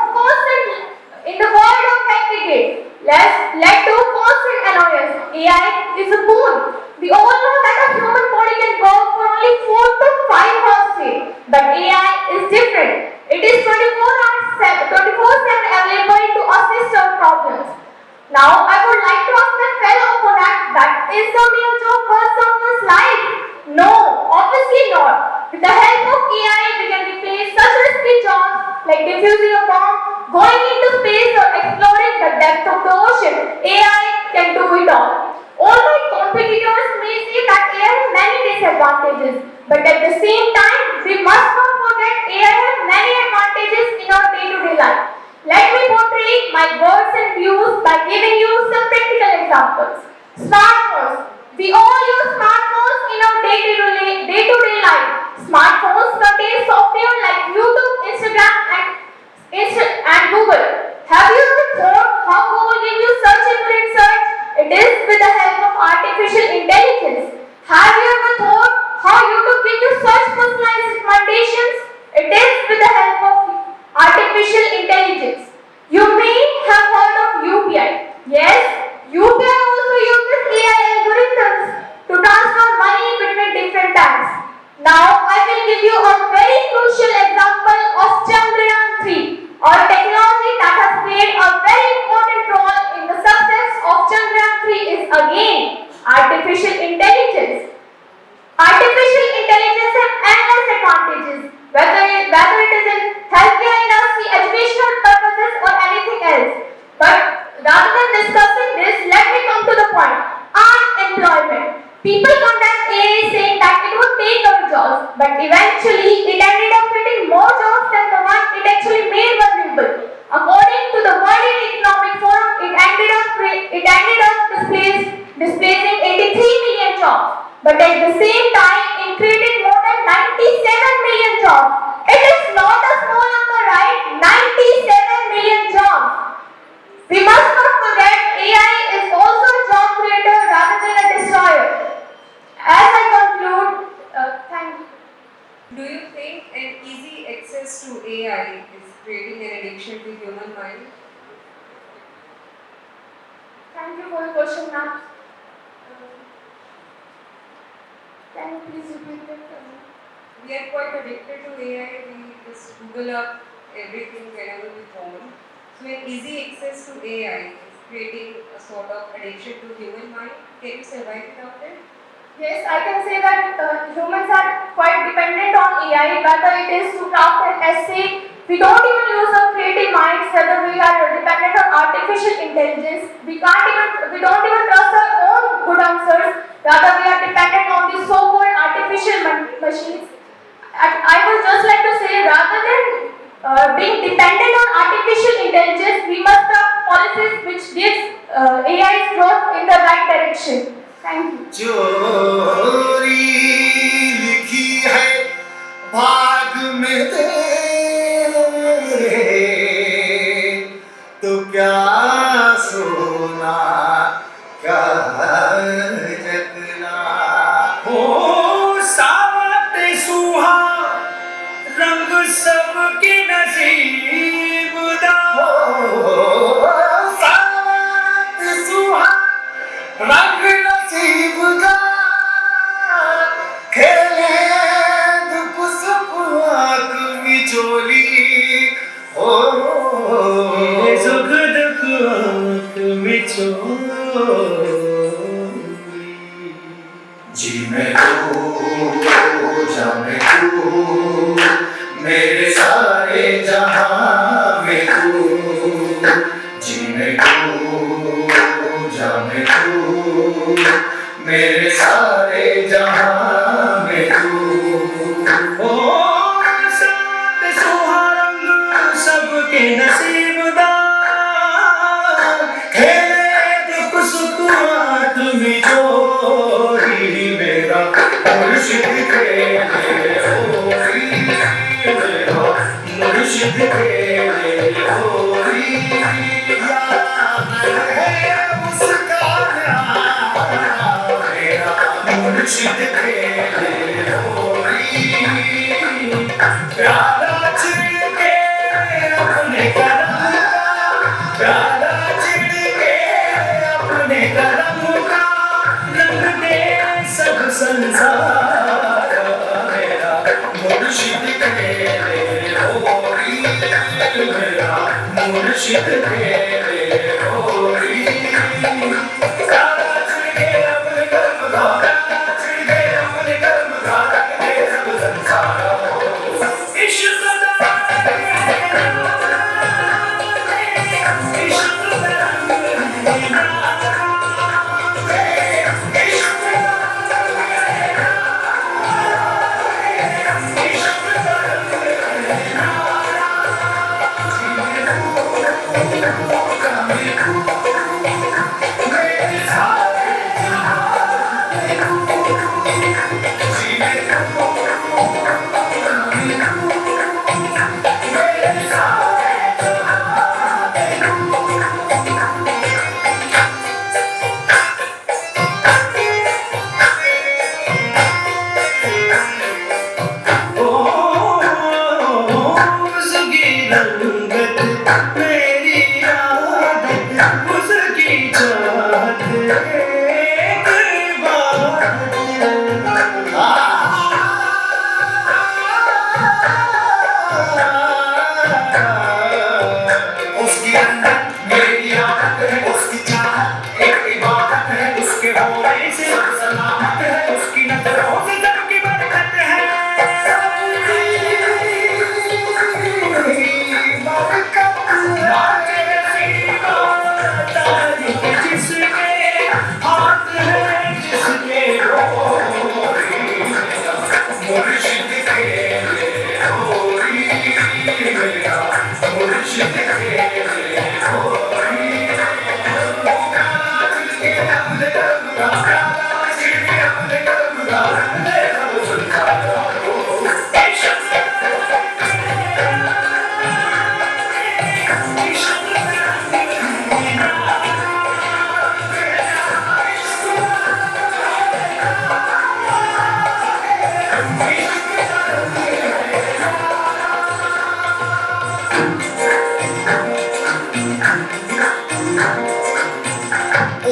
hectic led to constant annoyance, AI is a boon. We all know that a human body can work for only 4 to 5 hours straight, but AI is different. It is 24/7 available to assist our problems. Now, I would like to ask my fellow opponent that is the mere job worth someone's life? No, obviously not. With the help of AI, we can replace such risky jobs like defusing a bomb, going into space or exploring the depth of the ocean. AI can do it all. All my competitors may say that AI has many disadvantages, but at the same time, we must not forget AI has many advantages in our day-to-day life. Let me portray my words and views by giving you some practical examples. Smartphones. We all use smartphones in our day-to-day life. Smartphones contain software like YouTube, Instagram, and Google. Have you ever thought how Google gives you such accurate search? It is with the help of artificial intelligence. Have you ever thought how YouTube gives you such personalized recommendations? It is with the help of artificial intelligence. You may have heard of UPI. Yes, UPI also uses AI algorithms to transfer money between different banks. Now, I will give you a very crucial example of Chandrayaan-3, or technology that has played a very important role in the success of Chandrayaan-3 is again artificial intelligence. Artificial intelligence has endless advantages, whether it is in healthcare industry, educational purposes, or anything else. But rather than discussing this, let me come to the point. Unemployment. People condemn AI saying that it would take our jobs, but eventually it ended up creating more jobs than the one it actually made vulnerable. According to the World Economic Forum, it ended up displacing 83 million jobs. But at the same time, it created more than 97 million jobs. It is not a small number, right? 97 million jobs. We must not forget AI is also a job creator rather than a destroyer. As I conclude, thank you. Do you think an easy access to AI is creating an addiction to human mind? Thank you for your question, ma'am. Can you please repeat it? We are quite addicted to AI. We just Google up everything whenever we want. So an easy access to AI is creating a sort of addiction to human mind. Can you survive without it? Yes, I can say that humans are quite dependent on AI, whether it is to craft an essay. We don't even use our creative minds, whether we are dependent on artificial intelligence. We don't even trust our own good answers, rather we are dependent on these so-called artificial machines. And I would just like to say, rather than being dependent on artificial intelligence, we must have policies which gives AI's growth in the right direction. Thank you. चोरी लिखी है भाग में तेरे, तो क्या सोना क्या जगना हो, सावत सुहा रंग सबके नसीब दा हो, सावत सुहा रंग नसीब का खेले दुख सुख आँख मिचोली हो, सुख दुख आँख मिचोली। जी मैं तू जा मैं तू, मेरे सारे जहां में तू, जी मैं तू जा मैं तू, मेरे सारे जहां में तू। ओ सात सुहारंग सबके नसीब दा, खेले दुख सुख हाथ में जोड़ी, मेरा मुर्शिद खेले होरी, मेरा मुर्शिद खेले होरी, यार है उसका नाम, मेरा मुर्शिद खेले होरी। प्याला चिड़ के अपने करम का, प्याला चिड़ के अपने करम का, रंग दे सब संसार, मेरा मुर्शिद खेले होरी, मेरा मुर्शिद खेले होरी। प्याला चिड़ के अपने करम का, प्याला चिड़ के अपने करम का, रंग दे सब संसार। इश्क दा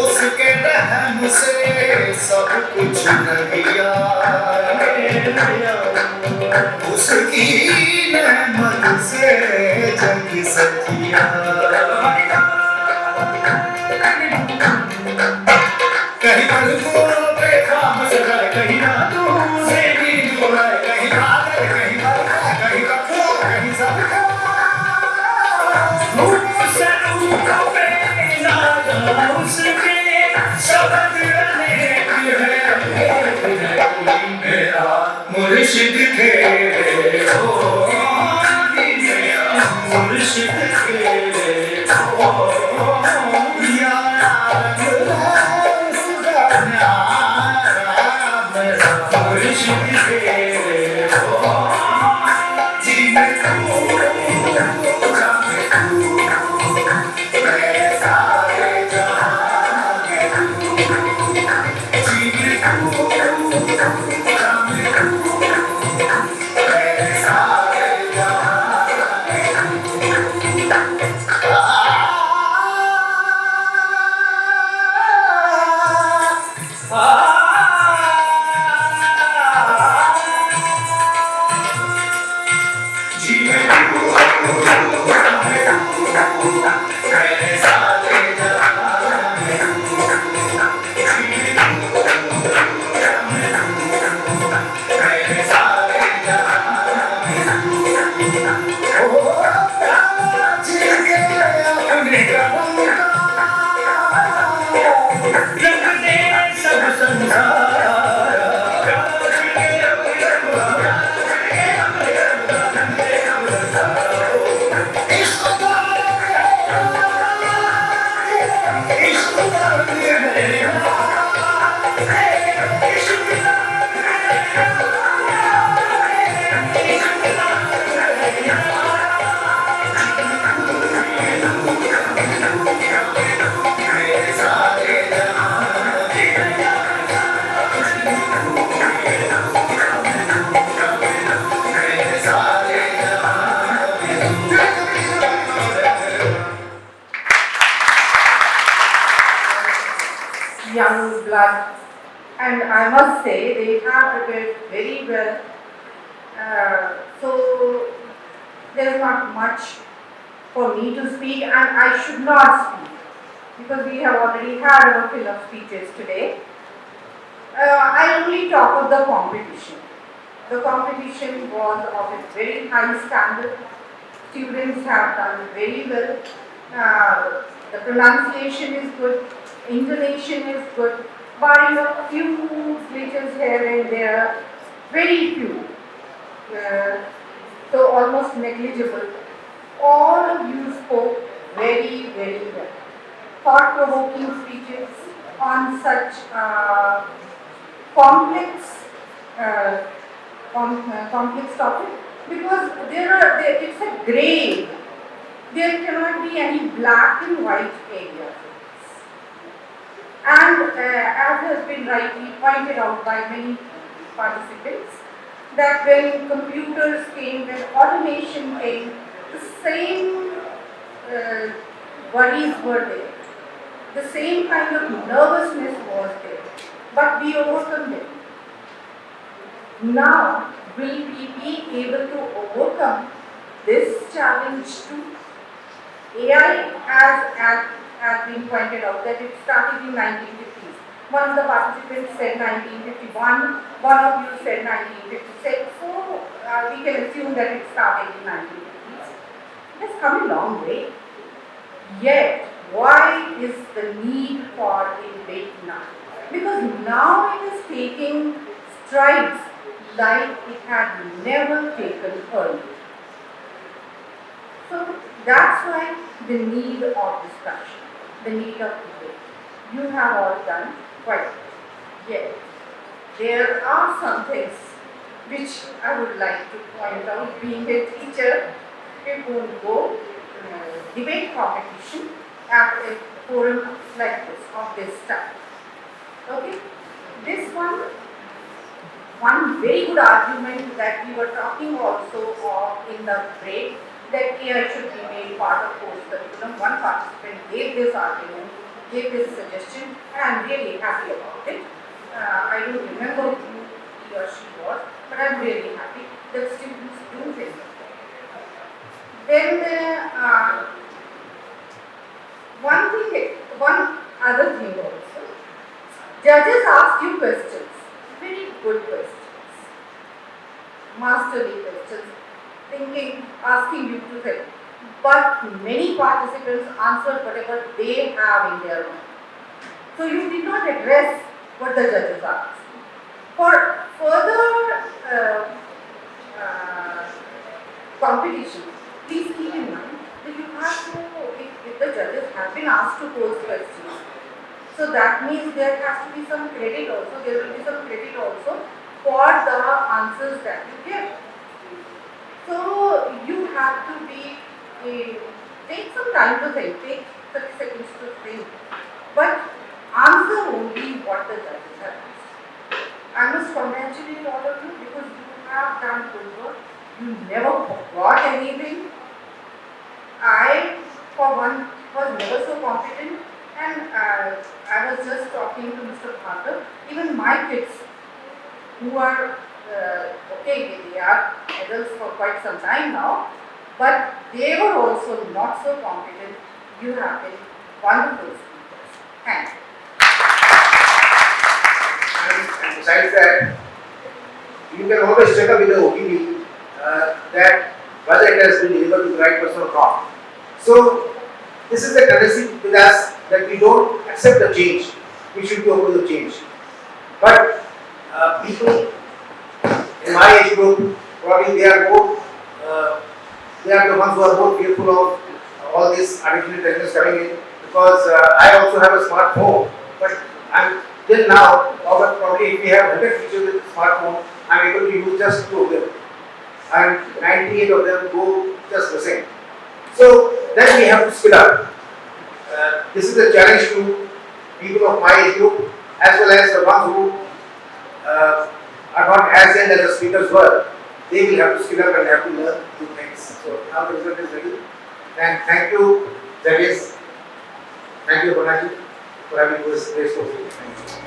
उसके रहम से सब कुछ नदिया, उसकी नेमत से जग सखिया। कहीं पलकों पे ख्वाब सजाए, कहीं रातों से नींद उड़ाए, कहीं बादल कहीं बरखा, कहीं बरखा कहीं सबका। उसके शब्द अनेक है, मेरा मुर्शिद खेले होरी, मेरा मुर्शिद खेले होरी। यार है उसका न्यारा, मेरा मुर्शिद खेले होरी। जी मैं तू जा मैं तू, मेरे सारे जहां में तू। जी मैं तू जा मैं तू, मेरे सारे जहां में तू। जी मैं तू मेरे सारे जहां में तू। जी मैं तू and I must say they have prepared very well. So there is not much for me to speak, and I should not speak because we have already had our fill of speeches today. I'll only talk of the competition. The competition was of a very high standard. Students have done very well. The pronunciation is good, intonation is good, barring a few glitches here and there, very few. So almost negligible. All of you spoke very, very well. Thought-provoking speeches on such complex topic, because it's a gray. There cannot be any black and white area. And as has been rightly pointed out by many participants, that when computers came, when automation came, the same worries were there. The same kind of nervousness was there. But we overcome them. Now, will we be able to overcome this challenge too? AI has been pointed out that it started in 1950s. One of the participants said 1951, one of you said 1956, so we can assume that it started in 1950s. It has come a long way. Yet, why is the need for a debate now? Because now it is taking strides like it had never taken earlier. So that's why the need of discussion, the need of debate. You have all done quite well. Yet, there are some things which I would like to point out. Being a teacher, it won't go debate competition at a forum like this, of this type. Okay, this one very good argument that we were talking also of in the break, that AI should be made part of course curriculum. One participant gave this argument, gave this suggestion, and I'm really happy about it. I don't remember who he or she was, but I'm really happy that students do this. Then one other thing also. Judges asked you questions, very good questions, masterly questions, asking you to think. But many participants answered whatever they have in their mind. So you did not address what the judges asked. For further competition, please keep in mind that you have to, if the judges have been asked to pose questions, so that means there has to be some credit also, there will be some credit also for the answers that you give. So you have to take some time to think, take 30 seconds to think, but answer only what the judges have asked. I must congratulate all of you because you have done good work. You never forgot anything. I, for one, was never so confident, and I was just talking to Mr. Thakur. Even my kids, who are okay, they are adults for quite some time now, but they were also not so confident. You have been wonderful speakers. Thank you. And besides that, you can always check up with the opinion that whether it has been delivered to the right person or not. So, this is the tendency with us that we don't accept the change. We should be open to change. But people in my age group, probably they are the ones who are more fearful of all this artificial intelligence coming in, because I also have a smartphone, but I'm till now, probably if we have 100 features with the smartphone, I'm able to use just 2 of them, and 98 of them go just the same. So then we have to skill up. This is a challenge to people of my age group, as well as the ones who are not as young as the speakers were. They will have to skill up and have to learn new things. So now the result is ready. And thank you, judges. Thank you, Bonaji, for having this graceful. Thank you.